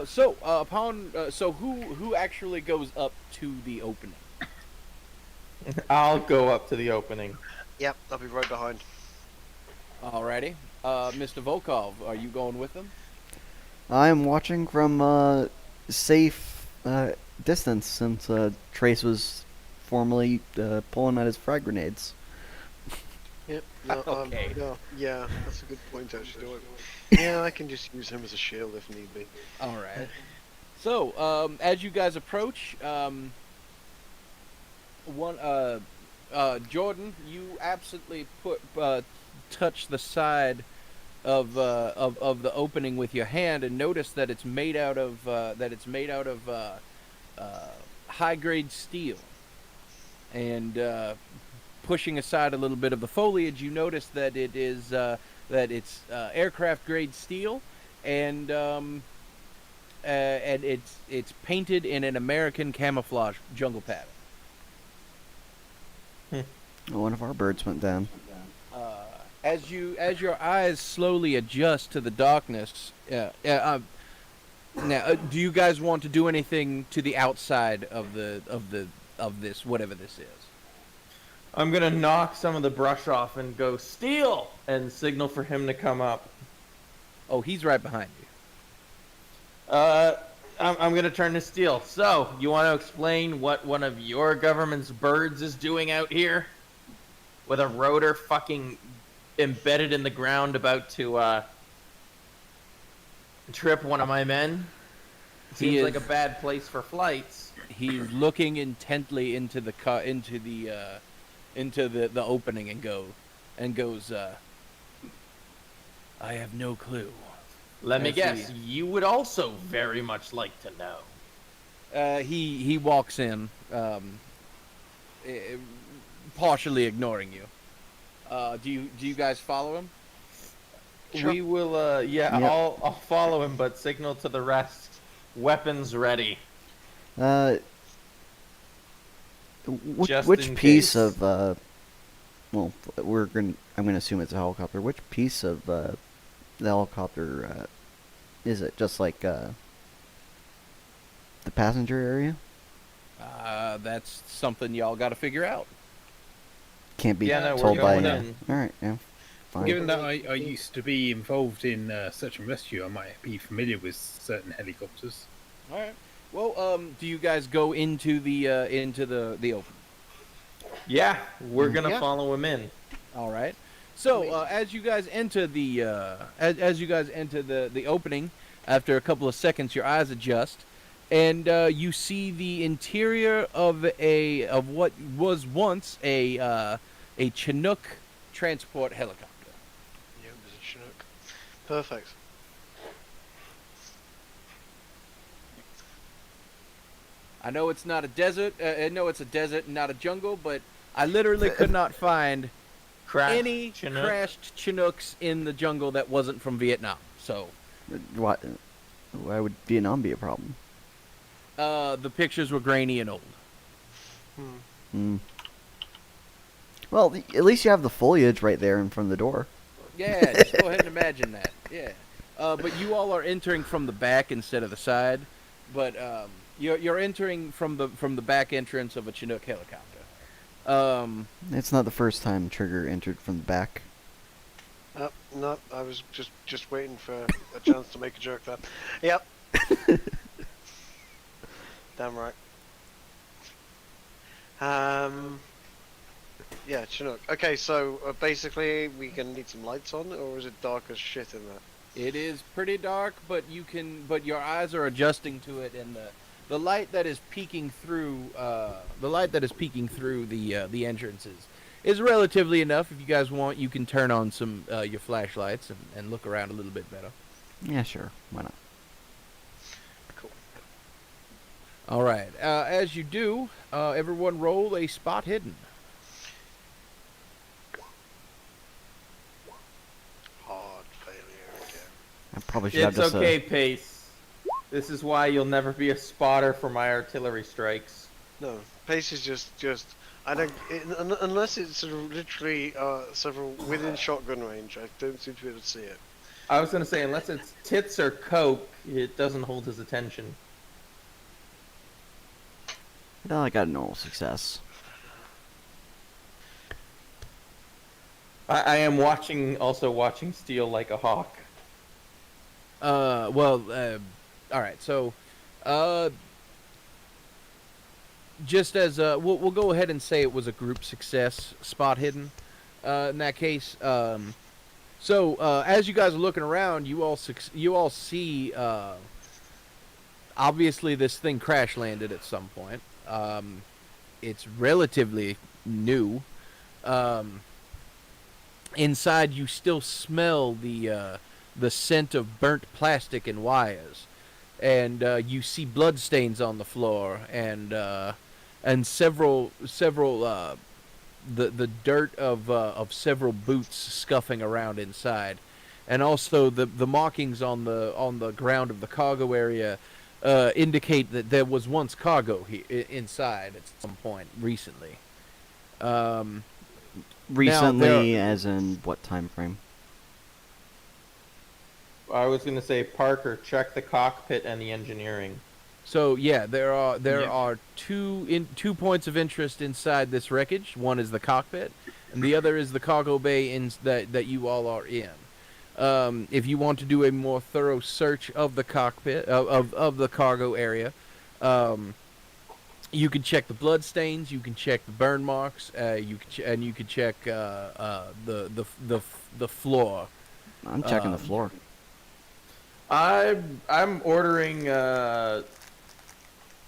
So who actually goes up to the opening? I'll go up to the opening. Yep, I'll be right behind. Alrighty. Mr. Volkov, are you going with them? I'm watching from safe distance since Trace was formally pulling at his frag grenades. Yep. No, Okay. no, yeah, that's a good point actually. Yeah, I can just use him as a shield if need be. All right. So, as you guys approach, Jordan, you absolutely touch the side of the opening with your hand and notice that it's made out of high grade steel. And pushing aside a little bit of the foliage, you notice that it's aircraft grade steel, and it's painted in an American camouflage jungle pattern. One of our birds went down. As your eyes slowly adjust to the darkness, now, do you guys want to do anything to the outside of this, whatever this is? I'm gonna knock some of the brush off and go steal and signal for him to come up. Oh, he's right behind you. I'm gonna turn to Steel. So, you want to explain what one of your government's birds is doing out here? With a rotor fucking embedded in the ground about to trip one of my men? Seems like a bad place for flights. He's looking intently into the opening and goes, I have no clue. Let me I guess, see. you would also very much like to know. He walks in, partially ignoring you. Do you guys follow him? Sure. We will, yeah, Yep. I'll follow him, but signal to the rest. Weapons ready. Just Which in piece case. of well, I'm gonna assume it's a helicopter. Which piece of the helicopter is it? Just like the passenger area? That's something y'all got to figure out. Can't be Yeah, no, we're told by. going in. All right, yeah, fine. Given that I used to be involved in search and rescue, I might be familiar with certain helicopters. All right. Well, do you guys go into the open? Yeah, we're gonna Yeah. follow him in. All right. So as you guys enter the opening, after a couple of seconds, your eyes adjust, and you see the interior of what was once a Chinook transport helicopter. Yeah, it was a Chinook. Perfect. I know it's not a desert. I know it's a desert and not a jungle, but I literally could not find Crash. any Chinook. crashed Chinooks in the jungle that wasn't from Vietnam. So Why would Vietnam be a problem? the pictures were grainy and old. Hmm. Well, at least you have the foliage right there in front of the door. Yeah, just go ahead and imagine that. Yeah. But you all are entering from the back instead of the side. But You're entering from the back entrance of a Chinook helicopter. It's not the first time Trigger entered from the back. No, I was just waiting for a chance to make a joke there. Yep. Damn right. Yeah, Chinook. Okay, so basically we can need some lights on, or is it dark as shit in there? It is pretty dark, but your eyes are adjusting to it, and the light that is peeking through the entrances is relatively enough. If you guys want, you can turn on some your flashlights and look around a little bit better. Yeah, sure. Why not? Cool. All right. As you do, everyone roll a spot hidden. Hard failure again. I probably should have It's just okay, Pace. This is why you'll never be a spotter for my artillery strikes. No, pace is just. I don't unless it's sort of literally several within shotgun range. I don't seem to be able to see it. I was gonna say, unless it's tits or coke, it doesn't hold his attention. Well, I got a normal success. I am also watching Steel like a hawk. All right. So, just as we'll go ahead and say it was a group success, spot hidden. In that case, as you guys are looking around, you all see. Obviously, this thing crash landed at some point. It's relatively new. Inside, you still smell the scent of burnt plastic and wires, and you see bloodstains on the floor, and several the dirt of several boots scuffing around inside, and also the markings on the ground of the cargo area indicate that there was once cargo inside at some point recently. Recently, as in what time frame? I was gonna say, Parker, check the cockpit and the engineering. So yeah, there are two points of interest inside this wreckage. One is the cockpit, and the other is the cargo bay that you all are in. If you want to do a more thorough search of the cockpit of the cargo area, you can check the blood stains. You can check the burn marks. You can check the floor. I'm checking the floor. I'm ordering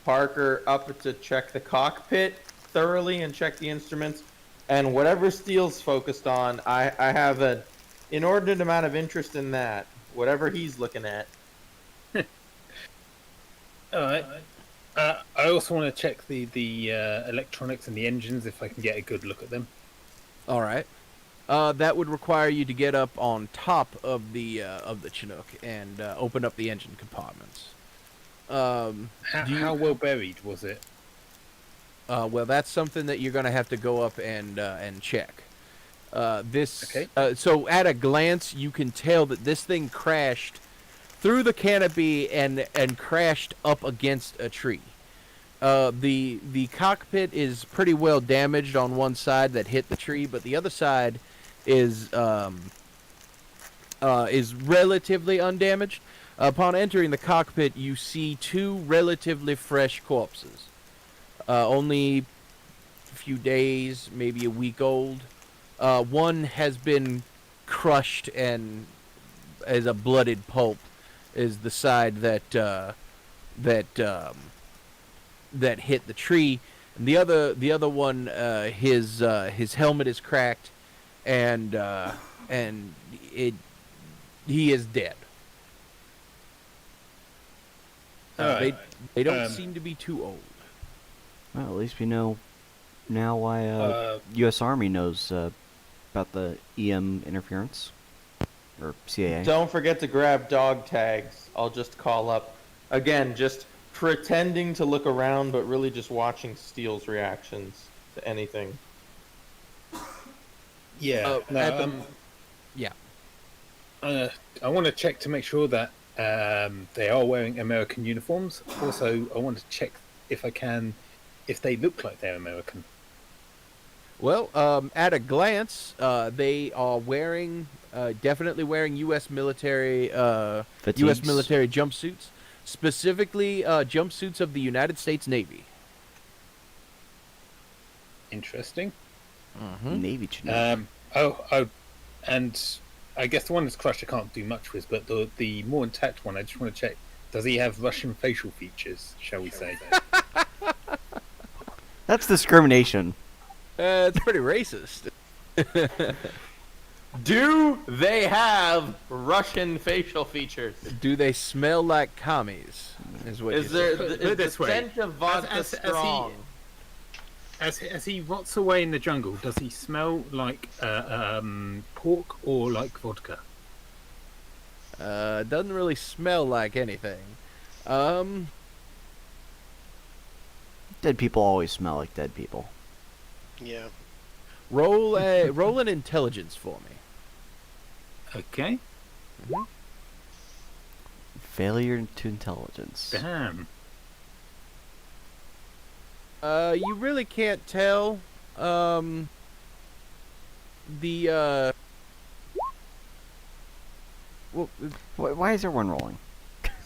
Parker up to check the cockpit thoroughly and check the instruments, and whatever Steele's focused on, I have an inordinate amount of interest in that. Whatever he's looking at. All right. I also want to check the electronics and the engines if I can get a good look at them. All right. That would require you to get up on top of the Chinook and open up the engine compartments. How well buried was it? Well, that's something that you're going to have to go up and check. Okay. So at a glance, you can tell that this thing crashed through the canopy and crashed up against a tree. The cockpit is pretty well damaged on one side that hit the tree, but the other side is relatively undamaged. Upon entering the cockpit, you see two relatively fresh corpses, only a few days, maybe a week old. One has been crushed and as a blooded pulp is the side that hit the tree, and the other one, his helmet is cracked, and he is dead. Alright. They don't seem to be too old. Well, at least we know now why U.S. Army knows about the EM interference, or CAA. Don't forget to grab dog tags. I'll just call up. Again, just pretending to look around, but really just watching Steele's reactions to anything. Yeah. Yeah. I want to check to make sure that They are wearing American uniforms. Also, I want to check if I can, if they look like they're American. Well, at a glance, they are definitely wearing U.S. military Fatigues. jumpsuits, specifically jumpsuits of the United States Navy. Interesting. Navy Chinook. And I guess the one that's crushed I can't do much with, but the more intact one, I just want to check. Does he have Russian facial features, shall we say? That's discrimination. It's pretty racist. Do they have Russian facial features? Do they smell like commies? Is what Is you there said. is Put it the this way. scent of vodka As he- strong? As he rots away in the jungle, does he smell like pork or like vodka? Doesn't really smell like anything. Dead people always smell like dead people. Yeah. Roll an intelligence for me. Okay. Failure to intelligence. Damn. You really can't tell. Well, Why is everyone rolling?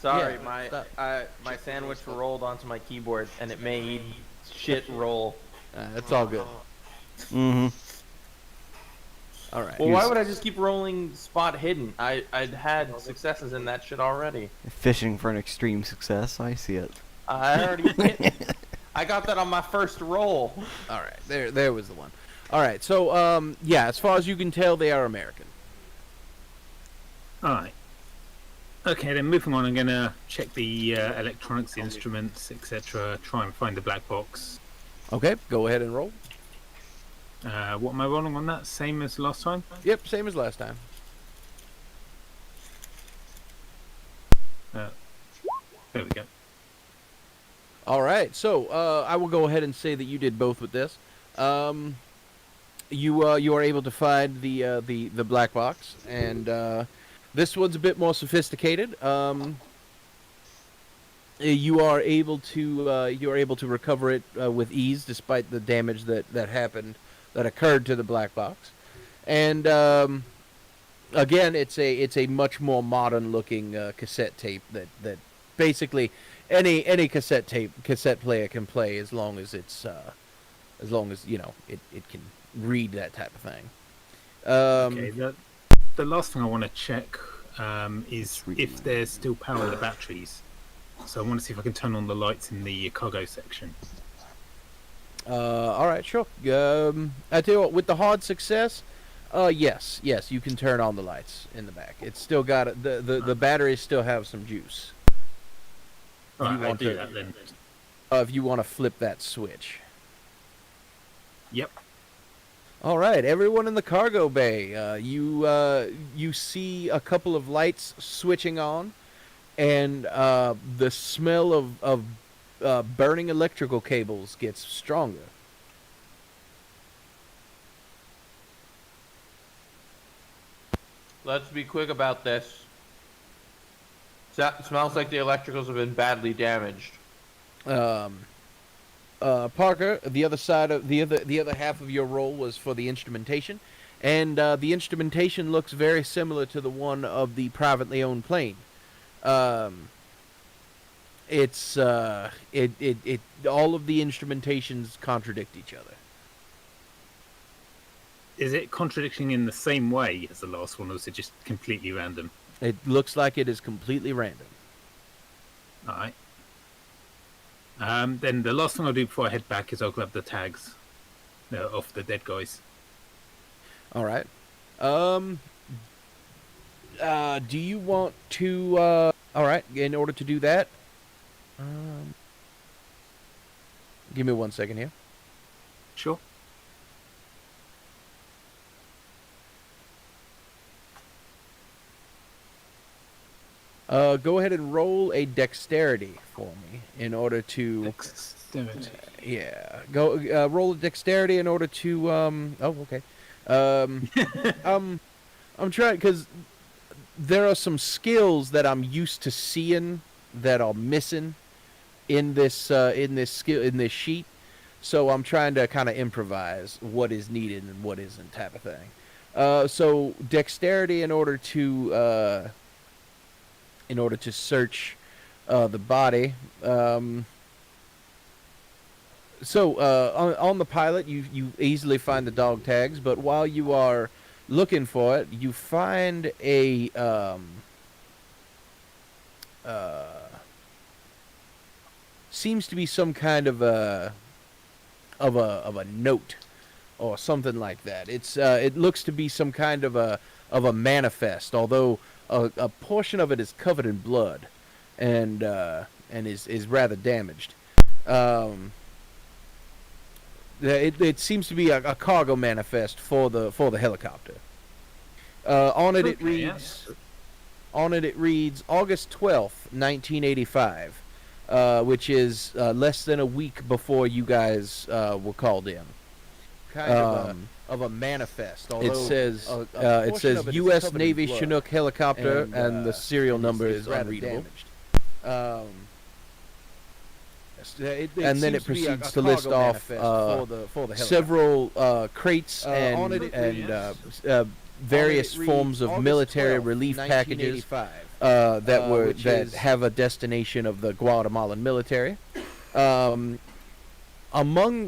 Sorry, Yeah, my sandwich rolled onto my keyboard and it made shit roll. it's all good. Mm-hmm. All right. Well, why would I just keep rolling spot hidden? I'd had successes in that shit already. Fishing for an extreme success. I see it. I already hit. I got that on my first roll. All right. There was the one. All right. So, yeah, as far as you can tell, they are American. All right. Okay, then moving on. I'm gonna check the electronics, instruments, etc. Try and find the black box. Okay. Go ahead and roll. What am I rolling on that? Same as last time? Yep. Same as last time. There we go. All right. So, I will go ahead and say that you did both with this. You are able to find the black box, and this one's a bit more sophisticated. You are able to recover it with ease, despite the damage that occurred to the black box. And again, it's a much more modern looking cassette tape that basically any cassette player can play as long as you know it can read that type of thing. Okay, the last thing I want to check is reading if there's still power in the batteries. So I want to see if I can turn on the lights in the cargo section. All right, sure. I tell you what, with the hard success, yes, you can turn on the lights in the back. It's still got the batteries still have some juice. Right, You I'll want do to- that then. If you want to flip that switch. Yep. All right, everyone in the cargo bay, you see a couple of lights switching on, and the smell of burning electrical cables gets stronger. Let's be quick about this. Smells like the electricals have been badly damaged. Parker, the other side of the other half of your roll was for the instrumentation, and the instrumentation looks very similar to the one of the privately owned plane. It's all of the instrumentations contradict each other. Is it contradicting in the same way as the last one, or is it just completely random? It looks like it is completely random. All right. Then the last thing I'll do before I head back is I'll grab the tags off the dead guys. All right. Do you want to? All right. In order to do that, give me 1 second here. Sure. Go ahead and roll a dexterity for me in order to. Dexterity. Yeah. Go roll a dexterity in order to. Oh, okay. I'm trying because there are some skills that I'm used to seeing that are missing in this sheet. So I'm trying to kind of improvise what is needed and what isn't, type of thing. So dexterity in order to search the body. On the pilot, you easily find the dog tags, but while you are looking for it, you find a seems to be some kind of a note or something like that. It looks to be some kind of a manifest, although a portion of it is covered in blood and is rather damaged. It seems to be a cargo manifest for the helicopter. On it it reads August 12th, 1985, which is less than a week before you guys were called in. Kind of a manifest. It says U.S. Navy Chinook helicopter, and the serial number is unreadable. And then it proceeds to list off several crates and various forms of military relief packages that have a destination of the Guatemalan military. Among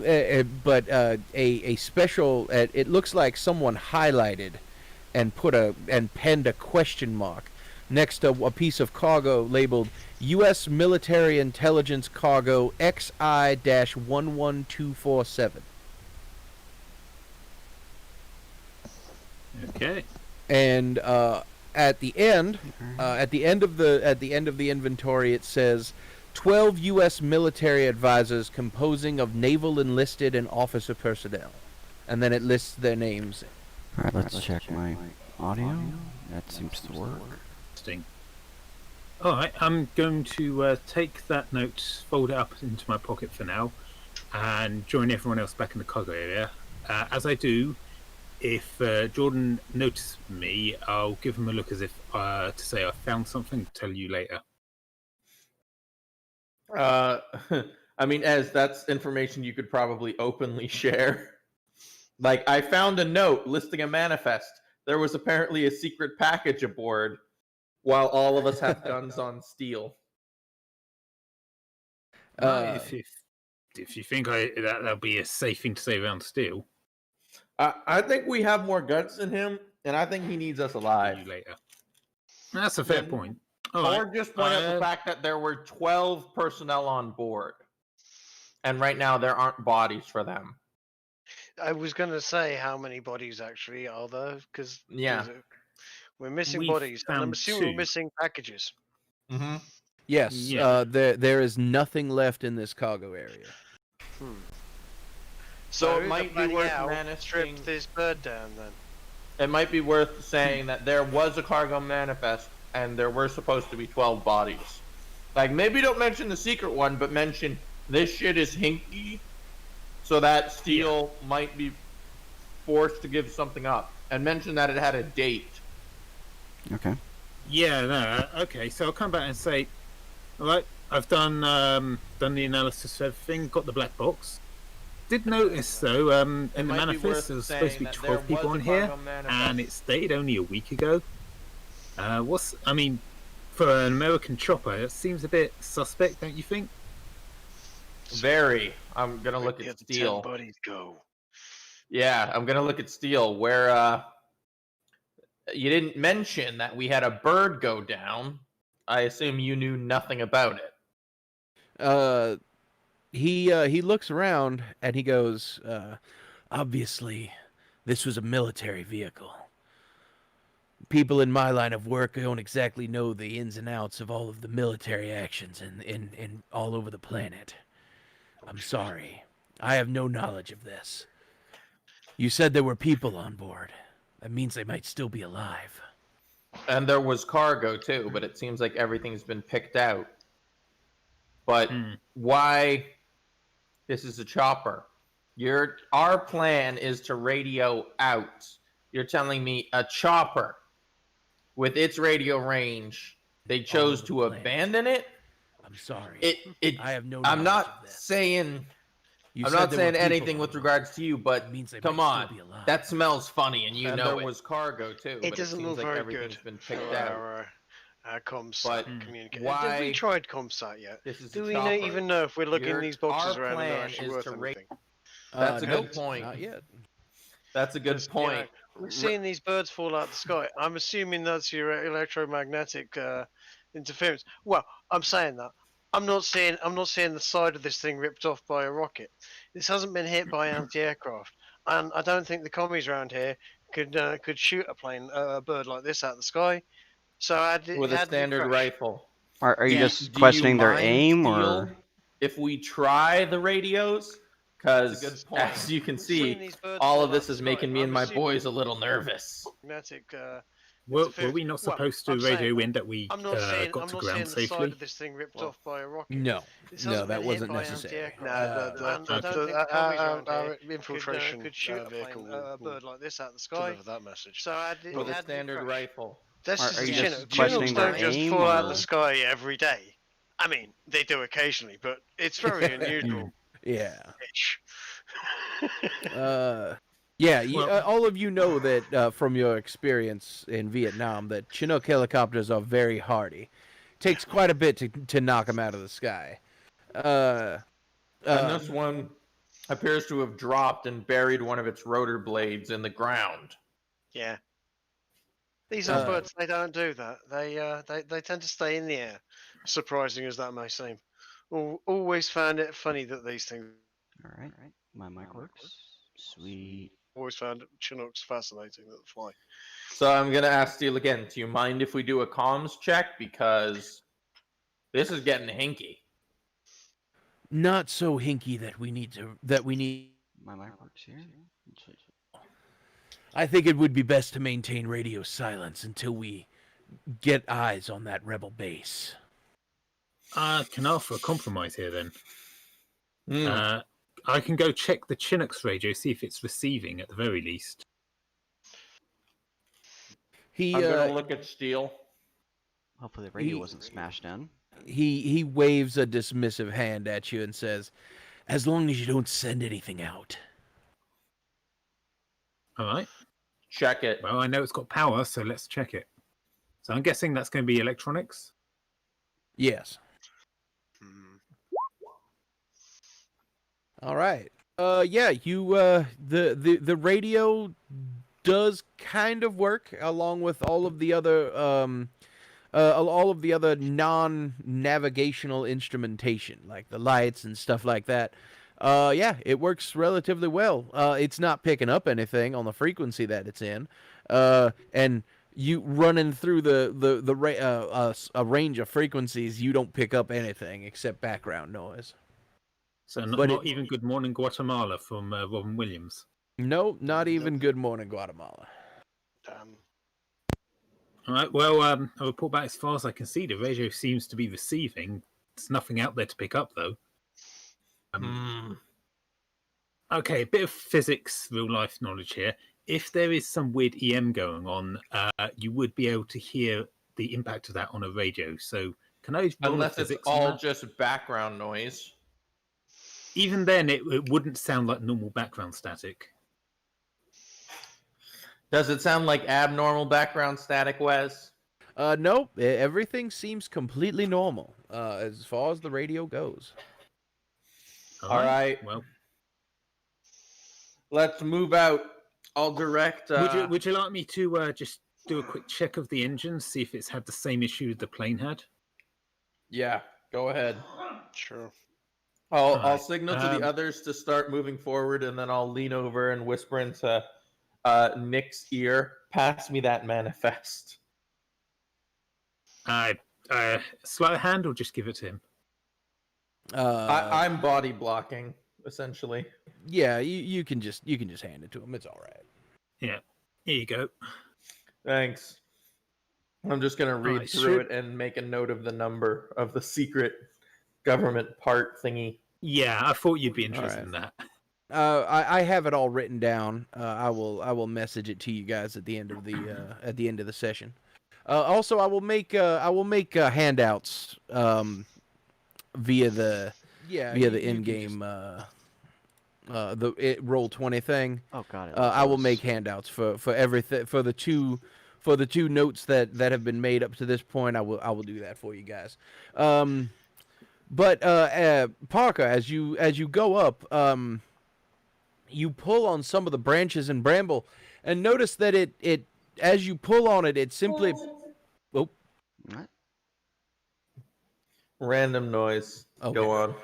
a special, it looks like someone highlighted and penned a question mark next to a piece of cargo labeled U.S. Military Intelligence Cargo XI-11247. Okay. And at the end of the inventory, it says 12 U.S. military advisors composing of naval enlisted and officer personnel, and then it lists their names. All right, let's check my audio. That seems to work. Interesting. All right, I'm going to take that note, fold it up into my pocket for now, and join everyone else back in the cargo area. As I do, if Jordan notices me, I'll give him a look as if to say I found something. Tell you later. I mean, as that's information you could probably openly share. Like, I found a note listing a manifest. There was apparently a secret package aboard, while all of us have guns on steel. If you think that'll be a safe thing to say around steel. I think we have more guts than him, and I think he needs us alive. You later. That's a fair point. Or just point out the fact that there were 12 personnel on board, and right now there aren't bodies for them. I was going to say, how many bodies actually are there? Because we're missing bodies, and I'm assuming we're missing packages. Mm-hmm. Yes, Yeah. There is nothing left in this cargo area. So it might be worth strip this bird down then. It might be worth saying that there was a cargo manifest, and there were supposed to be 12 bodies. Like, maybe don't mention the secret one, but mention this shit is hinky, so that steel might be forced to give something up, and mention that it had a date. Okay. Yeah, no, okay. So I'll come back and say, all right, I've done the analysis of everything, got the black box. Did notice though, in the manifest there was supposed to be 12 people on here, and it's dated only a week ago. For an American chopper, it seems a bit suspect, don't you think? Very. I'm gonna look at steel. Bodies go. Yeah, I'm gonna look at steel. Where you didn't mention that we had a bird go down. I assume you knew nothing about it. He looks around and he goes, obviously, this was a military vehicle. People in my line of work don't exactly know the ins and outs of all of the military actions in all over the planet. I'm sorry. I have no knowledge of this. You said there were people on board. That means they might still be alive. And there was cargo too, but it seems like everything's been picked out. But why this is a chopper? Our plan is to radio out. You're telling me a chopper with its radio range, they chose to abandon it. I'm sorry. I have no I'm knowledge not of this. saying. You I'm said not there saying were people anything with on them. regards to you, but It means they come might on, still be alive. that smells funny, and And know there it. was cargo too. It but doesn't seems look like very everything's good been for picked out. our comsat But communication. why- Have we tried comsat yet? This is Do a we chopper. even know if we're looking these boxes Our around and they're plan actually is worth to rate- anything? That's a nope, good point. Not yet. That's a good Just, point. We're seeing these birds fall out of the sky. I'm assuming that's your electromagnetic interference. Well, I'm saying that. I'm not seeing the side of this thing ripped off by a rocket. This hasn't been hit by anti-aircraft, and I don't think the commies around here could shoot a bird like this out of the sky. So With a standard rifle. Are you Yeah, just do questioning you their mind, aim, Steele, or if we try the radios? Because as you can see, all of this is making me and my boys a little nervous. Magnetic. Were we not supposed to I'm saying radio that. in that we I'm not seeing got to the ground side safely? of this thing ripped off by a rocket. No, This no, hasn't that been wasn't hit by necessary. Our infiltration could shoot a bird like this out of the sky. Deliver that message. So With a standard rifle. That's Are just you Chinook. just questioning Chinooks their don't just aim, fall out of the or- sky every day. I mean, they do occasionally, but it's very unusual. Yeah. Ish. Yeah, Well- all of you know that from your experience in Vietnam that Chinook helicopters are very hardy. Takes quite a bit to knock them out of the sky. And this one appears to have dropped and buried one of its rotor blades in the ground. Yeah. These are birds. They don't do that. They tend to stay in the air. Surprising as that may seem. Always found it funny that these things. all right? My mic works. Sweet. Always found Chinooks fascinating that fly. So I'm going to ask Steele again, do you mind if we do a comms check? Because this is getting hinky. Not so hinky that we need. My mic works here. I think it would be best to maintain radio silence until we get eyes on that rebel base. Can I offer a compromise here then? Hmm. I can go check the Chinook's radio, see if it's receiving at the very least. He I'm going to look at Steele. Hopefully the radio wasn't smashed in. he waves a dismissive hand at you and says, "As long as you don't send anything out." All right. Check it. Well, I know it's got power, so let's check it. So I'm guessing that's going to be electronics. Yes. All right. Yeah, you the radio does kind of work along with all of the other non-navigational instrumentation, like the lights and stuff like that. Yeah, it works relatively well. It's not picking up anything on the frequency that it's in, and you running through a range of frequencies, you don't pick up anything except background noise. So But not even Good Morning Guatemala from Robin Williams. No, not even Good Morning Guatemala. Damn. All right. Well, I'll report back as far as I can see. The radio seems to be receiving. There's nothing out there to pick up, though. Okay, a bit of physics, real life knowledge here. If there is some weird EM going on, you would be able to hear the impact of that on a radio. So can I roll Unless it's physics on all that? just background noise. Even then, it wouldn't sound like normal background static. Does it sound like abnormal background static, Wes? Nope. Everything seems completely normal as far as the radio goes. All right. Well, Let's move out. I'll direct. would you like me to just do a quick check of the engine, see if it's had the same issue the plane had? Yeah, go ahead. Sure. I'll Alright, signal to the others to start moving forward, and then I'll lean over and whisper into Nick's ear. Pass me that manifest. Sleight of hand, or just give it to him? I'm body blocking, essentially. Yeah, you can just hand it to him. It's all right. Yeah. Here you go. Thanks. I'm just gonna read Alright, through should- it and make a note of the number of the secret government part thingy. Yeah, I thought you'd be interested Alright. in that. I have it all written down. I will message it to you guys at the end of the session. Also, I will make handouts via the in-game roll 20 thing. Oh god, I will make handouts for everything for the two notes that have been made up to this point. I will do that for you guys. But Parker, as you go up, you pull on some of the branches and bramble, and notice that it as you pull on it, it simply What? Random noise. Okay. Go on.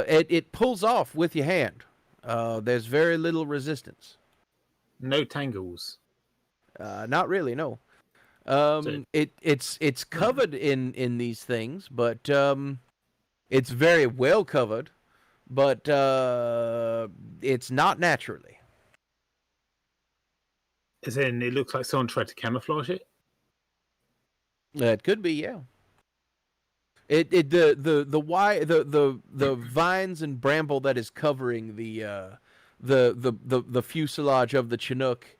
It pulls off with your hand. There's very little resistance. No tangles. Not really, no. It's covered in these things, but it's very well covered, but it's not naturally. As in, it looks like someone tried to camouflage it. It could be, yeah. The vines and bramble that is covering the fuselage of the Chinook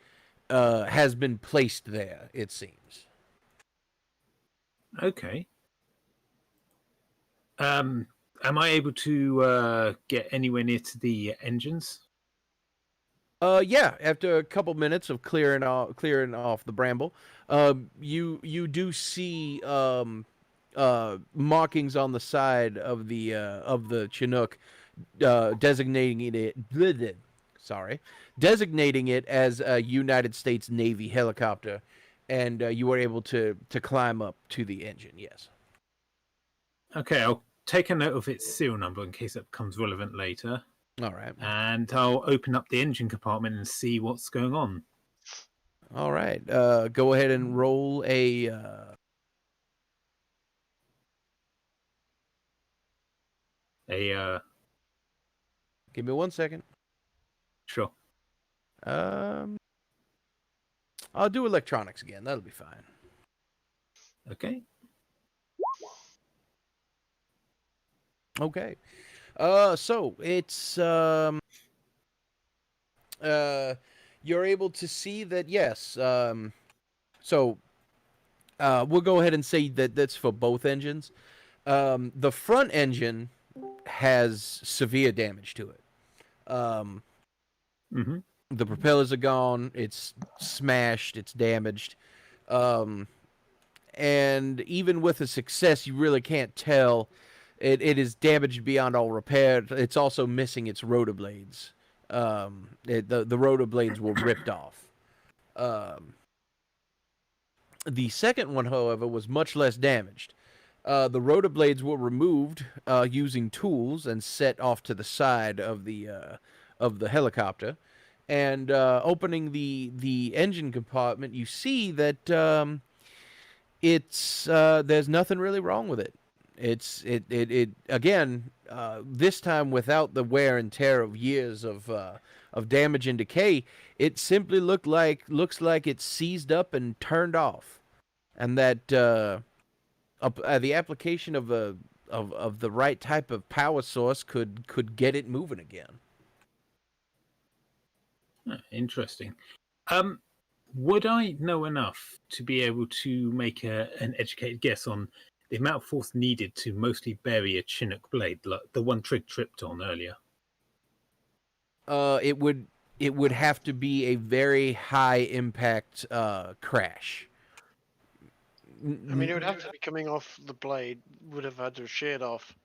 has been placed there, it seems. Okay. Am I able to get anywhere near to the engines? Yeah. After a couple minutes of clearing off the bramble, you do see markings on the side of the Chinook, designating it as a United States Navy helicopter, and you were able to climb up to the engine. Yes. Okay, I'll take a note of its serial number in case it becomes relevant later. All right. And I'll open up the engine compartment and see what's going on. All right. Go ahead and roll a. Give me 1 second. Sure. I'll do electronics again. That'll be fine. Okay. Okay. So it's you're able to see that, yes. So we'll go ahead and say that that's for both engines. The front engine has severe damage to it. Mm-hmm. The propellers are gone. It's smashed. It's damaged. And even with a success, you really can't tell. It is damaged beyond all repair. It's also missing its rotor blades. The rotor blades were ripped off. The second one, however, was much less damaged. The rotor blades were removed using tools and set off to the side of the helicopter. And opening the engine compartment, you see that it's there's nothing really wrong with it. It again, this time without the wear and tear of years of damage and decay. It simply looks like it's seized up and turned off, and that the application of the right type of power source could get it moving again. Interesting. Would I know enough to be able to make an educated guess on the amount of force needed to mostly bury a Chinook blade, like the one Trig tripped on earlier? It would have to be a very high impact crash. I mean, it would have to be coming off the blade. Would have had to have sheared off.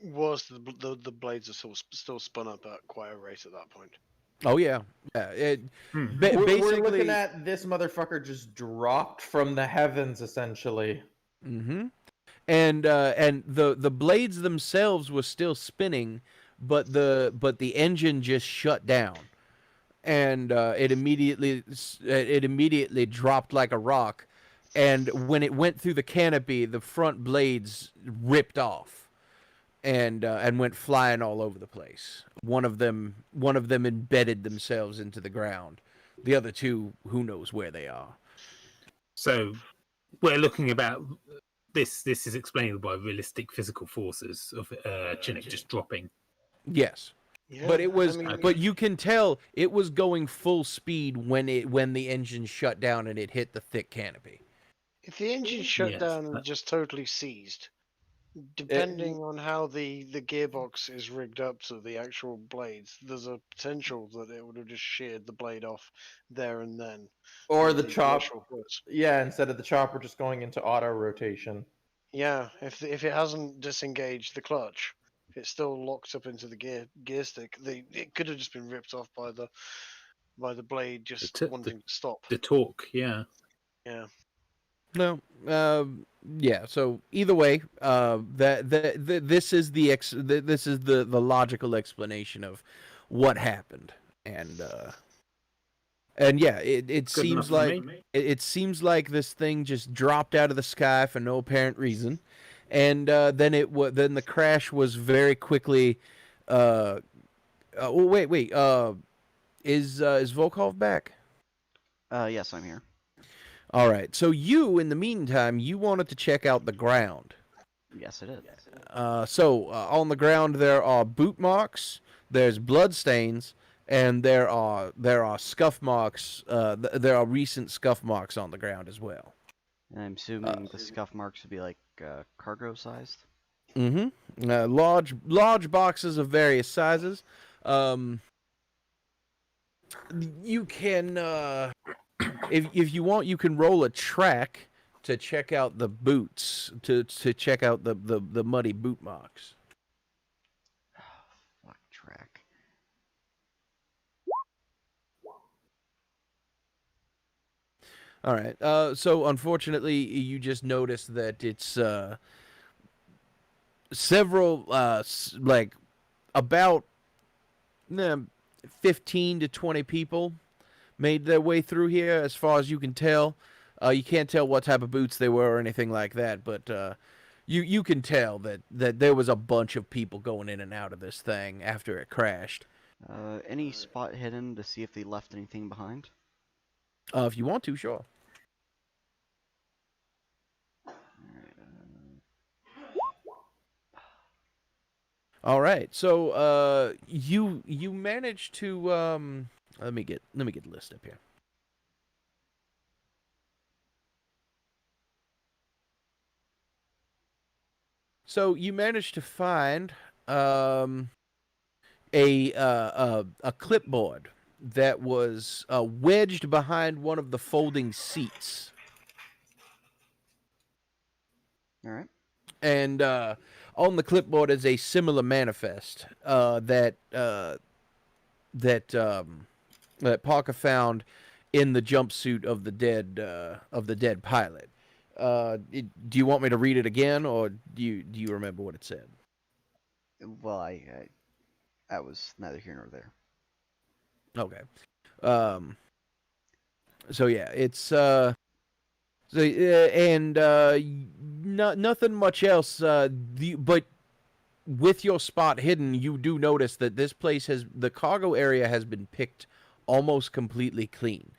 Was the blades are still spun up at quite a rate at that point? Oh yeah. We're We're looking at this motherfucker just dropped from the heavens, essentially. Mm-hmm. And the blades themselves were still spinning, but the engine just shut down, and it immediately dropped like a rock. And when it went through the canopy, the front blades ripped off, and went flying all over the place. One of them embedded themselves into the ground. The other two, who knows where they are. So we're looking about this. This is explained by realistic physical forces of Chinook just dropping. Yes. Yeah, But it was, I mean, but you can tell it was going full speed when the engine shut down and it hit the thick canopy. If the engine shut Yes, down and that- just totally seized, depending on how the gearbox is rigged up to the actual blades, there's a potential that it would have just sheared the blade off there and then. Or and the chop. actual hooks. Yeah, instead of the chopper just going into auto rotation. Yeah, if it hasn't disengaged the clutch, if it's still locked up into the gear stick, it could have just been ripped off by the blade just wanting to stop. the torque, yeah. Yeah. No. Yeah. So either way, this is this is the logical explanation of what happened, and yeah, it Good seems enough for like me. it seems like this thing just dropped out of the sky for no apparent reason, and then then the crash was very quickly. Oh wait. Is Volkov back? Yes, I'm here. All right. So you, in the meantime, you wanted to check out the ground. Yes, it is. So on the ground there are boot marks, there's blood stains, and there are scuff marks. There are recent scuff marks on the ground as well. And I'm assuming the scuff marks would be like cargo sized. Mm-hmm. Large boxes of various sizes. You can, if you want, you can roll a track to check out the boots, to check out the muddy boot marks. Fuck track. All right. So unfortunately, you just noticed that it's several, like about 15 to 20 people made their way through here, as far as you can tell. You can't tell what type of boots they were or anything like that, but you can tell that there was a bunch of people going in and out of this thing after it crashed. Any spot hidden to see if they left anything behind? If you want to, sure. All right. So you managed to let me get the list up here. So you managed to find a clipboard that was wedged behind one of the folding seats. All right. And on the clipboard is a similar manifest that Parker found in the jumpsuit of the dead pilot. Do you want me to read it again, or do you remember what it said? Well, I was neither here nor there. Okay. So yeah, it's nothing much else. But with your spot hidden, you do notice that this place the cargo area has been picked almost completely clean.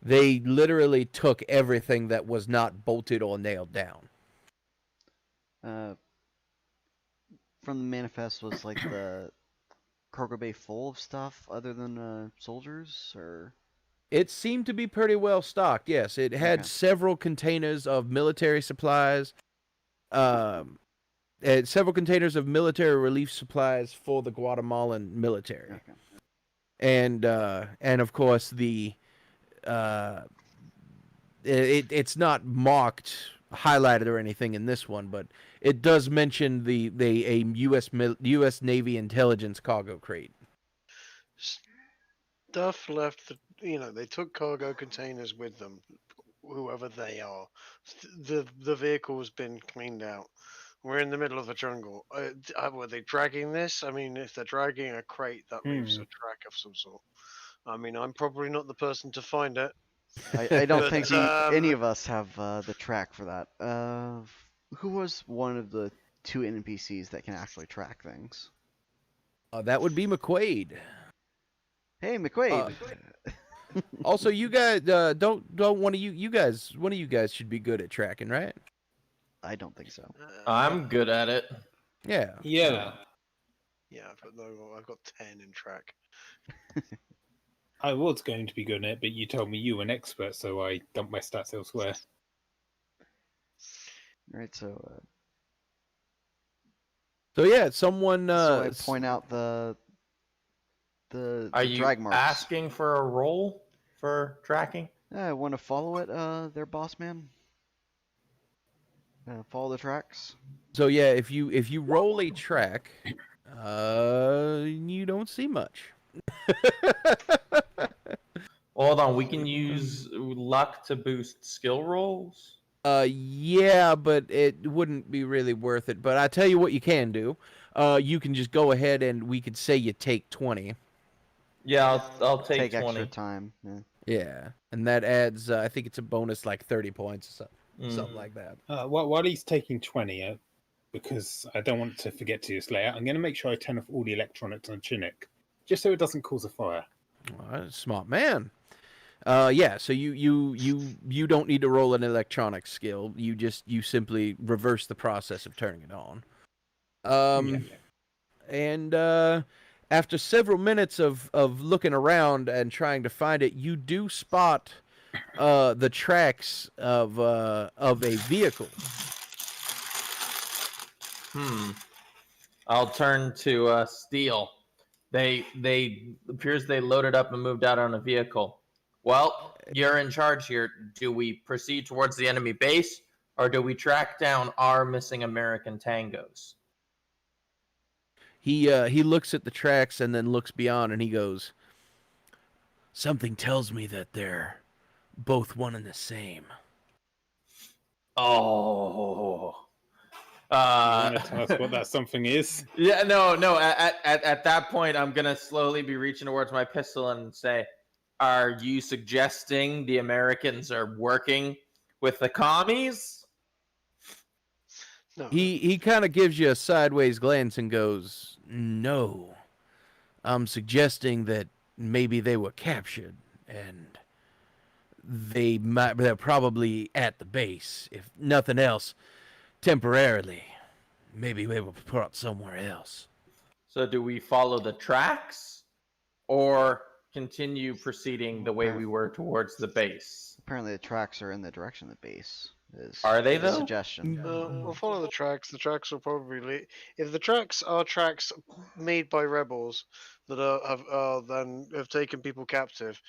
They literally took everything that was not bolted or nailed down. From the manifest was like the cargo bay full of stuff other than soldiers, or It seemed to be pretty well stocked. Yes, it had Okay. several containers of military supplies. Several containers of military relief supplies for the Guatemalan military. Okay. And of course it's not marked, highlighted or anything in this one, but it does mention a U.S. Navy intelligence cargo crate. Stuff left. They took cargo containers with them, whoever they are. The vehicle's been cleaned out. We're in the middle of the jungle. Were they dragging this? I mean, if they're dragging a crate, that leaves a track of some sort. I mean, I'm probably not the person to find it. I don't But, think any of us have the track for that. Who was one of the two NPCs that can actually track things? That would be McQuaid. Hey, McQuaid. Also, you guys don't one of you guys should be good at tracking, right? I don't think so. I'm good at it. Yeah. Yeah, Yeah, I've got 10 in track. I was going to be good at it, but you told me you were an expert, so I dumped my stats elsewhere. Right, So yeah, someone. so I point out Are the you drag marks. asking for a roll for tracking? I want to follow it, their boss man. Follow the tracks. So yeah, if you roll a track, you don't see much. Hold on, we can use luck to boost skill rolls. Yeah, but it wouldn't be really worth it. But I tell you what, you can do. You can just go ahead and we could say you take 20. Yeah, I'll take extra 20. time. Yeah. Yeah, and that adds. I think it's a bonus like 30 points or something like that. While he's taking 20, because I don't want to forget to this later, I'm going to make sure I turn off all the electronics on Chinook, just so it doesn't cause a fire. All right, smart man. Yeah, so you don't need to roll an electronics skill. You simply reverse the process of turning it on. And after several minutes of looking around and trying to find it, you do spot the tracks of a vehicle. I'll turn to Steel. They appears they loaded up and moved out on a vehicle. Well, you're in charge here. Do we proceed towards the enemy base, or do we track down our missing American tangos? He looks at the tracks and then looks beyond, and he goes, "Something tells me that they're both one and the same." Oh. You want to tell us what that something is? Yeah, no. At that point, I'm gonna slowly be reaching towards my pistol and say, "Are you suggesting the Americans are working with the commies?" No. He kind of gives you a sideways glance and goes, "No, I'm suggesting that maybe they were captured and they're probably at the base, if nothing else, temporarily. Maybe they were brought somewhere else." So, do we follow the tracks, or continue proceeding the way we were towards the base? Apparently, the tracks are in the direction of the base. Are they, the though? suggestion? We'll follow the tracks. The tracks will probably if the tracks are tracks made by rebels that have taken people captive,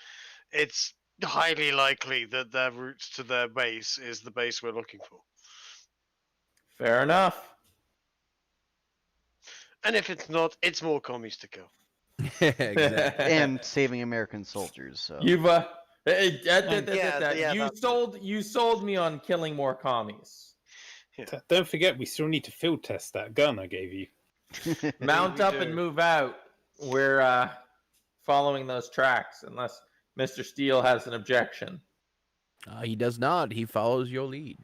it's highly likely that their routes to their base is the base we're looking for. Fair enough. And if it's not, it's more commies to kill. Exactly. And saving American soldiers. So You've Yeah, you sold me on killing more commies. Don't forget, we still need to field test that gun I gave you. Mount we up do. and move out. We're following those tracks, unless Mr. Steele has an objection. He does not. He follows your lead.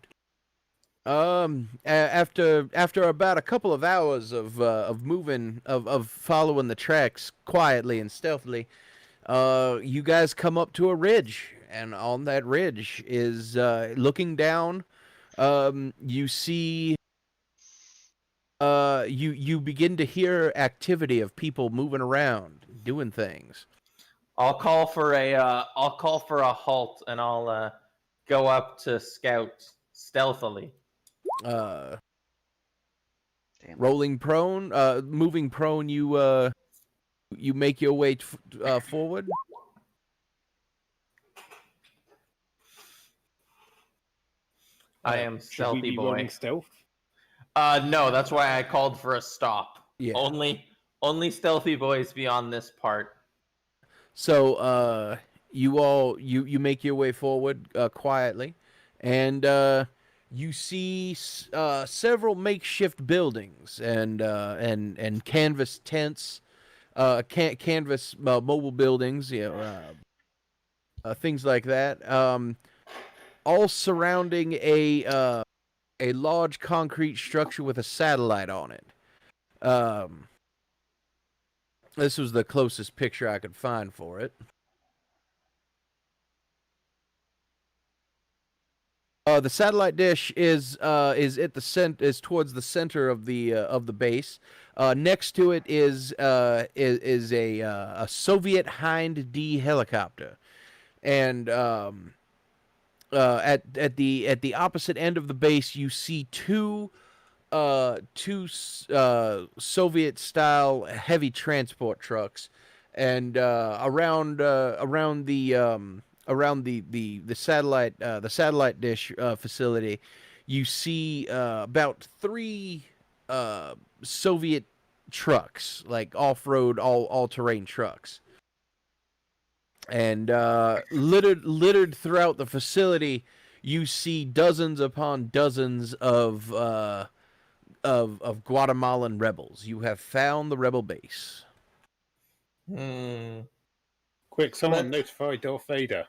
After about a couple of hours of moving, of following the tracks quietly and stealthily, you guys come up to a ridge, and on that ridge is looking down. You see. You begin to hear activity of people moving around, doing things. I'll call for a halt, and I'll go up to scout stealthily. Damn. Rolling prone, moving prone. You make your way forward. I am Should we stealthy be boy. rolling stealth? No, that's why I called for a stop. Yeah. Only stealthy boys beyond this part. So you make your way forward quietly, and you see several makeshift buildings and canvas tents, canvas mobile buildings, things like that. All surrounding a large concrete structure with a satellite on it. This was the closest picture I could find for it. The satellite dish is at the is towards the center of the base. Next to it is a Soviet Hind D helicopter, and at the opposite end of the base, you see two Soviet style heavy transport trucks, and around the satellite dish facility, you see about three Soviet trucks, like off-road, all-terrain trucks, and littered throughout the facility, you see dozens upon dozens of Guatemalan rebels. You have found the rebel base. Quick, someone notify Darth Vader.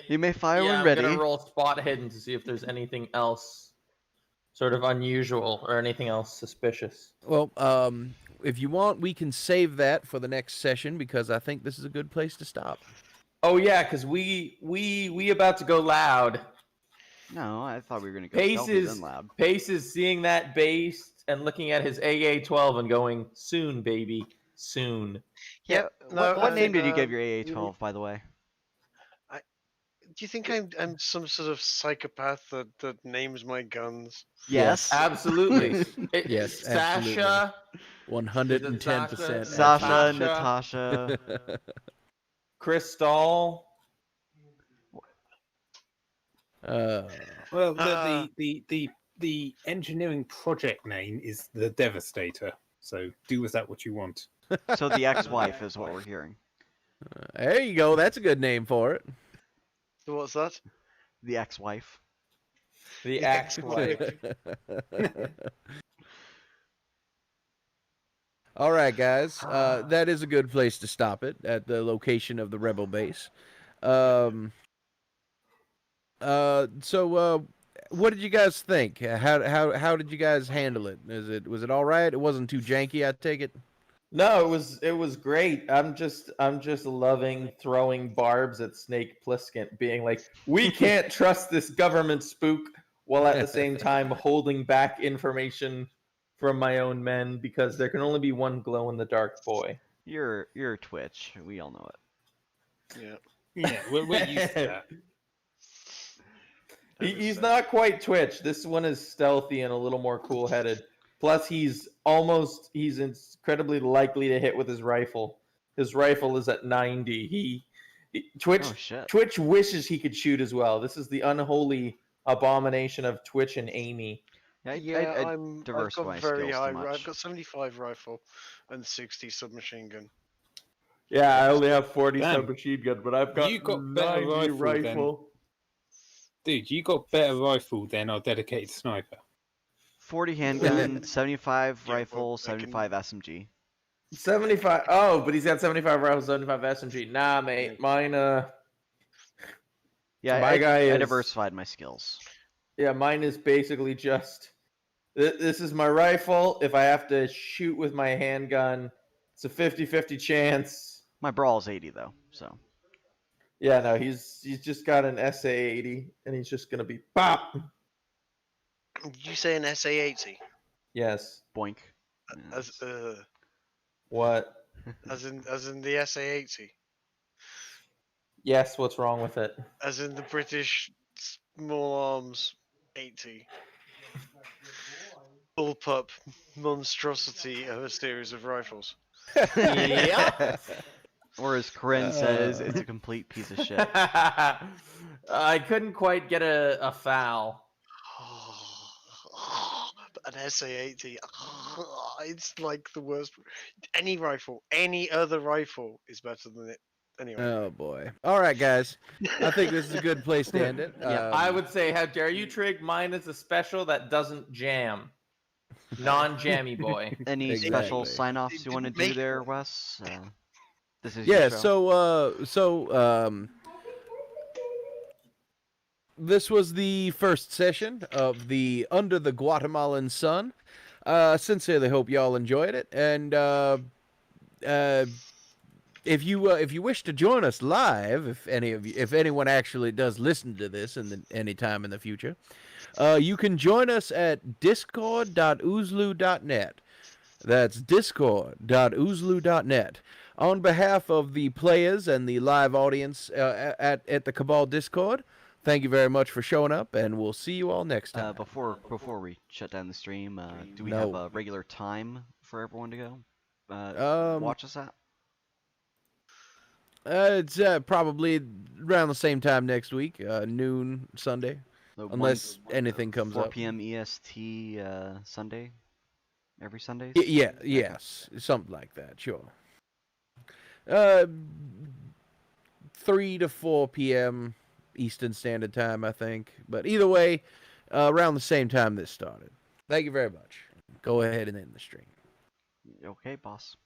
You may fire when I'm ready. gonna roll spot hidden to see if there's anything else sort of unusual or anything else suspicious. Well, if you want, we can save that for the next session because I think this is a good place to stop. Oh yeah, because we about to go loud. No, I thought we were gonna go stealthy then loud. Pace is seeing that base and looking at his AA-12 and going, "Soon, baby, soon." Yeah. no, what I name think, did you give your AA-12, by the way? Do you think I'm some sort of psychopath that names my guns? Yes. Absolutely. Yes, Sasha. 110%. Sasha, Natasha. Natasha. Crystal. Well, the engineering project name is the Devastator. So do with that what you want. So the ex-wife is what we're hearing. There you go. That's a good name for it. So what's that? The ex-wife. The ex-wife. All right, guys. That is a good place to stop it at the location of the rebel base. So, what did you guys think? How did you guys handle it? Was it all right? It wasn't too janky, I take it. No, it was great. I'm just loving throwing barbs at Snake Plissken, being like, "We can't trust this government spook," while at the same time holding back information from my own men because there can only be one glow in the dark boy. You're Twitch. We all know it. Yeah. Yeah, we're used to that. He's not quite Twitch. This one is stealthy and a little more cool-headed. Plus, he's incredibly likely to hit with his rifle. His rifle is at 90. Twitch wishes he could shoot as well. This is the unholy abomination of Twitch and Amy. I've diversify got very skills high. too much. I've got 75 rifle and 60 submachine gun. Yeah, I only have 40 Damn. submachine gun, but I've got You got better 90 rifle Dude, you got better rifle than our dedicated sniper. 40 handgun, 75 Yeah, rifle, well, I can- 75 SMG. 75. Oh, but he's got 75 rifles, 75 SMG. Nah, mate. Mine, Yeah, My guy I is- diversified my skills. yeah, mine is basically just this is my rifle. If I have to shoot with my handgun, it's a 50-50 chance. My brawl is 80 though, so Yeah, no, he's just got an SA-80, and he's just gonna be pop. Did you say an SA-80? Yes. boink. As What? as in the SA-80? Yes. What's wrong with it? As in the British small arms 80? Bullpup monstrosity of a series of rifles. Yeah. Or as Corinne says, it's a complete piece of shit. I couldn't quite get a foul. An SA-80. It's like the worst. Any rifle, any other rifle is better than it. Anyway. Oh boy! All right, guys. I think this is a good place to end it. Yeah, I would say, how dare you, Trig? Mine is a special that doesn't jam. Non-jammy boy. Any Exactly. special sign-offs you want to do Make- there, Wes? This is Yeah. your show. This was the first session of the Under the Guatemalan Sun. Sincerely hope y'all enjoyed it, and if you wish to join us live, if anyone actually does listen to this any time in the future, you can join us at discord.oozlu.net. That's discord.oozlu.net. On behalf of the players and the live audience at the Cabal Discord, thank you very much for showing up, and we'll see you all next time. Before we shut down the stream, do we No. have a regular time for everyone to go watch us at? It's probably around the same time next week, noon Sunday, So unless anything comes 4 up. p.m. EST Sunday, every Sundays. Yes, something like that. Sure. 3 to 4 p.m. Eastern Standard Time, I think. But either way, around the same time this started. Thank you very much. Go ahead and end the stream. Okay, boss.